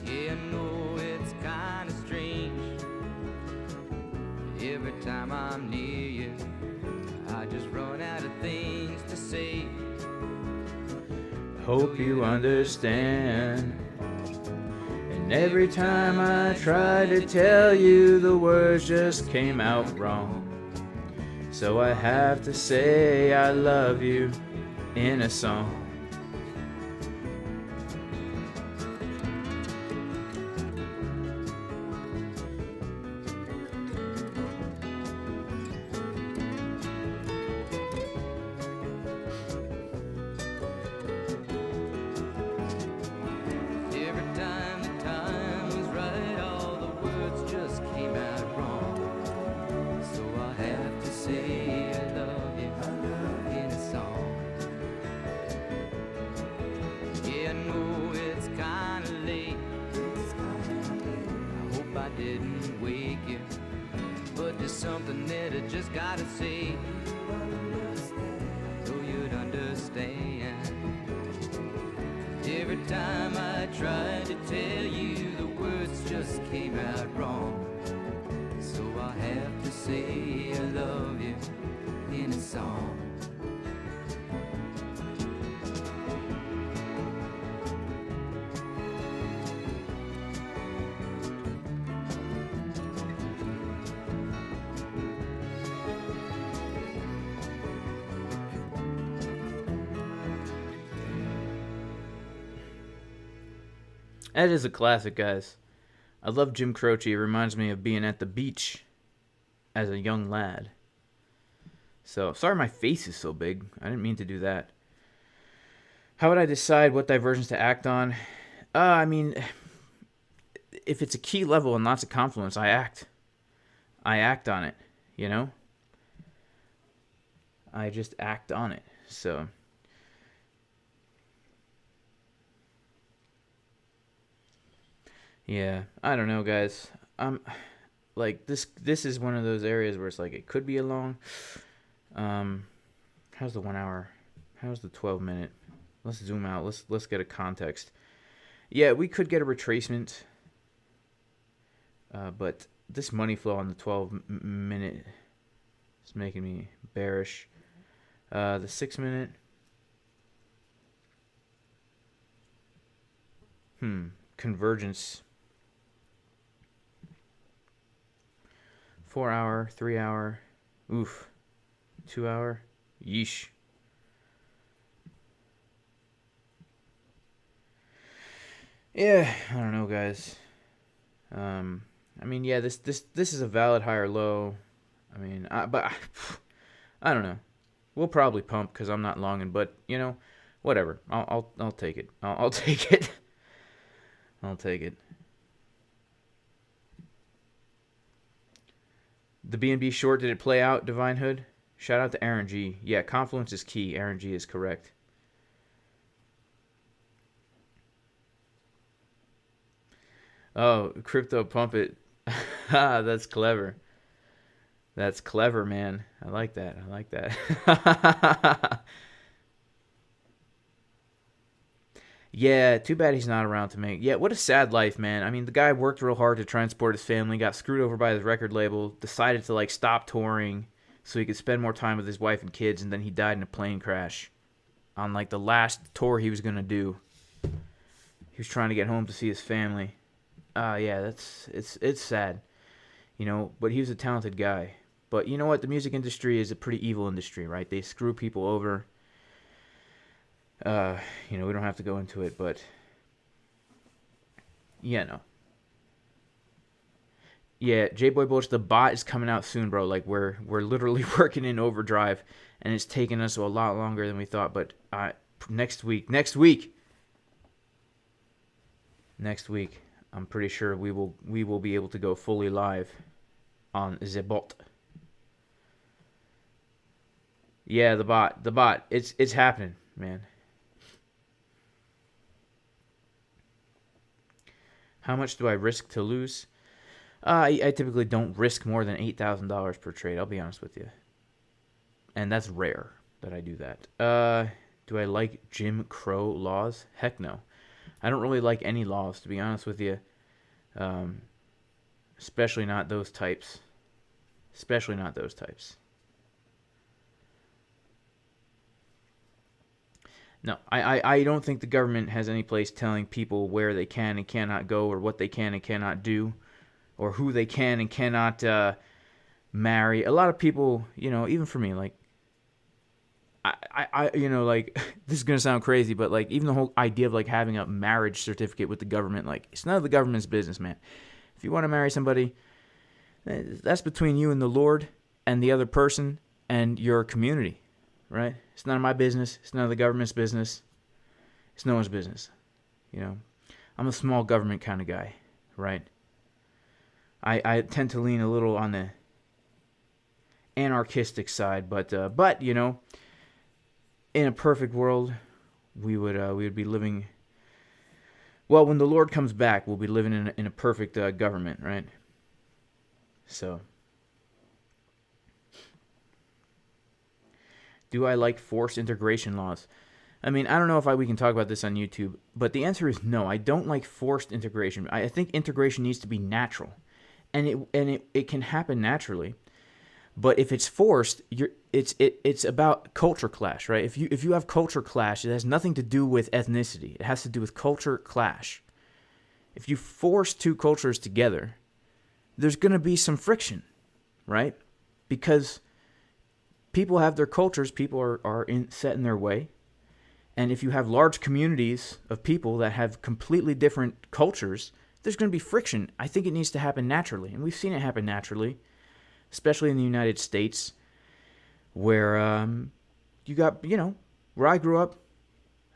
Yeah, I know it's kinda strange. Every time I'm near you, I just run out of things to say. Hope you understand. And every time I try to tell you, the words just came out wrong. So I have to say I love you in a song. just gotta say, so you'd understand. Every time I tried to tell you, the words just came out wrong. So I have to say I love you in a song. That is a classic, guys. I love Jim Croce. It reminds me of being at the beach as a young lad. So, sorry my face is so big. I didn't mean to do that. How would I decide what diversions to act on? I mean, if it's a key level and lots of confluence, I act. I act on it, you know? I just act on it. So... yeah, I don't know, guys. Like this is one of those areas where it's like it could be a long. How's the 1 hour? How's the 12-minute? Let's zoom out. Let's get a context. Yeah, we could get a retracement. But this money flow on the 12-minute is making me bearish. The 6-minute. Convergence. 4 hour, 3 hour, oof, 2 hour, yeesh. Yeah, I don't know, guys. I mean, yeah, this is a valid higher low. I mean, but I don't know. We'll probably pump because I'm not longing, but you know, whatever. I'll take it. I'll take it. I'll take it. The BNB short, did it play out, Divine Hood? Shout out to Aaron G. Yeah, confluence is key. Aaron G is correct. Oh, crypto pump it. That's clever. That's clever, man. I like that. I like that. Yeah, too bad he's not around to make... yeah, what a sad life, man. I mean, the guy worked real hard to try and support his family, got screwed over by his record label, decided to, like, stop touring so he could spend more time with his wife and kids, and then he died in a plane crash on, like, the last tour he was going to do. He was trying to get home to see his family. Yeah, it's sad, you know, but he was a talented guy. But you know what? The music industry is a pretty evil industry, right? They screw people over. You know, we don't have to go into it, but yeah, no. Yeah, J-Boy Bulch, the bot is coming out soon, bro. Like we're literally working in overdrive, and it's taking us a lot longer than we thought. But next week, I'm pretty sure we will be able to go fully live on the bot. Yeah, the bot. It's happening, man. How much do I risk to lose? I typically don't risk more than $8,000 per trade. I'll be honest with you, and that's rare that I do that. Do I like Jim Crow laws? Heck no. I don't really like any laws, to be honest with you. Especially not those types. Especially not those types. No, I don't think the government has any place telling people where they can and cannot go, or what they can and cannot do, or who they can and cannot marry. A lot of people, you know, even for me, like, I you know, like, this is going to sound crazy, but, like, even the whole idea of, like, having a marriage certificate with the government, like, it's none of the government's business, man. If you want to marry somebody, that's between you and the Lord and the other person and your community. Right? It's none of my business. It's none of the government's business. It's no one's business. You know, I'm a small government kind of guy, right? I tend to lean a little on the anarchistic side, but you know, in a perfect world, we would be living. Well, when the Lord comes back, we'll be living in a perfect government, right? So. Do I like forced integration laws? I mean, I don't know if we can talk about this on YouTube, but the answer is no. I don't like forced integration. I think integration needs to be natural, and it can happen naturally. But if it's forced, it's about culture clash, right? If you have culture clash, it has nothing to do with ethnicity. It has to do with culture clash. If you force two cultures together, there's going to be some friction, right? Because people have their cultures, people are set in their way. And if you have large communities of people that have completely different cultures, there's going to be friction. I think it needs to happen naturally. And we've seen it happen naturally, especially in the United States, where you got, where I grew up,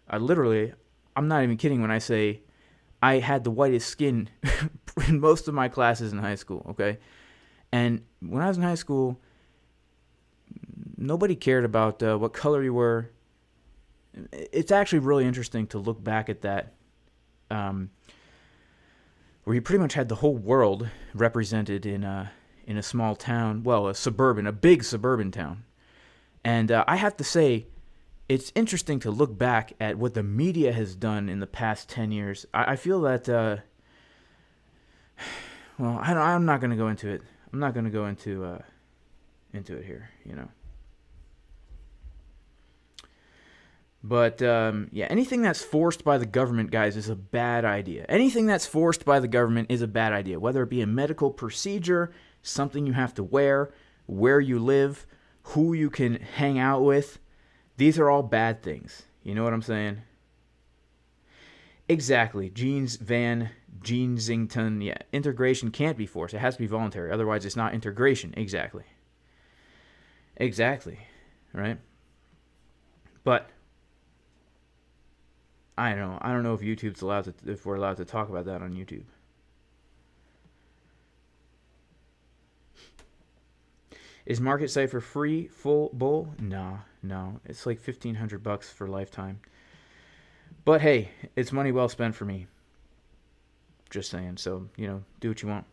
I'm not even kidding when I say I had the whitest skin in most of my classes in high school, okay? And when I was in high school, nobody cared about what color you were. It's actually really interesting to look back at that, where you pretty much had the whole world represented in a small town, well, a big suburban town. And I have to say, it's interesting to look back at what the media has done in the past 10 years. I feel that, well, I'm not going to go into it. I'm not going to go into it here, But, yeah, anything that's forced by the government, guys, is a bad idea. Anything that's forced by the government is a bad idea, whether it be a medical procedure, something you have to wear, where you live, who you can hang out with. These are all bad things. You know what I'm saying? Exactly. Jeansington, yeah. Integration can't be forced. It has to be voluntary. Otherwise, it's not integration. Exactly. Right? But I don't know if YouTube's if we're allowed to talk about that on YouTube. Is Market Cipher free, full bull? No. It's like $1,500 for lifetime. But hey, it's money well spent for me. Just saying. So, do what you want.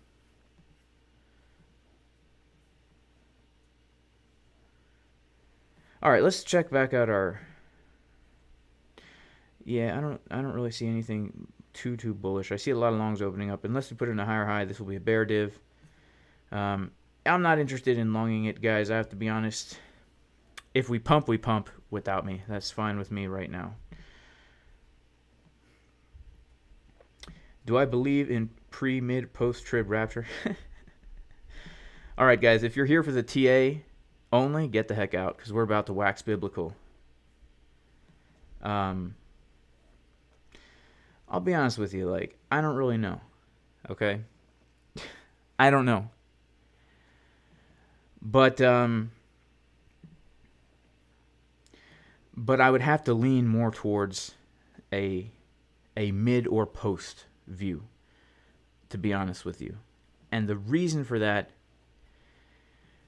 All right, let's check back out our. Yeah, I don't really see anything too bullish. I see a lot of longs opening up. Unless we put in a higher high, this will be a bear div. I'm not interested in longing it, guys. I have to be honest. If we pump, we pump without me. That's fine with me right now. Do I believe in pre, mid, post-trib rapture? All right, guys. If you're here for the TA only, get the heck out, because we're about to wax biblical. I'll be honest with you. I don't really know. Okay? I don't know. But I would have to lean more towards a mid or post view, to be honest with you. And the reason for that,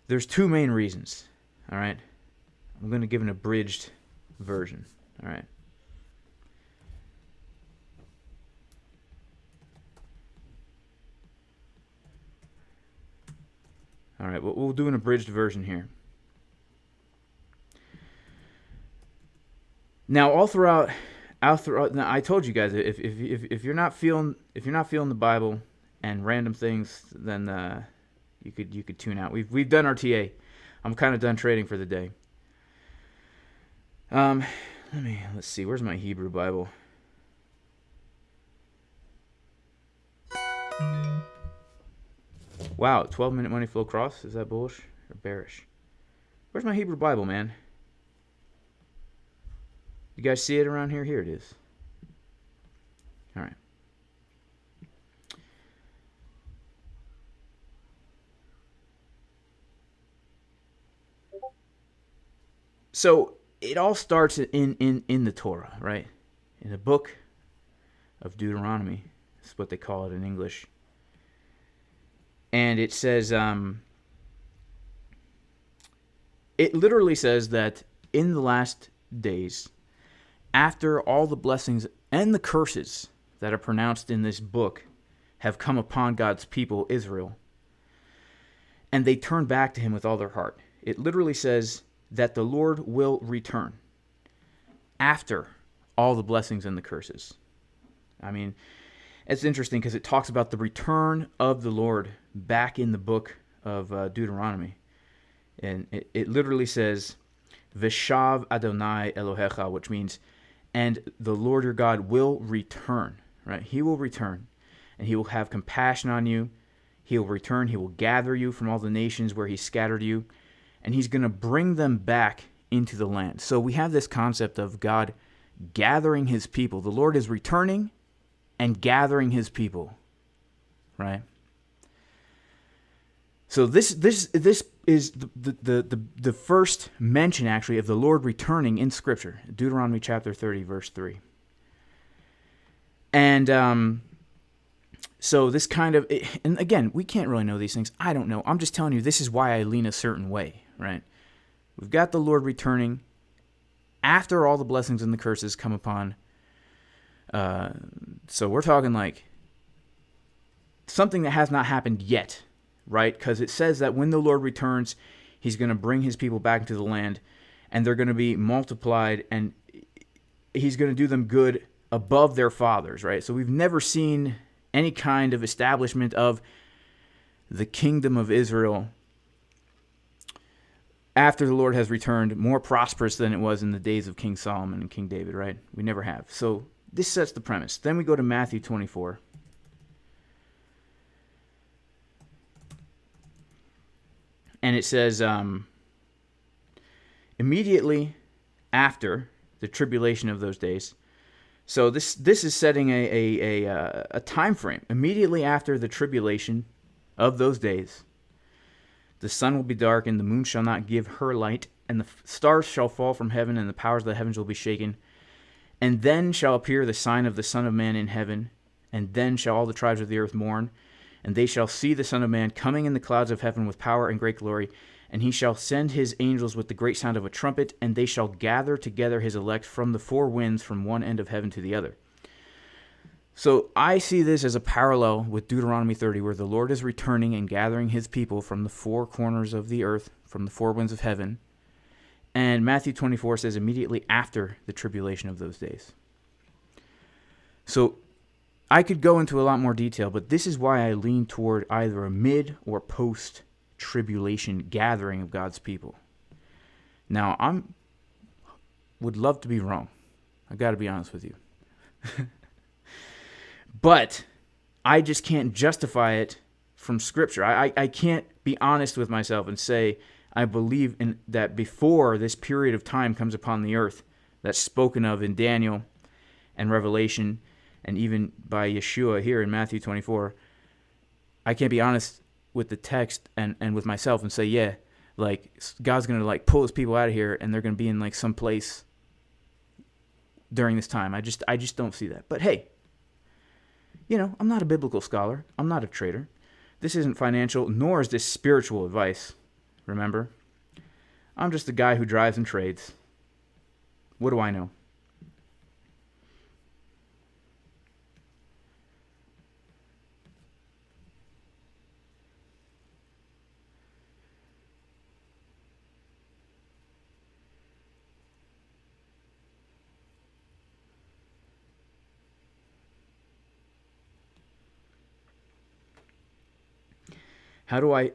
there's two main reasons. All right? I'm going to give an abridged version. All right? All right, we'll do an abridged version here. Now, all throughout. Now, I told you guys, if you're not feeling the Bible and random things, then you could tune out. We've done our TA. I'm kind of done trading for the day. Let's see. Where's my Hebrew Bible? Wow, 12-minute money flow cross. Is that bullish or bearish? Where's my Hebrew Bible, man? You guys see it around here? Here it is. All right. So it all starts in the Torah, right? In the book of Deuteronomy. That's what they call it in English. And it says, it literally says that in the last days, after all the blessings and the curses that are pronounced in this book have come upon God's people, Israel, and they turn back to him with all their heart. It literally says that the Lord will return after all the blessings and the curses. I mean, it's interesting because it talks about the return of the Lord back in the book of Deuteronomy. And it literally says, Veshav Adonai Elohecha, which means, and the Lord your God will return, right? He will return, and he will have compassion on you. He will return. He will gather you from all the nations where he scattered you, and he's going to bring them back into the land. So we have this concept of God gathering his people. The Lord is returning and gathering his people, right? So this is the first mention, actually, of the Lord returning in Scripture, Deuteronomy chapter 30, verse 3. And so this kind of, and again, we can't really know these things. I don't know. I'm just telling you, this is why I lean a certain way, right? We've got the Lord returning after all the blessings and the curses come upon. So we're talking like something that has not happened yet, right? Because it says that when the Lord returns, he's going to bring his people back into the land, and they're going to be multiplied, and he's going to do them good above their fathers, right? So we've never seen any kind of establishment of the kingdom of Israel after the Lord has returned more prosperous than it was in the days of King Solomon and King David, right? We never have. So this sets the premise. Then we go to Matthew 24. And it says, immediately after the tribulation of those days. So this is setting a time frame. Immediately after the tribulation of those days, the sun will be dark, and the moon shall not give her light, and the stars shall fall from heaven, and the powers of the heavens will be shaken. And then shall appear the sign of the Son of Man in heaven, and then shall all the tribes of the earth mourn, and they shall see the Son of Man coming in the clouds of heaven with power and great glory, and he shall send his angels with the great sound of a trumpet, and they shall gather together his elect from the four winds, from one end of heaven to the other. So I see this as a parallel with Deuteronomy 30, where the Lord is returning and gathering his people from the four corners of the earth, from the four winds of heaven. And Matthew 24 says immediately after the tribulation of those days. So I could go into a lot more detail, but this is why I lean toward either a mid or post-tribulation gathering of God's people. Now, would love to be wrong. I got to be honest with you. But I just can't justify it from Scripture. I can't be honest with myself and say I believe in that before this period of time comes upon the earth that's spoken of in Daniel and Revelation, and even by Yeshua here in Matthew 24, I can't be honest with the text and with myself and say, yeah, like God's going to like pull his people out of here and they're going to be in like some place during this time. I just don't see that. But hey, you know, I'm not a biblical scholar. I'm not a trader. This isn't financial, nor is this spiritual advice. Remember? I'm just a guy who drives and trades. What do I know?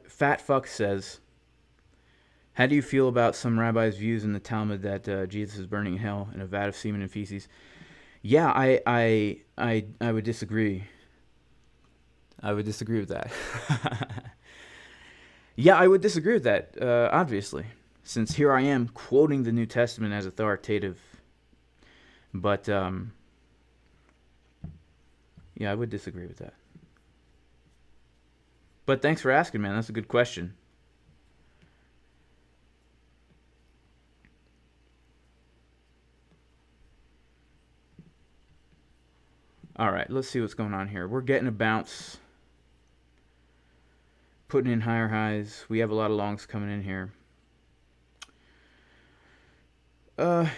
Fat Fuck says, how do you feel about some rabbis' views in the Talmud that Jesus is burning in hell in a vat of semen and feces? Yeah, I would disagree. I would disagree with that. Yeah, I would disagree with that, obviously, since here I am quoting the New Testament as authoritative. But, yeah, I would disagree with that. But thanks for asking, man. That's a good question. All right, let's see what's going on here. We're getting a bounce. Putting in higher highs. We have a lot of longs coming in here. Let's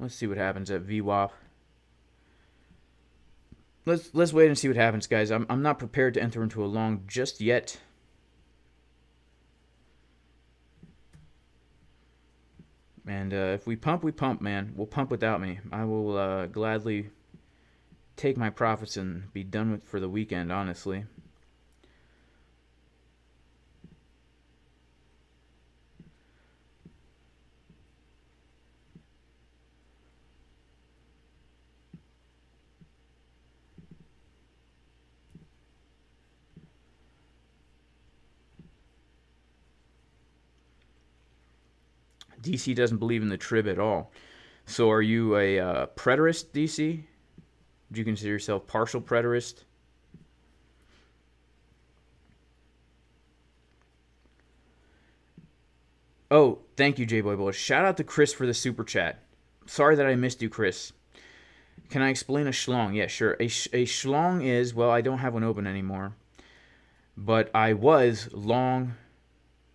see what happens at VWAP. Let's wait and see what happens, guys. I'm not prepared to enter into a long just yet. And if we pump, we pump, man. We'll pump without me. I will gladly take my profits and be done with for the weekend, honestly. DC doesn't believe in the trib at all. So are you a preterist, DC? Would you consider yourself partial preterist? Oh, thank you, J-Boy Bullish. Shout out to Chris for the super chat. Sorry that I missed you, Chris. Can I explain a schlong? Yeah, sure. A schlong is, well, I don't have one open anymore. But I was long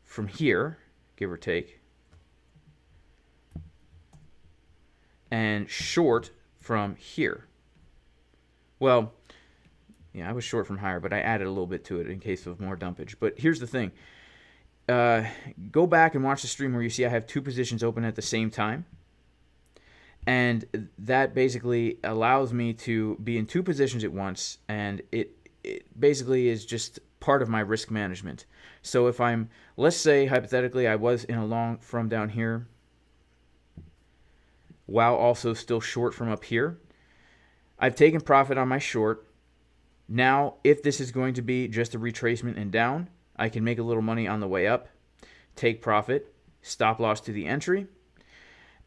from here, give or take. And short from here. Well, yeah, I was short from higher, but I added a little bit to it in case of more dumpage. But here's the thing. Go back and watch the stream where you see I have two positions open at the same time. And that basically allows me to be in two positions at once. And it basically is just part of my risk management. So if I'm, let's say hypothetically I was in a long from down here, while also still short from up here, I've taken profit on my short. Now, if this is going to be just a retracement and down, I can make a little money on the way up, take profit, stop loss to the entry.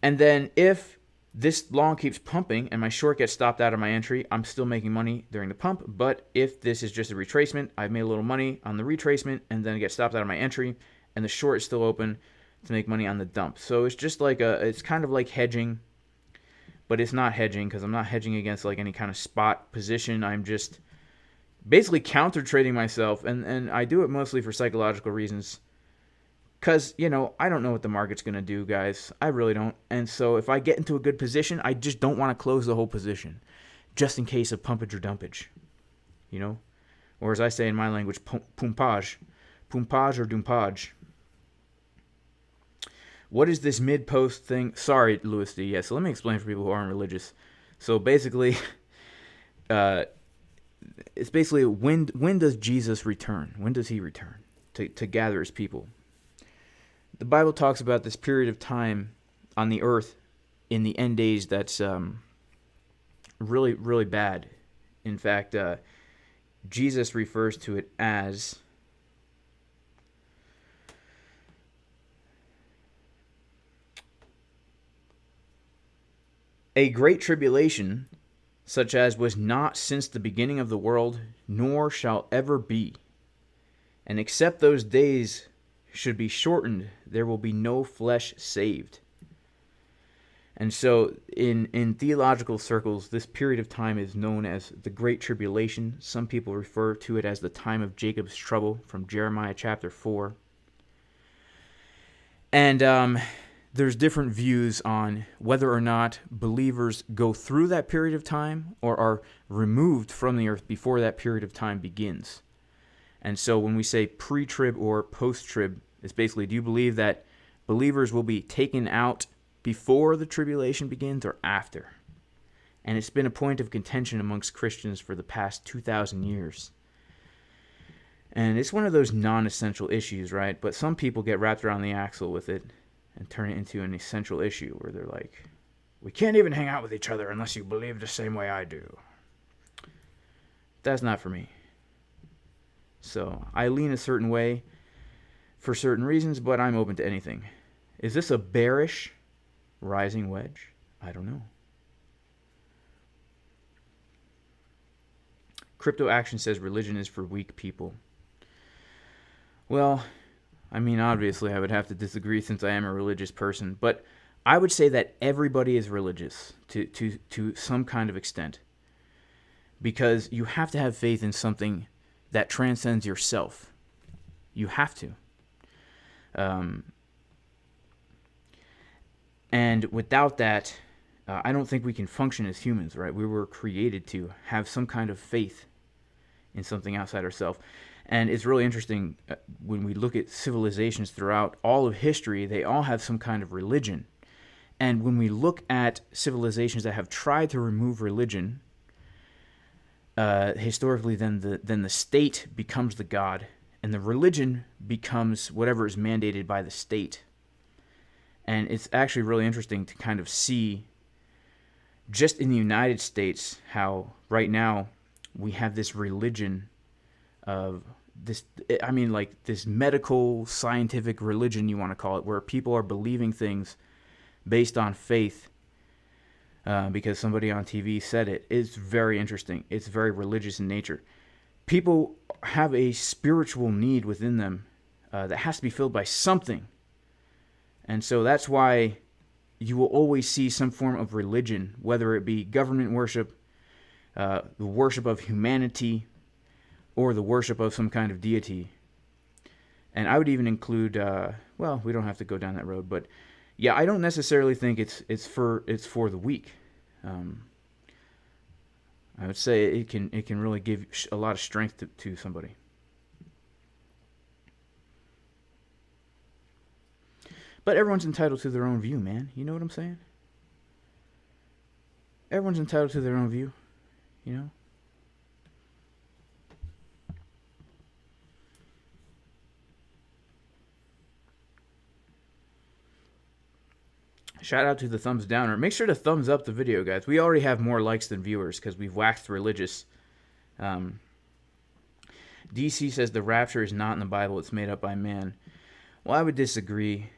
And then if this long keeps pumping and my short gets stopped out of my entry, I'm still making money during the pump. But if this is just a retracement, I've made a little money on the retracement and then it gets stopped out of my entry and the short is still open to make money on the dump. So it's just like it's kind of like hedging. But it's not hedging because I'm not hedging against like any kind of spot position. I'm just basically counter trading myself. And I do it mostly for psychological reasons. Because, you know, I don't know what the market's going to do, guys. I really don't. And so if I get into a good position, I just don't want to close the whole position. Just in case of pumpage or dumpage. You know? Or as I say in my language, pumpage. Pumpage or dumpage. What is this mid-post thing? Sorry, Louis D. Yeah, so let me explain for people who aren't religious. So basically, it's basically when does Jesus return? When does he return to gather his people? The Bible talks about this period of time on the earth in the end days that's really, really bad. In fact, Jesus refers to it as a great tribulation, such as was not since the beginning of the world, nor shall ever be. And except those days should be shortened, there will be no flesh saved. And so, in theological circles, this period of time is known as the Great Tribulation. Some people refer to it as the time of Jacob's trouble, from Jeremiah chapter 4. And there's different views on whether or not believers go through that period of time or are removed from the earth before that period of time begins. And so when we say pre-trib or post-trib, it's basically, do you believe that believers will be taken out before the tribulation begins or after? And it's been a point of contention amongst Christians for the past 2,000 years. And it's one of those non-essential issues, right? But some people get wrapped around the axle with it and turn it into an essential issue where they're like, we can't even hang out with each other unless you believe the same way I do. That's not for me. So I lean a certain way for certain reasons, but I'm open to anything. Is this a bearish rising wedge? I don't know. Crypto Action says religion is for weak people. Well, I mean, obviously I would have to disagree since I am a religious person, but I would say that everybody is religious to some kind of extent, because you have to have faith in something that transcends yourself. You have to. And without that, I don't think we can function as humans, right? We were created to have some kind of faith in something outside ourselves. And it's really interesting when we look at civilizations throughout all of history, they all have some kind of religion. And when we look at civilizations that have tried to remove religion, historically, then the state becomes the god, and the religion becomes whatever is mandated by the state. And it's actually really interesting to kind of see, just in the United States, how right now we have this religion of this, I mean, like this medical, scientific religion, you want to call it, where people are believing things based on faith because somebody on TV said it. It's very interesting. It's very religious in nature. People have a spiritual need within them that has to be filled by something. And so that's why you will always see some form of religion, whether it be government worship, the worship of humanity, or the worship of some kind of deity. And I would even include, well, we don't have to go down that road, but yeah, I don't necessarily think it's for the weak. I would say it can really give a lot of strength to somebody. But everyone's entitled to their own view, man. You know what I'm saying? Everyone's entitled to their own view, you know? Shout out to the thumbs downer. Make sure to thumbs up the video, guys. We already have more likes than viewers because we've waxed religious. DC says the rapture is not in the Bible. It's made up by man. Well, I would disagree.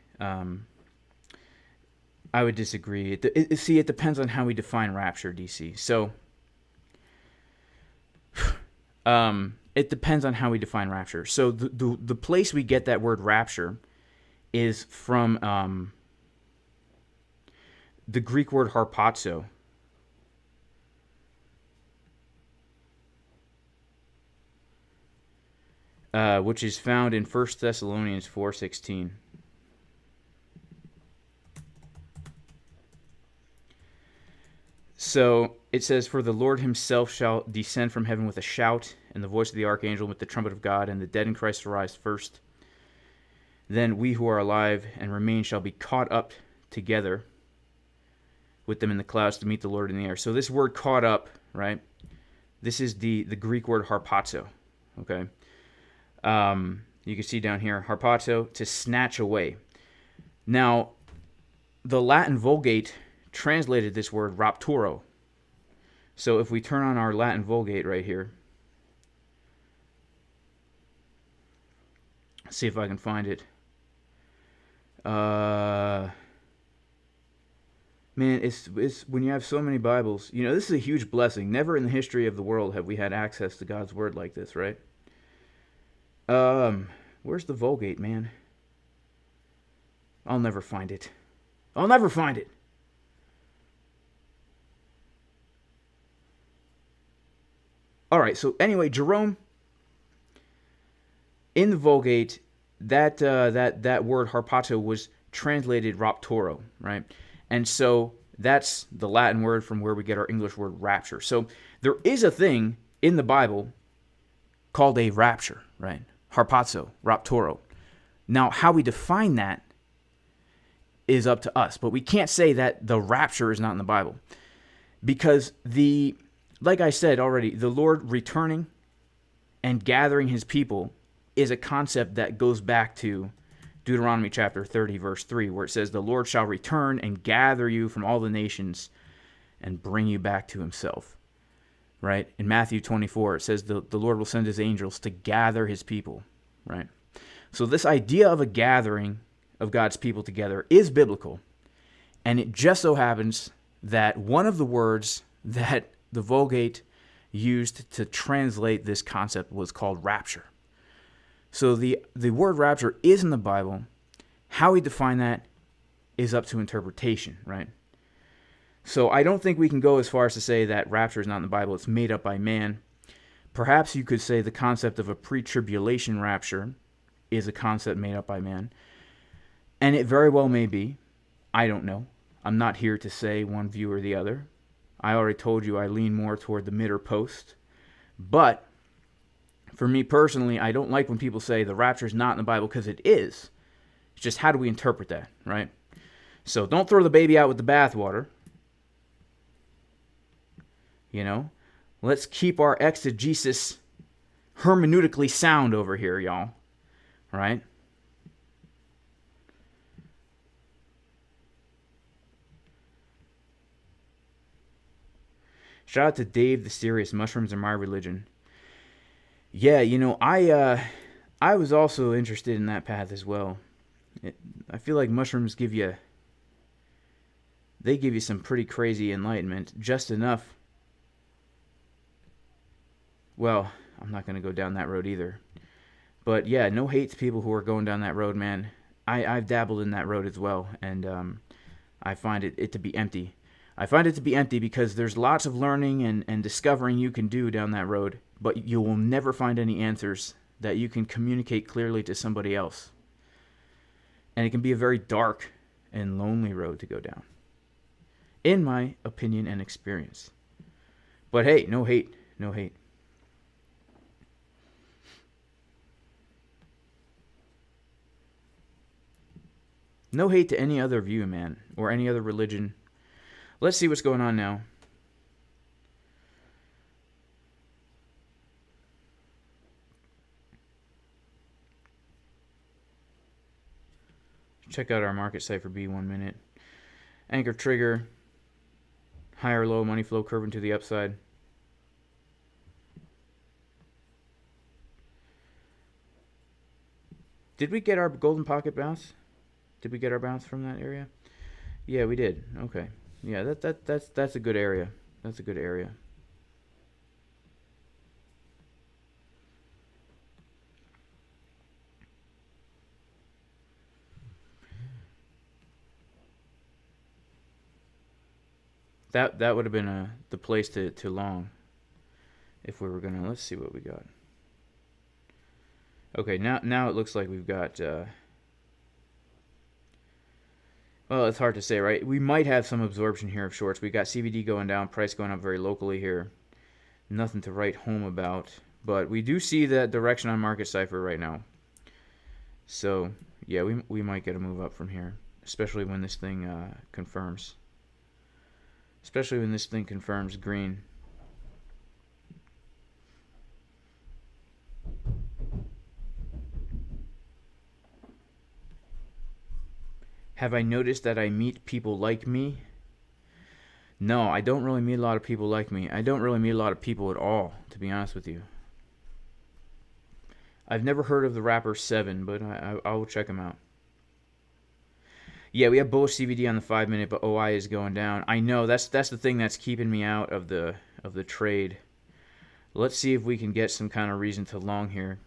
See, it depends on how we define rapture, DC. So, it depends on how we define rapture. So the place we get that word rapture is from the Greek word harpazo. Which is found in 1 Thessalonians 4:16. So it says, "For the Lord himself shall descend from heaven with a shout, and the voice of the archangel, with the trumpet of God, and the dead in Christ shall rise first. Then we who are alive and remain shall be caught up together with them in the clouds to meet the Lord in the air." So this word "caught up," right? This is the Greek word harpazo. Okay. You can see down here, harpazo, to snatch away. Now, the Latin Vulgate translated this word rapturo. So if we turn on our Latin Vulgate right here, see if I can find it. Man, it's when you have so many Bibles, you know, this is a huge blessing. Never in the history of the world have we had access to God's word like this, right? Where's the Vulgate, man? I'll never find it. I'll never find it. All right, so anyway, Jerome, in the Vulgate, that word harpazo was translated raptoro, right? And so that's the Latin word from where we get our English word rapture. So there is a thing in the Bible called a rapture, right? Harpazo, raptoro. Now, how we define that is up to us, but we can't say that the rapture is not in the Bible, because like I said already, the Lord returning and gathering his people is a concept that goes back to Deuteronomy chapter 30, verse 3, where it says, "The Lord shall return and gather you from all the nations and bring you back to himself." Right? In Matthew 24, it says the Lord will send his angels to gather his people. Right? So this idea of a gathering of God's people together is biblical. And it just so happens that one of the words that the Vulgate used to translate this concept was called rapture. So the word rapture is in the Bible. How we define that is up to interpretation, right? So I don't think we can go as far as to say that rapture is not in the Bible. It's made up by man. Perhaps you could say the concept of a pre-tribulation rapture is a concept made up by man. And it very well may be. I don't know. I'm not here to say one view or the other. I already told you I lean more toward the mid or post. But for me personally, I don't like when people say the rapture is not in the Bible, because it is. It's just, how do we interpret that, right? So don't throw the baby out with the bathwater. You know, let's keep our exegesis hermeneutically sound over here, y'all. Right? Shout out to Dave the Serious. Mushrooms are my religion. Yeah, you know, I was also interested in that path as well. I feel like mushrooms give you some pretty crazy enlightenment, just enough. Well, I'm not going to go down that road either. But yeah, no hate to people who are going down that road, man. I've dabbled in that road as well, and I find it to be empty. I find it to be empty because there's lots of learning and discovering you can do down that road, but you will never find any answers that you can communicate clearly to somebody else. And it can be a very dark and lonely road to go down, in my opinion and experience. But hey, no hate, no hate. No hate to any other view, man, or any other religion. Let's see what's going on now. Check out our market Cipher B 1 minute. Anchor trigger. Higher low money flow curving to the upside. Did we get our golden pocket bounce? Did we get our bounce from that area? Yeah, we did. Okay. Yeah, that's a good area. That's a good area. That would have been the place to long if we were gonna. Let's see what we got. Okay, now it looks like we've got. Well, it's hard to say, right? We might have some absorption here of shorts. We got CVD going down, price going up very locally here. Nothing to write home about, but we do see that direction on market Cipher right now. So yeah, we might get a move up from here, especially when this thing confirms. Especially when this thing confirms green. Have I noticed that I meet people like me? No, I don't really meet a lot of people like me. I don't really meet a lot of people at all, to be honest with you. I've never heard of the rapper Seven, but I will check him out. Yeah, we have bullish CVD on the 5 minute, but OI is going down. I know that's the thing that's keeping me out of the trade. Let's see if we can get some kind of reason to long here.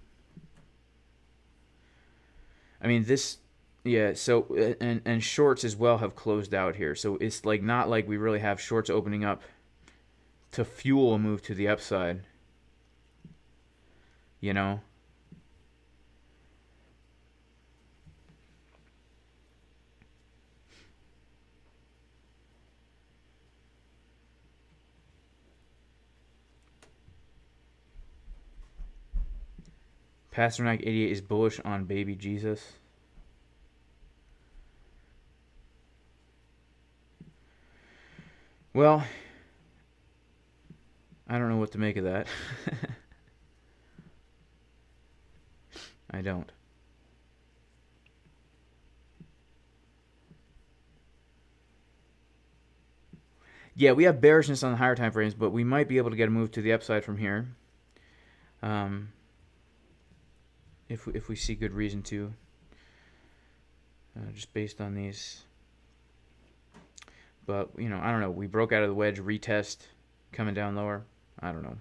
I mean this, yeah. So and shorts as well have closed out here. So it's like not like we really have shorts opening up to fuel a move to the upside. You know. Pasternak 88 is bullish on baby Jesus. Well, I don't know what to make of that. I don't. Yeah, we have bearishness on the higher time frames, but we might be able to get a move to the upside from here. If we see good reason to, just based on these. But you know, I don't know. We broke out of the wedge, retest, coming down lower. I don't know.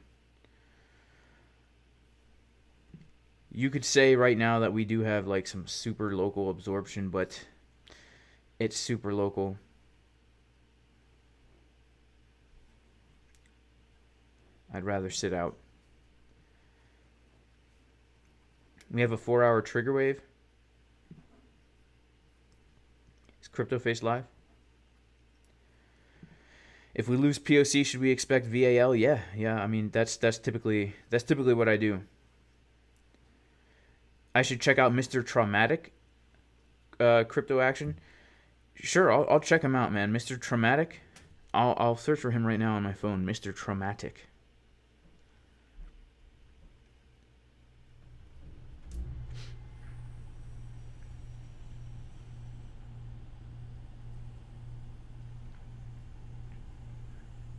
You could say right now that we do have like some super local absorption, but it's super local. I'd rather sit out. We have a 4-hour trigger wave. Is Crypto Face live? If we lose POC, should we expect VAL? Yeah. I mean, that's typically what I do. I should check out Mr. Traumatic crypto action. Sure, I'll check him out, man. Mr. Traumatic. I'll search for him right now on my phone. Mr. Traumatic.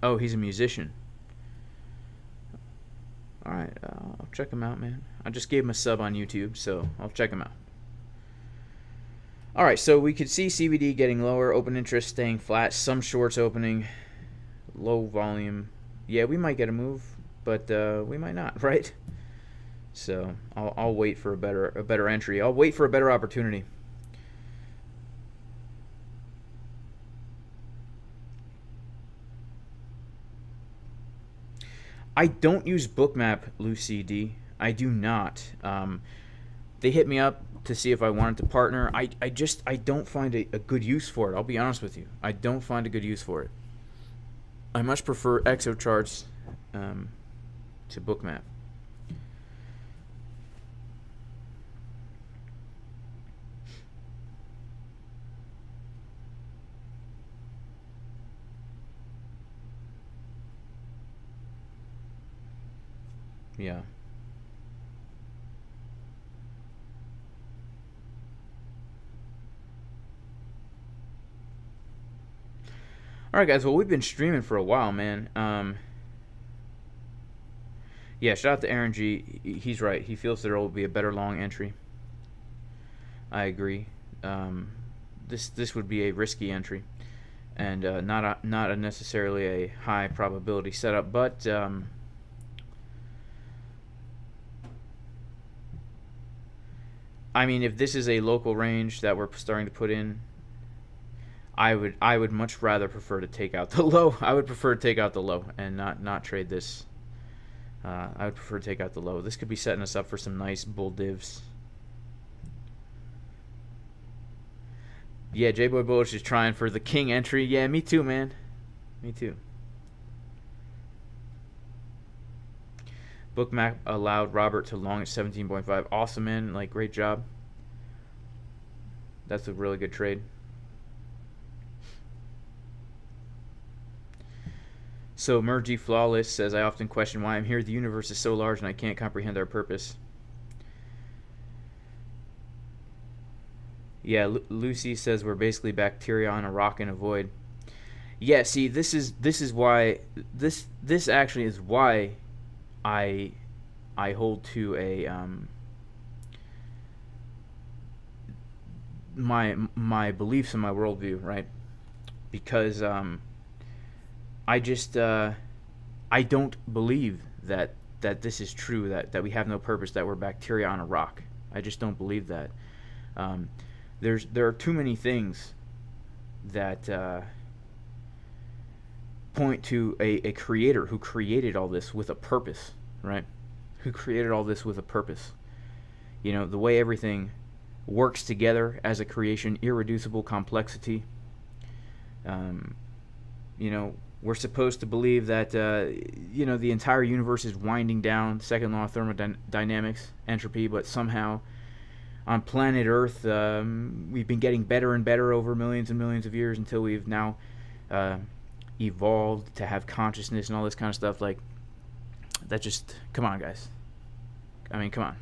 Oh, he's a musician. Alright, I'll check him out, man. I just gave him a sub on YouTube, so I'll check him out. Alright, so we could see CBD getting lower, open interest staying flat, some shorts opening, low volume. Yeah, we might get a move, but we might not, right? So I'll wait for a better entry. I'll wait for a better opportunity. I don't use Bookmap, Lucy D. I do not. They hit me up to see if I wanted to partner. I don't find a good use for it. I'll be honest with you. I don't find a good use for it. I much prefer Exocharts to Bookmap. Yeah. Alright guys, well we've been streaming for a while, man. Yeah, shout out to Aaron G. He's right. He feels there will be a better long entry. I agree. This would be a risky entry, and not necessarily a high probability setup, but I mean, if this is a local range that we're starting to put in, I would much rather prefer to take out the low. I would prefer to take out the low and not trade this. I would prefer to take out the low. This could be setting us up for some nice bull divs. Yeah, J-Boy Bullish is trying for the king entry. Yeah, me too, man. Me too. Bookmap allowed Robert to long at 17.5. Awesome, man. Like, great job. That's a really good trade. So Mergy Flawless says, I often question why I'm here. The universe is so large and I can't comprehend our purpose. Yeah, Lucy says we're basically bacteria on a rock in a void. Yeah, see, this is why this actually is why I hold to a my beliefs and my worldview, right? Because I just I don't believe that this is true, that we have no purpose, that we're bacteria on a rock. I just don't believe that. There are too many things that point to a creator who created all this with a purpose, right? Who created all this with a purpose. You know, the way everything works together as a creation, irreducible complexity. You know, we're supposed to believe that, you know, the entire universe is winding down, second law of thermodynamics, entropy, but somehow on planet Earth, we've been getting better and better over millions and millions of years until we've now evolved to have consciousness and all this kind of stuff. Like, that just, come on, guys. I mean, come on.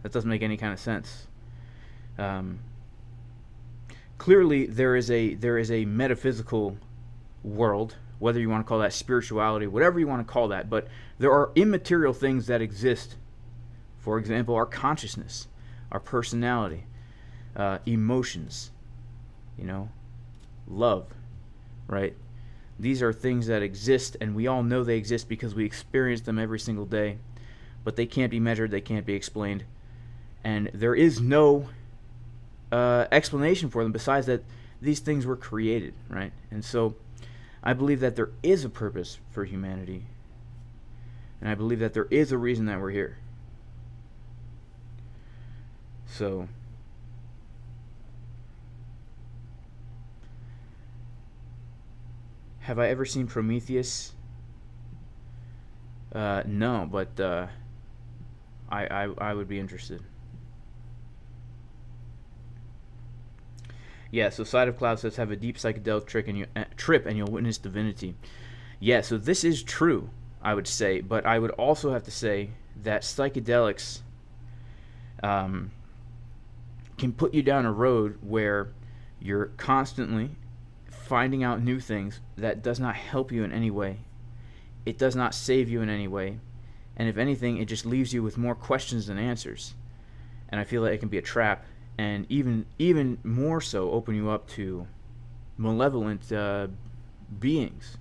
That doesn't make any kind of sense. Clearly, there is a metaphysical world, whether you want to call that spirituality, whatever you want to call that, but there are immaterial things that exist. For example, our consciousness, our personality, emotions, you know, love, right? These are things that exist, and we all know they exist because we experience them every single day, but they can't be measured, they can't be explained, and there is no explanation for them besides that these things were created, right? And so I believe that there is a purpose for humanity, and I believe that there is a reason that we're here. So have I ever seen Prometheus? No, but I would be interested. Yeah, so Side of Cloud says have a deep psychedelic trip and you'll witness divinity. Yeah, so this is true, I would say, but I would also have to say that psychedelics can put you down a road where you're constantly finding out new things that does not help you in any way. It does not save you in any way. And if anything, it just leaves you with more questions than answers. And I feel like it can be a trap, and even more so open you up to malevolent beings.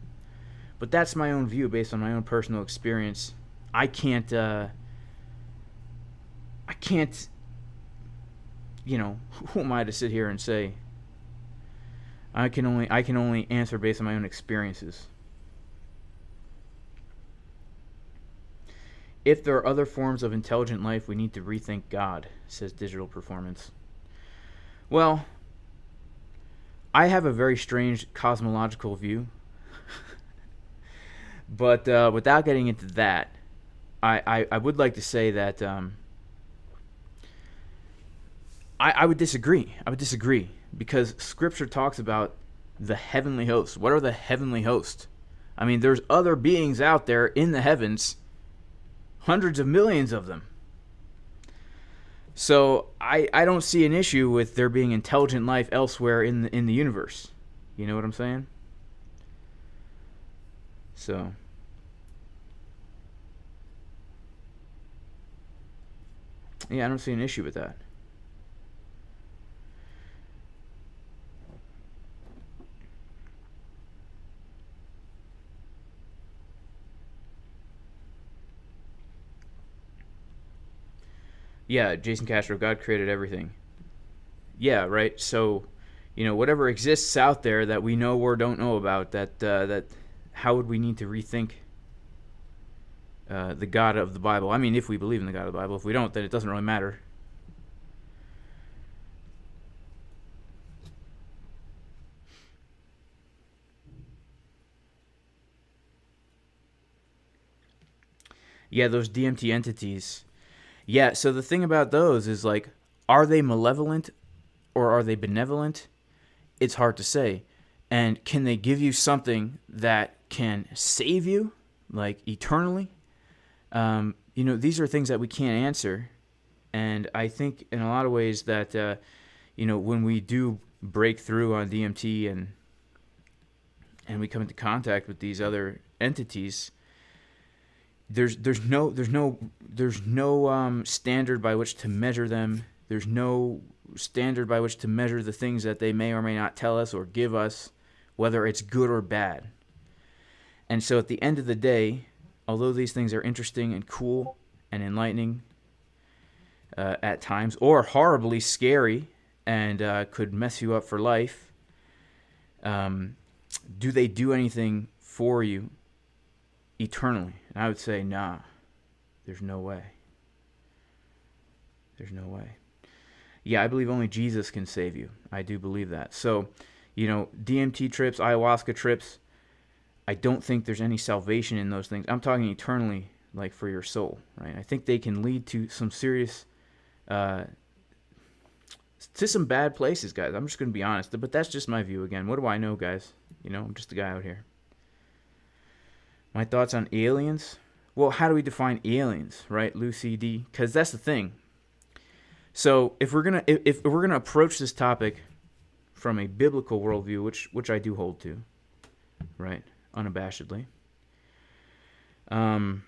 But that's my own view based on my own personal experience. I can't, who am I to sit here and say? I can only answer based on my own experiences. If there are other forms of intelligent life, we need to rethink God, says Digital Performance. Well, I have a very strange cosmological view. But without getting into that, I would like to say that I would disagree. I would disagree because Scripture talks about the heavenly hosts. What are the heavenly hosts? I mean, there's other beings out there in the heavens, hundreds of millions of them. So I don't see an issue with there being intelligent life elsewhere in the universe. You know what I'm saying? So yeah, I don't see an issue with that. Yeah, Jason Castro, God created everything. Yeah, right. So, whatever exists out there that we know or don't know about, that how would we need to rethink the God of the Bible? I mean, if we believe in the God of the Bible. If we don't, then it doesn't really matter. Yeah, those DMT entities. Yeah, so the thing about those is, like, are they malevolent or are they benevolent? It's hard to say. And can they give you something that can save you, like, eternally? These are things that we can't answer. And I think in a lot of ways that, when we do break through on DMT and we come into contact with these other entities, there's no standard by which to measure them. There's no standard by which to measure the things that they may or may not tell us or give us, whether it's good or bad. And so at the end of the day, although these things are interesting and cool and enlightening at times, or horribly scary and could mess you up for life, do they do anything for you eternally? And I would say, nah, there's no way. There's no way. Yeah, I believe only Jesus can save you. I do believe that. So, DMT trips, ayahuasca trips, I don't think there's any salvation in those things. I'm talking eternally, like for your soul, right? I think they can lead to some serious, to some bad places, guys. I'm just going to be honest, but that's just my view again. What do I know, guys? I'm just a guy out here. My thoughts on aliens? Well, how do we define aliens, right, Lucy D? Because that's the thing. So if we're gonna approach this topic from a biblical worldview, which I do hold to, right, unabashedly. Wow,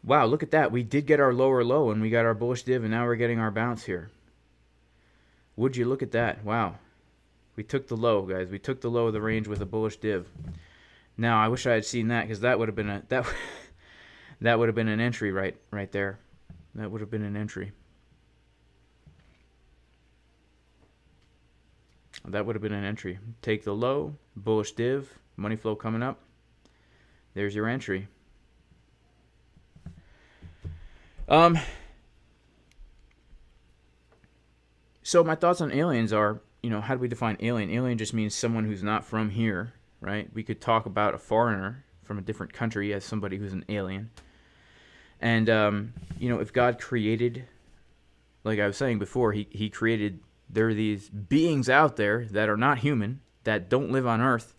look at that. We did get our lower low and we got our bullish div, and now we're getting our bounce here. Would you look at that? Wow. We took the low, guys. We took the low of the range with a bullish div. Now, I wish I had seen that, because that would have been that would have been an entry right there. That would have been an entry. That would have been an entry. Take the low, bullish div, money flow coming up. There's your entry. So my thoughts on aliens are, how do we define alien? Alien just means someone who's not from here. Right? We could talk about a foreigner from a different country as somebody who's an alien. And, if God created, like I was saying before, he created There are these beings out there that are not human, that don't live on Earth.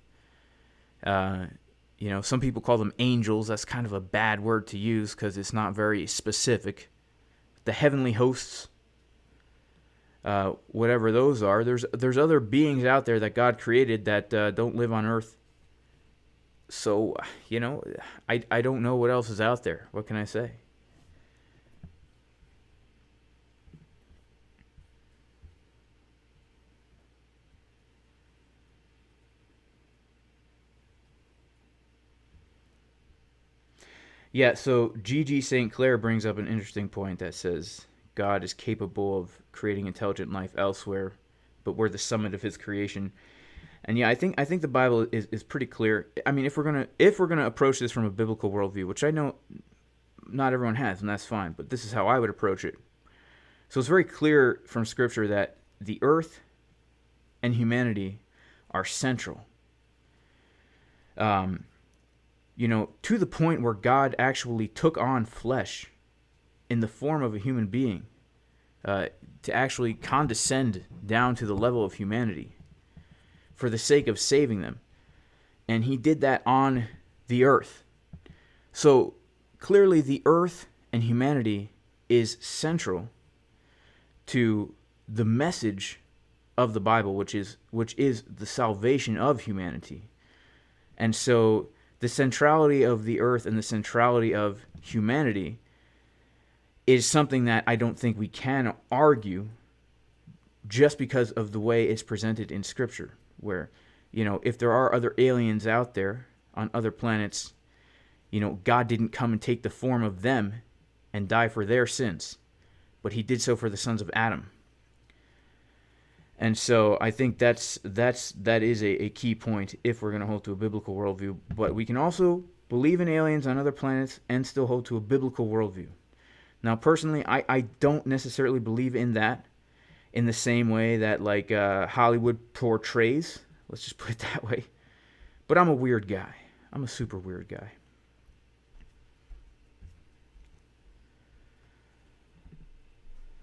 Some people call them angels. That's kind of a bad word to use because it's not very specific. The heavenly hosts, whatever those are, there's other beings out there that God created that don't live on Earth. So, I don't know what else is out there. What can I say? Yeah, so G.G. St. Clair brings up an interesting point that says God is capable of creating intelligent life elsewhere, but we're the summit of his creation. And yeah, I think the Bible is pretty clear. I mean, if we're gonna approach this from a biblical worldview, which I know not everyone has, and that's fine, but this is how I would approach it. So it's very clear from Scripture that the earth and humanity are central. To the point where God actually took on flesh in the form of a human being to actually condescend down to the level of humanity for the sake of saving them. And he did that on the earth. So clearly the earth and humanity is central to the message of the Bible, which is the salvation of humanity. And so the centrality of the earth and the centrality of humanity is something that I don't think we can argue just because of the way it's presented in Scripture, where, if there are other aliens out there on other planets, God didn't come and take the form of them and die for their sins, but he did so for the sons of Adam. And so I think that is a key point if we're going to hold to a biblical worldview. But we can also believe in aliens on other planets and still hold to a biblical worldview. Now, personally, I don't necessarily believe in that in the same way that Hollywood portrays. Let's just put it that way. But I'm a weird guy. I'm a super weird guy.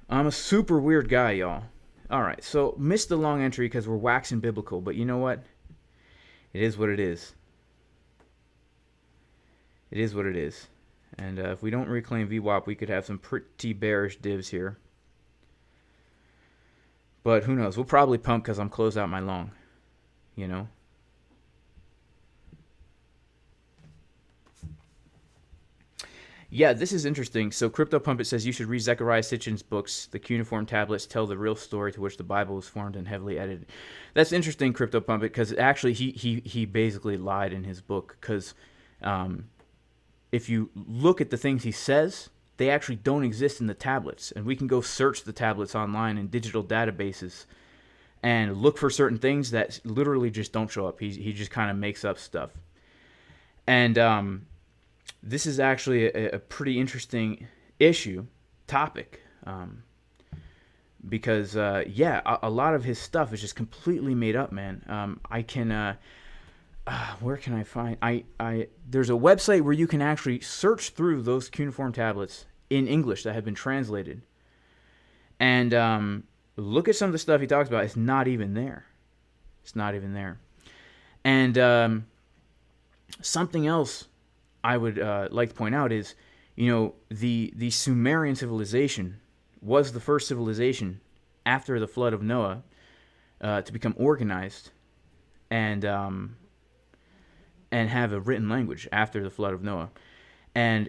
I'm a super weird guy, y'all. Alright, so missed the long entry because we're waxing biblical, but you know what? It is what it is. It is what it is. And if we don't reclaim VWAP, we could have some pretty bearish divs here. But who knows? We'll probably pump because I'm closed out my long. Yeah, this is interesting. So CryptoPumpit says you should read Zechariah Sitchin's books. The cuneiform tablets tell the real story to which the Bible was formed and heavily edited. That's interesting, CryptoPumpit, because actually he basically lied in his book. Because if you look at the things he says, they actually don't exist in the tablets. And we can go search the tablets online in digital databases and look for certain things that literally just don't show up. He just kind of makes up stuff. And this is actually a pretty interesting topic, because, a lot of his stuff is just completely made up, man. Where can I find, there's a website where you can actually search through those cuneiform tablets in English that have been translated, and look at some of the stuff he talks about. It's not even there. It's not even there. And something else I would like to point out is, the Sumerian civilization was the first civilization after the flood of Noah to become organized and have a written language after the flood of Noah. And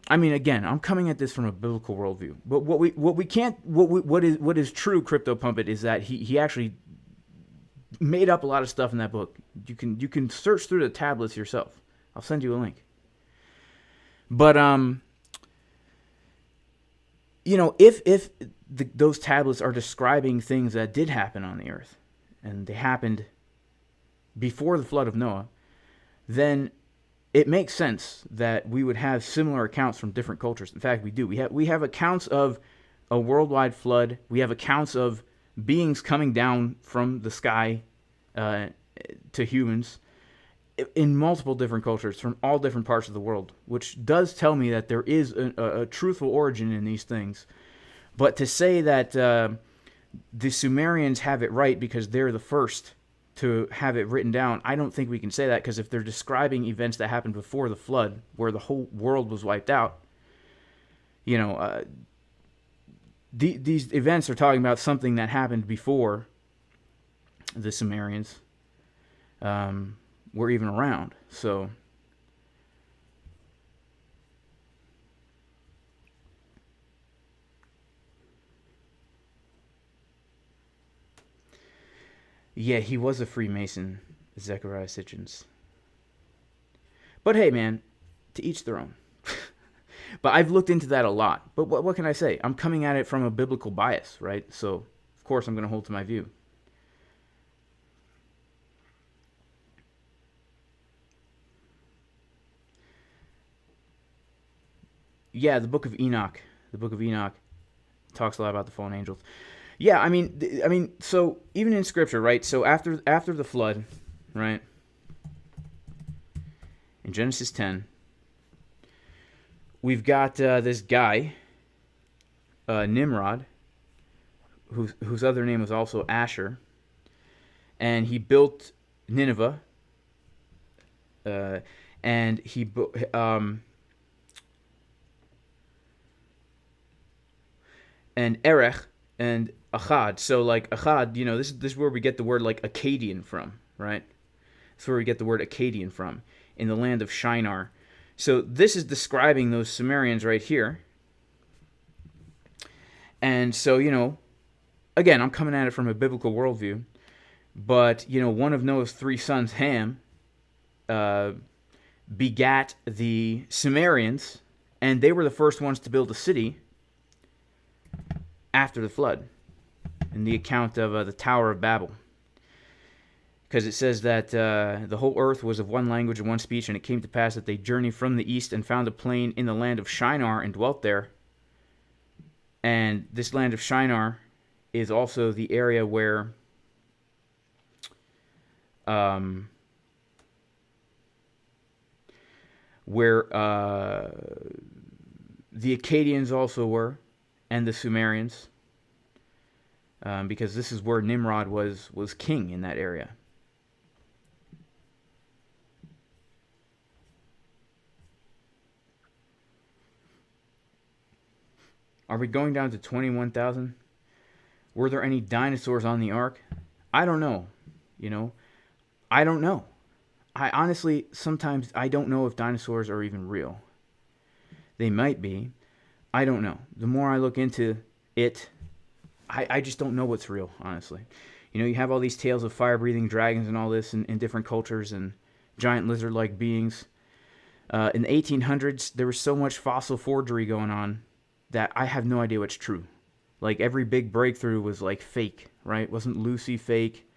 again, I'm coming at this from a biblical worldview, but what is true, CryptoPumpit, is that he actually made up a lot of stuff in that book. You can search through the tablets yourself. I'll send you a link. But if those tablets are describing things that did happen on the earth, and they happened before the flood of Noah, then it makes sense that we would have similar accounts from different cultures. In fact, we do. We have accounts of a worldwide flood. We have accounts of beings coming down from the sky to humans in multiple different cultures from all different parts of the world, which does tell me that there is a truthful origin in these things. But to say that the Sumerians have it right because they're the first to have it written down, I don't think we can say that, because if they're describing events that happened before the flood, where the whole world was wiped out, you know, these events are talking about something that happened before the Sumerians were even around. So yeah, he was a Freemason, Zechariah Sitchins. But hey, man, to each their own. But I've looked into that a lot. But what can I say? I'm coming at it from a biblical bias, right? So, of course, I'm going to hold to my view. Yeah, the Book of Enoch. The Book of Enoch talks a lot about the fallen angels. Yeah, I mean, so even in Scripture, right? So after the flood, right? In Genesis 10, we've got this guy, Nimrod, whose other name was also Asher, and he built Nineveh, and he and Erech and Akkad. So like Akkad, you know, this is where we get the word like Akkadian from, right? That's where we get the word Akkadian from, in the land of Shinar. So this is describing those Sumerians right here. And so, you know, again, I'm coming at it from a biblical worldview. But, you know, one of Noah's 3 sons, Ham, begat the Sumerians, and they were the first ones to build a city after the flood, in the account of the Tower of Babel. Because it says that the whole earth was of one language and one speech, and it came to pass that they journeyed from the east and found a plain in the land of Shinar and dwelt there. And this land of Shinar is also the area where the Akkadians also were, and the Sumerians, because this is where Nimrod was king in that area. Are we going down to 21,000? Were there any dinosaurs on the ark? I don't know. You know, I don't know. I honestly, sometimes I don't know if dinosaurs are even real. They might be. I don't know. The more I look into it, I just don't know what's real, honestly. You know, you have all these tales of fire-breathing dragons and all this in different cultures, and giant lizard-like beings. In the 1800s, there was so much fossil forgery going on that I have no idea what's true. Like, every big breakthrough was, like, fake, right? Wasn't Lucy fake?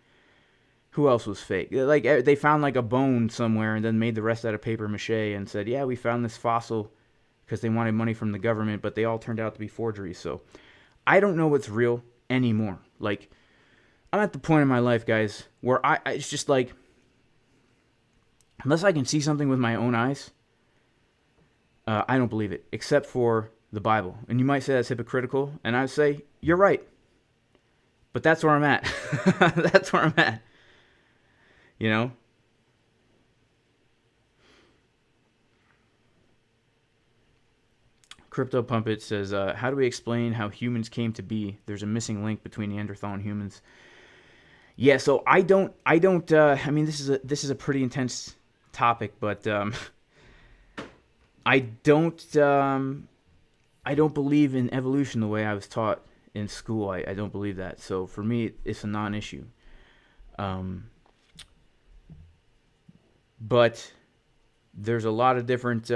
Who else was fake? Like, they found, like, a bone somewhere and then made the rest out of paper mache and said, yeah, we found this fossil because they wanted money from the government, but they all turned out to be forgeries. So, I don't know what's real anymore. Like, I'm at the point in my life, guys, where it's just like, unless I can see something with my own eyes, I don't believe it, except for the Bible. And you might say that's hypocritical, and I would say, you're right. But that's where I'm at. That's where I'm at. You know? Crypto Pumpet says, how do we explain how humans came to be? There's a missing link between Neanderthal and humans. Yeah, so I mean, this is a pretty intense topic, but I don't believe in evolution the way I was taught in school. I don't believe that. So for me, it's a non-issue. But there's a lot of different.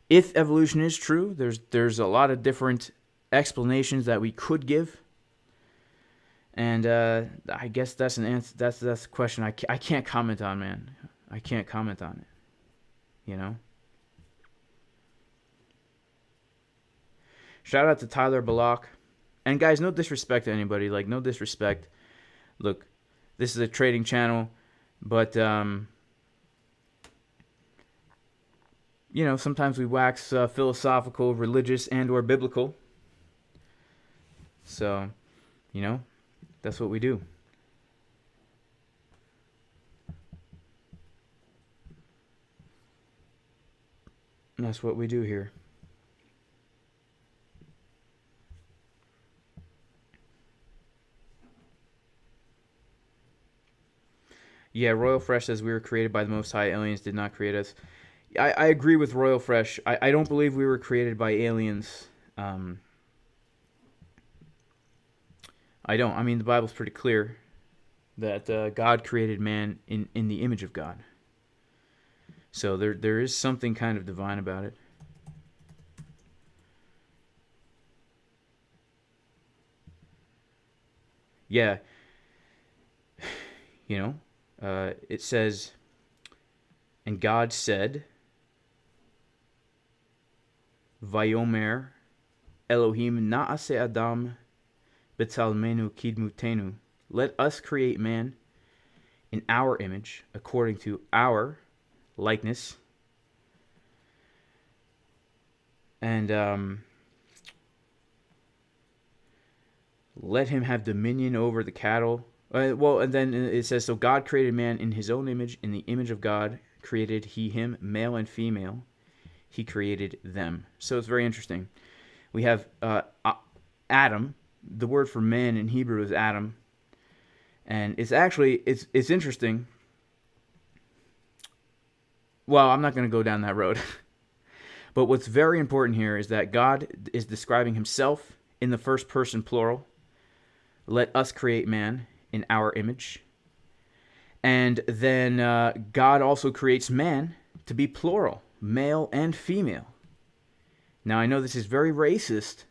If evolution is true, there's a lot of different explanations that we could give. And I guess that's an answer. That's a question I can't comment on, man. I can't comment on it. You know. Shout out to Tyler Balak. And guys, no disrespect to anybody. Like, no disrespect. Look, this is a trading channel, but you know, sometimes we wax philosophical, religious, and or biblical. So, that's what we do. That's what we do here. Yeah, Royal Fresh says we were created by the Most High. Aliens did not create us. I agree with Royal Fresh. I don't believe we were created by aliens. I don't. I mean, the Bible's pretty clear that God created man in the image of God. So there is something kind of divine about it. Yeah. It says, and God said, Vayomer Elohim na'ase Adam betzalmenu kidmutenu. Let us create man in our image, according to our likeness. And let him have dominion over the cattle. And then it says, so God created man in his own image. In the image of God created he him, male and female. He created them. So it's very interesting. We have Adam. The word for man in Hebrew is Adam. And it's actually, it's interesting. Well, I'm not going to go down that road. But what's very important here is that God is describing himself in the first person plural. Let us create man in our image. And then God also creates man to be plural, male and female. Now, I know this is very racist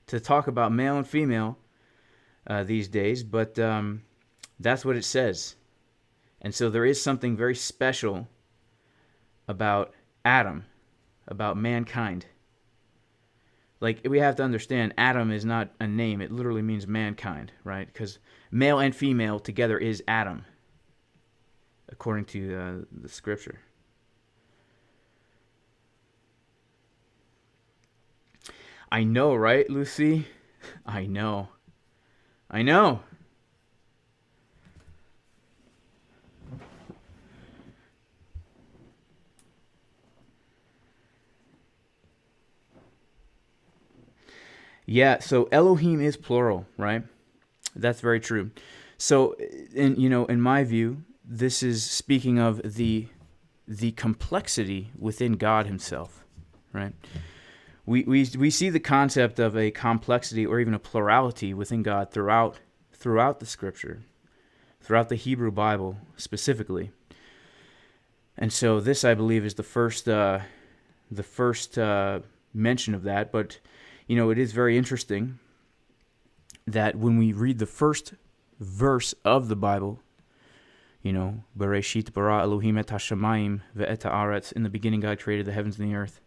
to talk about male and female these days, but that's what it says. And so there is something very special about Adam, about mankind. Like, we have to understand, Adam is not a name. It literally means mankind, right? Because male and female together is Adam, according to the scripture. I know, right, Lucy? I know. Yeah, so Elohim is plural, right? That's very true. So, in my view, this is speaking of the complexity within God himself, right? We see the concept of a complexity or even a plurality within God throughout the scripture, throughout the Hebrew Bible specifically. And so this, I believe, is the first mention of that. But it is very interesting that when we read the first verse of the Bible, Bereshit bara Elohim et hashamayim ve'et haaretz, in the beginning God created the heavens and the earth,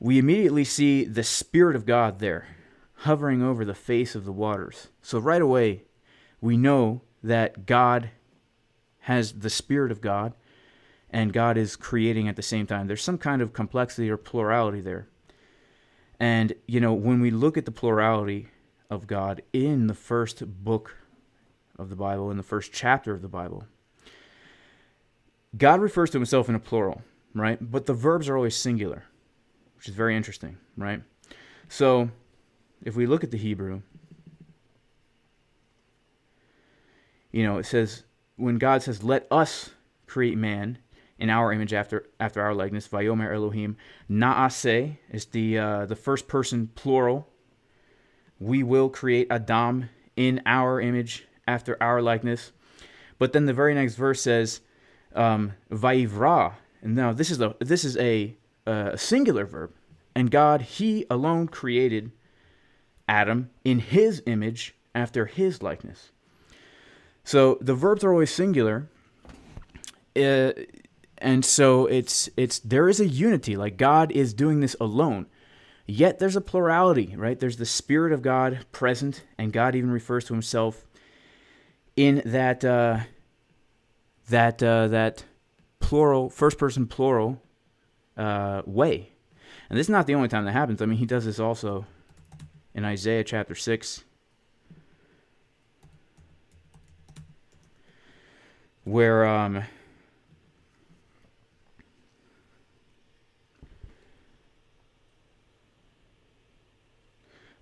we immediately see the Spirit of God there, hovering over the face of the waters. So right away, we know that God has the Spirit of God, and God is creating at the same time. There's some kind of complexity or plurality there. And, when we look at the plurality of God in the first book of the Bible, in the first chapter of the Bible, God refers to himself in a plural, right? But the verbs are always singular, which is very interesting, right? So, if we look at the Hebrew, it says, when God says, let us create man in our image after our likeness, Vayomer Elohim, Na'aseh is the first person plural. We will create Adam in our image after our likeness. But then the very next verse says, Vayivra. And now this is a singular verb. And God, he alone created Adam in his image after his likeness. So the verbs are always singular. And so there is a unity, like God is doing this alone. Yet there's a plurality, right? There's the Spirit of God present, and God even refers to himself in that plural, first person plural way. And this is not the only time that happens. I mean, he does this also in Isaiah chapter 6, where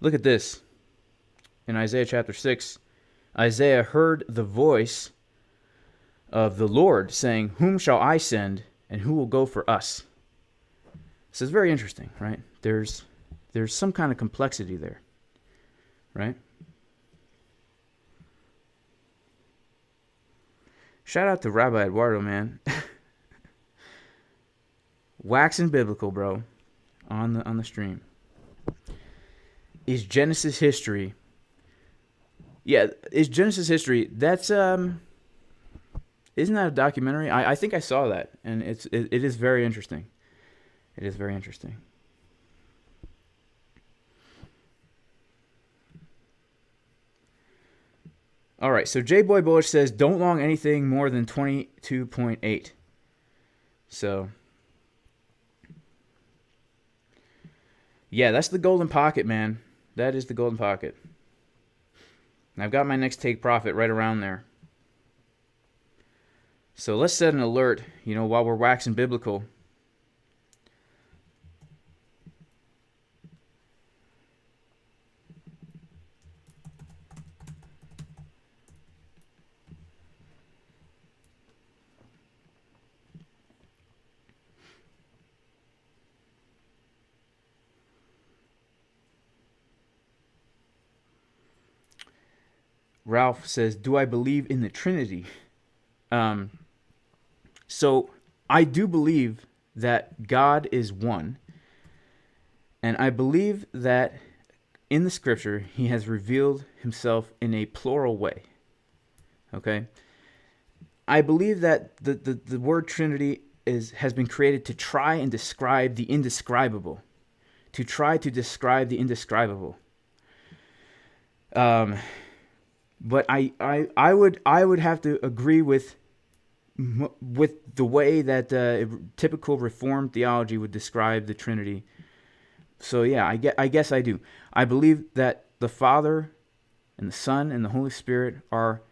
look at this. In Isaiah chapter 6, Isaiah heard the voice of the Lord saying, "Whom shall I send, and who will go for us?" This is very interesting, right? There's some kind of complexity there, right? Shout out to Rabbi Eduardo, man. Waxing biblical, bro, on the stream. Is Genesis history? Yeah, is Genesis history? That's isn't that a documentary? I think I saw that, and it is very interesting. It is very interesting. All right, so J Boy Bullish says don't long anything more than 22.8. So yeah, that's the golden pocket, man. That is the golden pocket. And I've got my next take profit right around there. So let's set an alert, while we're waxing biblical. Ralph says, do I believe in the Trinity? So I do believe that God is one. And I believe that in the scripture, he has revealed himself in a plural way. Okay? I believe that the word Trinity has been created to try and describe the indescribable. To try to describe the indescribable. But I would have to agree with the way that typical Reformed theology would describe the Trinity. So yeah, I guess I do. I believe that the Father and the Son and the Holy Spirit are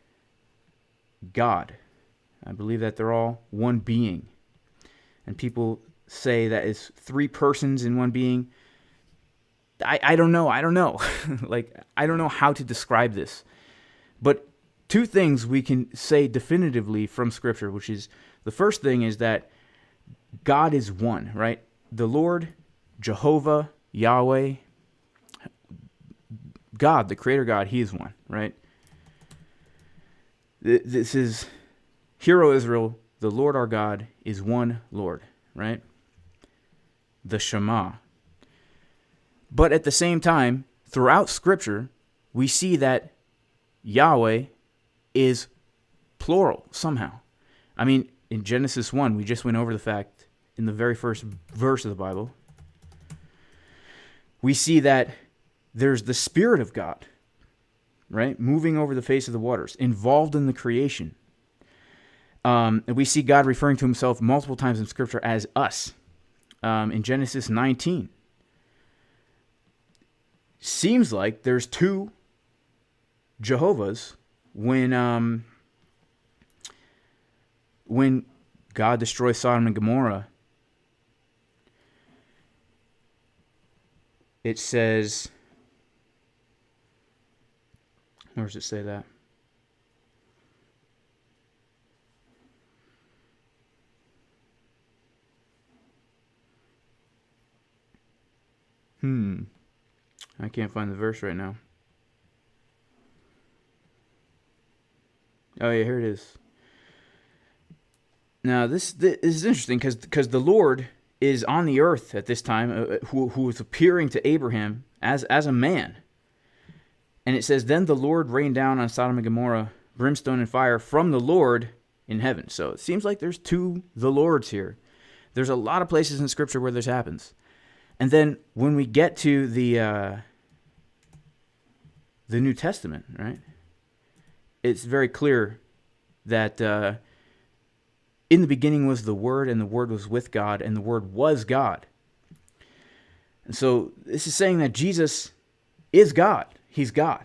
God. I believe that they're all one being. And people say that it's three persons in one being. I don't know. I don't know. I don't know how to describe this. But two things we can say definitively from Scripture, which is, the first thing is that God is one, right? The Lord, Jehovah, Yahweh, God, the Creator God, he is one, right? This is, Hear, O Israel, the Lord our God is one Lord, right? The Shema. But at the same time, throughout Scripture, we see that Yahweh is plural somehow. I mean, in Genesis 1, we just went over the fact in the very first verse of the Bible, we see that there's the Spirit of God, right? Moving over the face of the waters, involved in the creation. And we see God referring to himself multiple times in Scripture as us. In Genesis 19. Seems like there's two Jehovah's when God destroys Sodom and Gomorrah. It says, where does it say that? I can't find the verse right now. Oh yeah, here it is. Now this is interesting because the Lord is on the earth at this time, who is appearing to Abraham as a man. And it says, then the Lord rained down on Sodom and Gomorrah brimstone and fire from the Lord in heaven. So it seems like there's two the Lords here. There's a lot of places in Scripture where this happens. And then when we get to the New Testament, right? It's very clear that in the beginning was the Word, and the Word was with God, and the Word was God. And so this is saying that Jesus is God. He's God.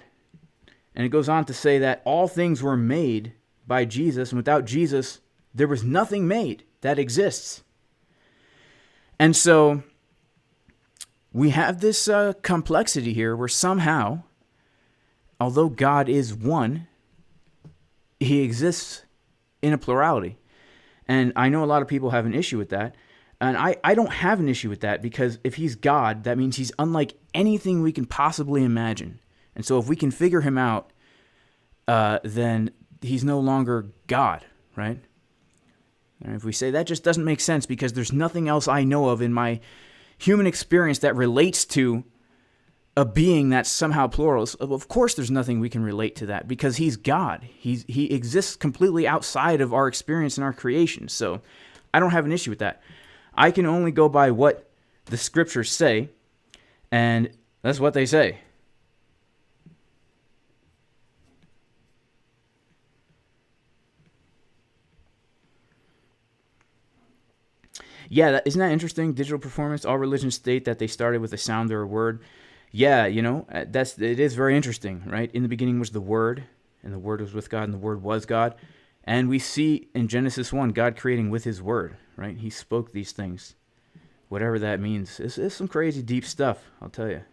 And it goes on to say that all things were made by Jesus, and without Jesus, there was nothing made that exists. And so we have this complexity here where somehow, although God is one, he exists in a plurality. And I know a lot of people have an issue with that. And I don't have an issue with that, because if he's God, that means he's unlike anything we can possibly imagine. And so if we can figure him out, then he's no longer God, right? And if we say that just doesn't make sense because there's nothing else I know of in my human experience that relates to a being that's somehow plural. Of course there's nothing we can relate to that because he's God. He exists completely outside of our experience and our creation. So I don't have an issue with that. I can only go by what the scriptures say, and that's what they say. Yeah, isn't that interesting? Digital performance, all religions state that they started with a sound or a word. Yeah, it is very interesting, right? In the beginning was the Word, and the Word was with God, and the Word was God. And we see in Genesis 1, God creating with his Word, right? He spoke these things. Whatever that means. It's some crazy deep stuff, I'll tell you.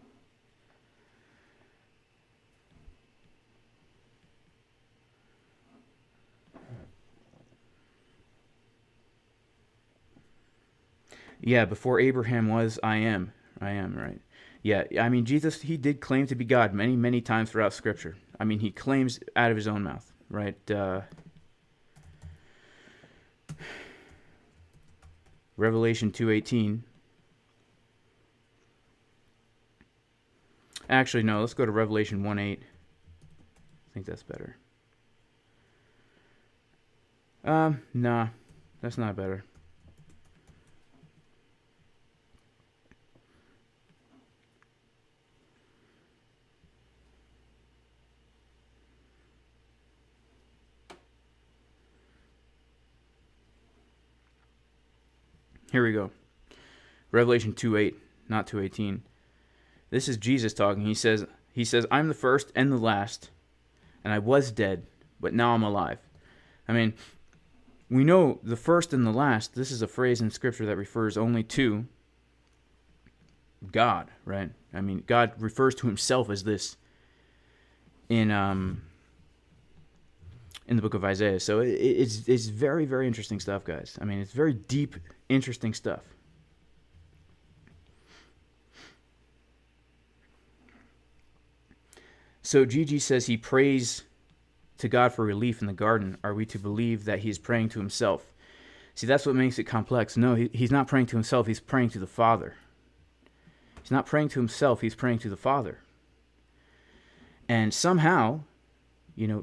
Yeah, before Abraham was, I am. I am, right? Yeah, I mean, Jesus, he did claim to be God many, many times throughout Scripture. I mean, he claims out of his own mouth, right? Revelation 2:18. Actually, no, let's go to Revelation 1:8. I think that's better. Nah, that's not better. Here we go. Revelation 2:8, not 2:18. This is Jesus talking. He says, I'm the first and the last, and I was dead, but now I'm alive. I mean, we know the first and the last, this is a phrase in Scripture that refers only to God, right? I mean, God refers to himself as this in the book of Isaiah. So it's very, very interesting stuff, guys. I mean, it's very deep, interesting stuff. So Gigi says he prays to God for relief in the garden. Are we to believe that he's praying to himself? See, that's what makes it complex. No, he's not praying to himself. He's praying to the Father. He's not praying to himself. He's praying to the Father. And somehow,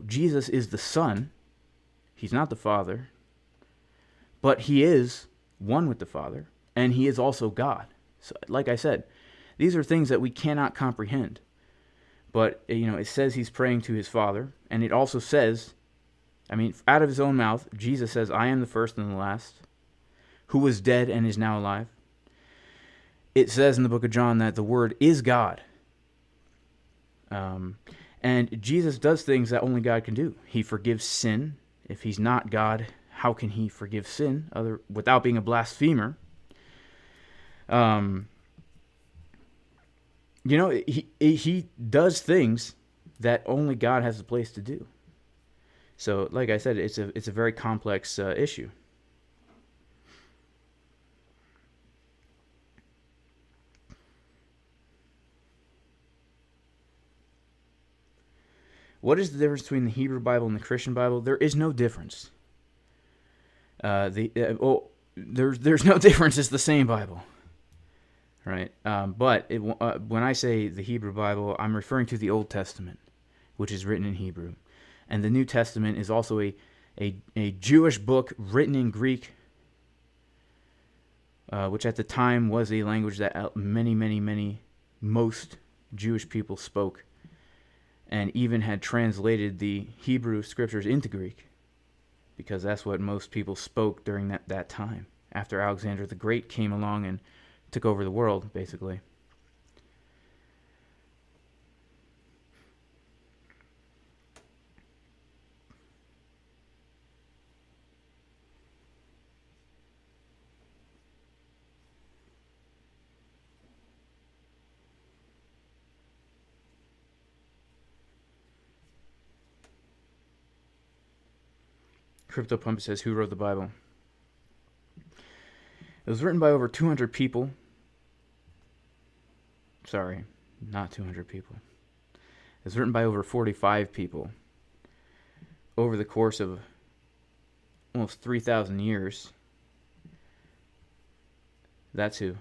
Jesus is the Son. He's not the Father. But he is one with the Father. And he is also God. So, like I said, these are things that we cannot comprehend. But, it says he's praying to his Father. And it also says, out of his own mouth, Jesus says, I am the first and the last, who was dead and is now alive. It says in the book of John that the Word is God. And Jesus does things that only God can do. He forgives sin. If he's not God, how can he forgive sin without being a blasphemer? He does things that only God has the place to do. So, like I said, it's a very complex issue. What is the difference between the Hebrew Bible and the Christian Bible? There is no difference. There's no difference. It's the same Bible, right? But when I say the Hebrew Bible, I'm referring to the Old Testament, which is written in Hebrew, and the New Testament is also a Jewish book written in Greek, which at the time was a language that most Jewish people spoke, and even had translated the Hebrew scriptures into Greek, because that's what most people spoke during that time, after Alexander the Great came along and took over the world, basically. CryptoPump says, who wrote the Bible? It was written by over 200 people. Sorry, not 200 people. It was written by over 45 people over the course of almost 3,000 years. That's who.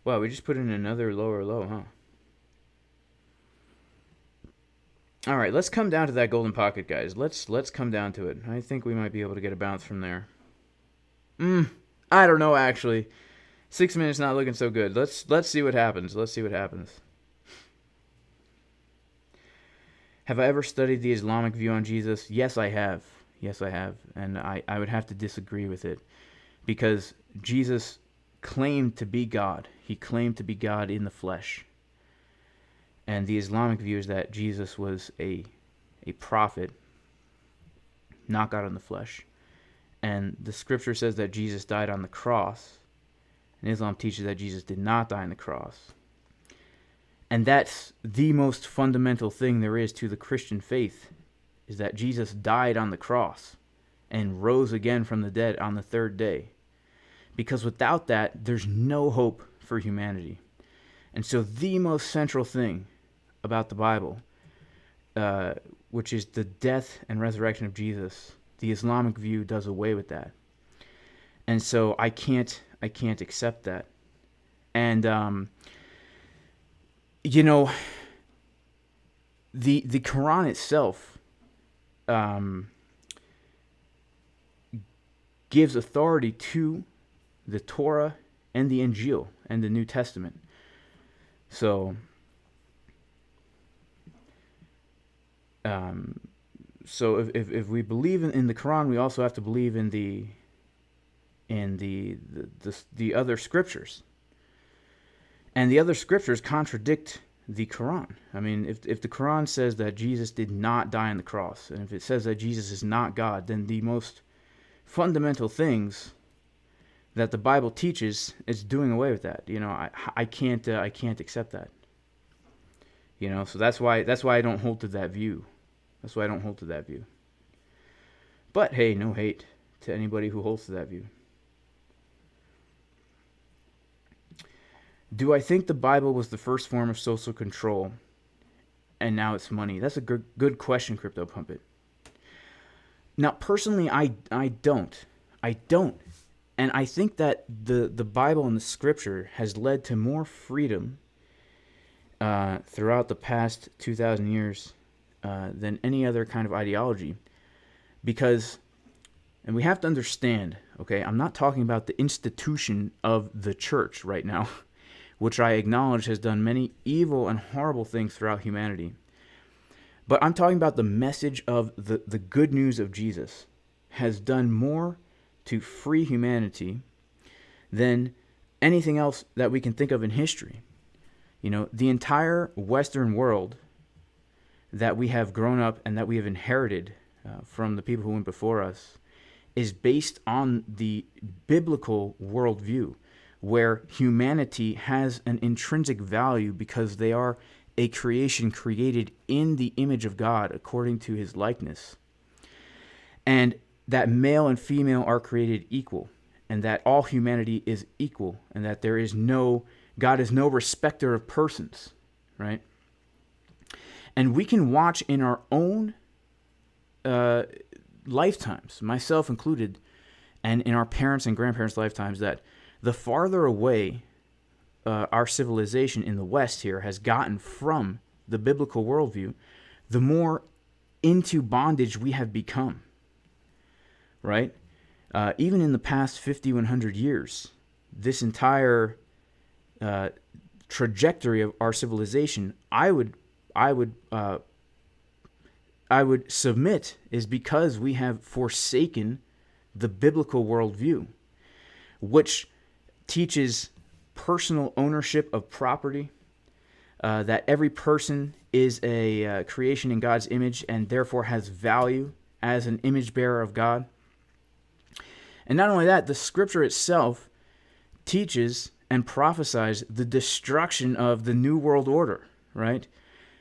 Wow, we just put in another lower low, huh? All right, let's come down to that golden pocket, guys. Let's come down to it. I think we might be able to get a bounce from there. I don't know, actually. 6 minutes not looking so good. Let's see what happens. Let's see what happens. Have I ever studied the Islamic view on Jesus? Yes, I have. Yes, I have. And I would have to disagree with it. Because Jesus claimed to be God. He claimed to be God in the flesh. And the Islamic view is that Jesus was a prophet, not God in the flesh. And the scripture says that Jesus died on the cross. And Islam teaches that Jesus did not die on the cross. And that's the most fundamental thing there is to the Christian faith, is that Jesus died on the cross and rose again from the dead on the third day. Because without that, there's no hope for humanity. And so the most central thing about the Bible, which is the death and resurrection of Jesus, the Islamic view does away with that. And so I can't accept that. And the Quran itself gives authority to the Torah and the Injil and the New Testament. So if we believe in the Quran, we also have to believe in the other scriptures. And the other scriptures contradict the Quran. I mean, if the Quran says that Jesus did not die on the cross, and if it says that Jesus is not God, then the most fundamental things that the Bible teaches is doing away with that. I can't accept that. So that's why I don't hold to that view. That's why I don't hold to that view. But hey, no hate to anybody who holds to that view. Do I think the Bible was the first form of social control and now it's money? That's a good question, Crypto Pumpit. Now, personally, I don't. And I think that the Bible and the Scripture has led to more freedom throughout the past 2,000 years than any other kind of ideology. Because, and we have to understand, okay, I'm not talking about the institution of the church right now, which I acknowledge has done many evil and horrible things throughout humanity. But I'm talking about the message of the good news of Jesus has done more to free humanity than anything else that we can think of in history. The entire Western world that we have grown up and that we have inherited from the people who went before us is based on the biblical worldview, where humanity has an intrinsic value because they are a creation created in the image of God according to his likeness. And that male and female are created equal, and that all humanity is equal, and that God is no respecter of persons, right? And we can watch in our own lifetimes, myself included, and in our parents' and grandparents' lifetimes, that the farther away our civilization in the West here has gotten from the biblical worldview, the more into bondage we have become, right? Even in the past 50, 100 years, this entire trajectory of our civilization, I would submit is because we have forsaken the biblical worldview, which teaches personal ownership of property, that every person is a creation in God's image and therefore has value as an image bearer of God. And not only that, the scripture itself teaches and prophesies the destruction of the New World Order, right?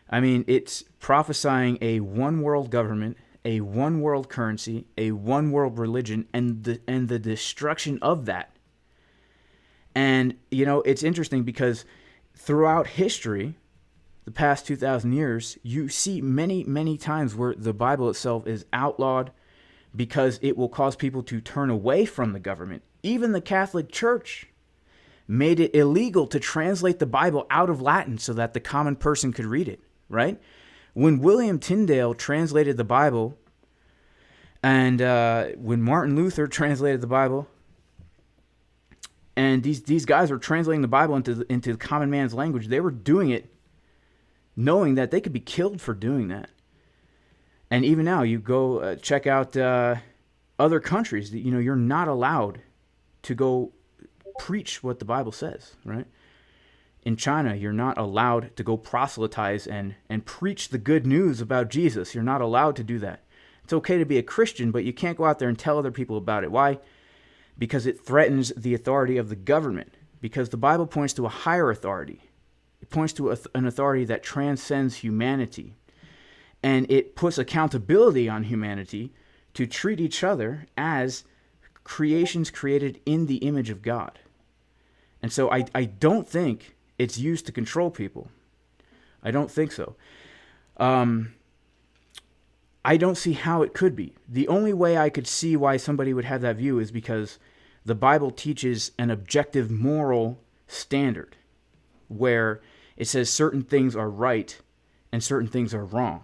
I mean, it's prophesying a one world government, a one world currency, a one world religion, and the destruction of that. And, you know, it's interesting because throughout history, the past 2,000 years, you see many, many times where the Bible itself is outlawed because it will cause people to turn away from the government. Even the Catholic Church made it illegal to translate the Bible out of Latin so that the common person could read it, right? When William Tyndale translated the Bible, and when Martin Luther translated the Bible, and these guys were translating the Bible into the common man's language, they were doing it knowing that they could be killed for doing that. And even now, you go check out other countries that, you know, you're not allowed to go preach what the Bible says, right? In China, you're not allowed to go proselytize and preach the good news about Jesus. You're not allowed to do that. It's okay to be a Christian, but you can't go out there and tell other people about it. Why? Because it threatens the authority of the government. Because the Bible points to a higher authority. It points to an authority that transcends humanity. And it puts accountability on humanity to treat each other as creations created in the image of God. And so I don't think it's used to control people. I don't think so. I don't see how it could be. The only way I could see why somebody would have that view is because the Bible teaches an objective moral standard where it says certain things are right and certain things are wrong.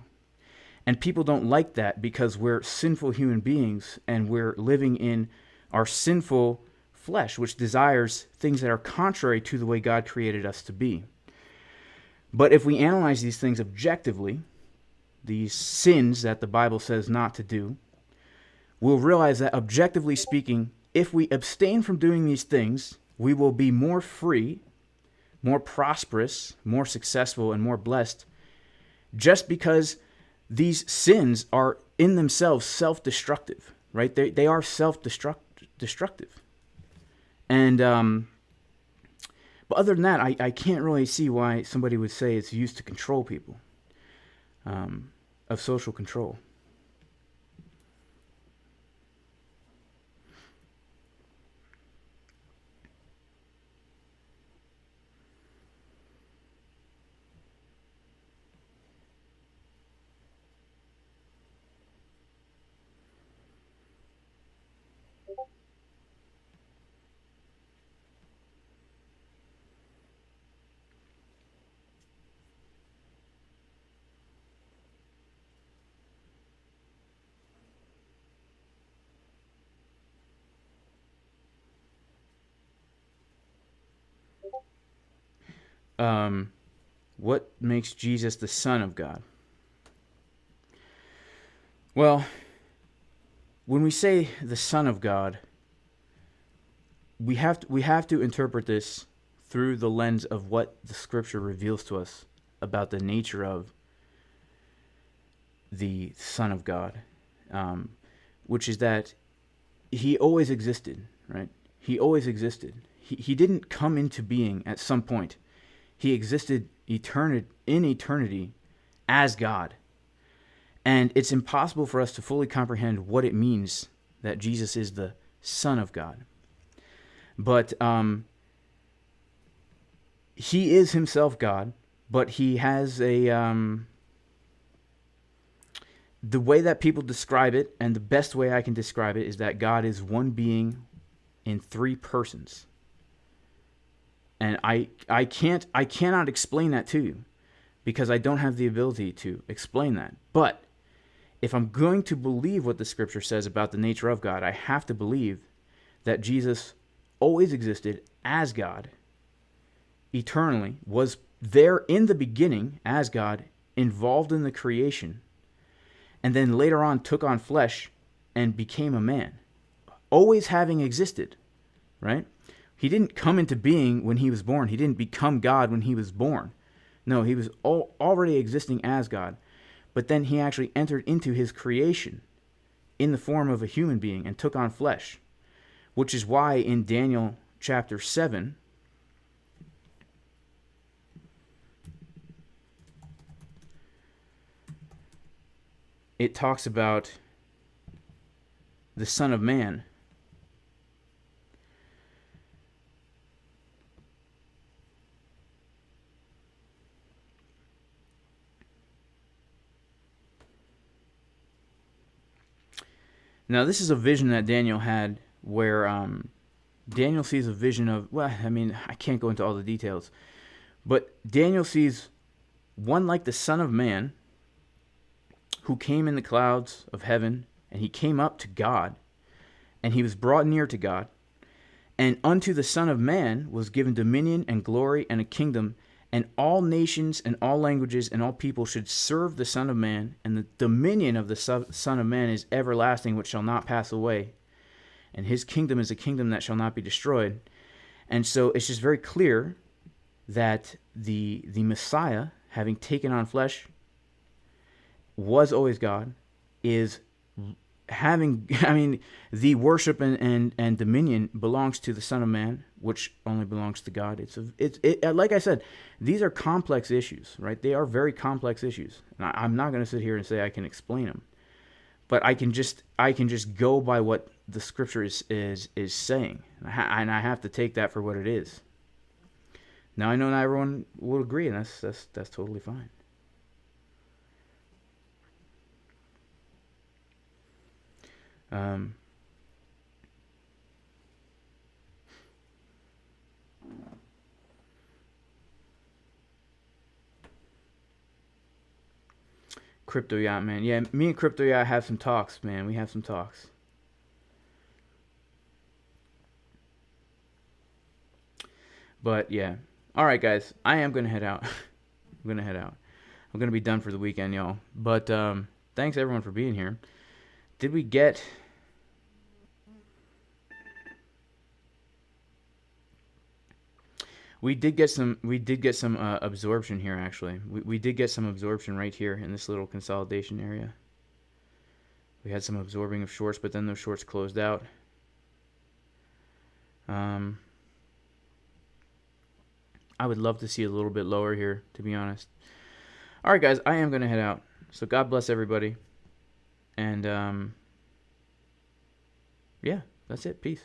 And people don't like that because we're sinful human beings and we're living in our sinful flesh, which desires things that are contrary to the way God created us to be. But if we analyze these things objectively, these sins that the Bible says not to do, we'll realize that objectively speaking, if we abstain from doing these things, we will be more free, more prosperous, more successful, and more blessed, just because these sins are in themselves self-destructive, right? They are self-destructive. And but other than that, I can't really see why somebody would say it's used to control people, of social control. What makes Jesus the Son of God? Well, when we say the Son of God, we have to interpret this through the lens of what the Scripture reveals to us about the nature of the Son of God, which is that he always existed, right? He always existed. He didn't come into being at some point. He existed in eternity as God. And it's impossible for us to fully comprehend what it means that Jesus is the Son of God. But he is himself God, but he has the way that people describe it, and the best way I can describe it, is that God is one being in three persons. And I cannot explain that to you because I don't have the ability to explain that. But if I'm going to believe what the Scripture says about the nature of God, I have to believe that Jesus always existed as God eternally, was there in the beginning as God, involved in the creation, and then later on took on flesh and became a man, always having existed, right? He didn't come into being when he was born. He didn't become God when he was born. No, he was already existing as God. But then he actually entered into his creation in the form of a human being and took on flesh, which is why in Daniel chapter 7, it talks about the Son of Man. Now, this is a vision that Daniel had where Daniel sees a vision of, well, I mean, I can't go into all the details, but Daniel sees one like the Son of Man who came in the clouds of heaven, and he came up to God, and he was brought near to God. And unto the Son of Man was given dominion and glory and a kingdom, and all nations and all languages and all people should serve the Son of Man, and the dominion of the Son of Man is everlasting, which shall not pass away. And his kingdom is a kingdom that shall not be destroyed. And so it's just very clear that the Messiah, having taken on flesh, was always God, is having, I mean, the worship and dominion belongs to the Son of Man, which only belongs to God. It's like I said, these are complex issues, right? They are very complex issues. And I'm not going to sit here and say I can explain them, but I can just go by what the Scripture is saying, and I have to take that for what it is. Now I know not everyone will agree, and that's totally fine. Crypto Yacht, man. Yeah, me and Crypto Yacht have some talks, man. We have some talks. But yeah. All right, guys. I am going to head out. I'm going to be done for the weekend, y'all. But thanks, everyone, for being here. Did we get... We did get some absorption here, actually. We did get some absorption right here in this little consolidation area. We had some absorbing of shorts, but then those shorts closed out. I would love to see a little bit lower here, to be honest. All right, guys, I am going to head out. So God bless everybody. And yeah, that's it. Peace.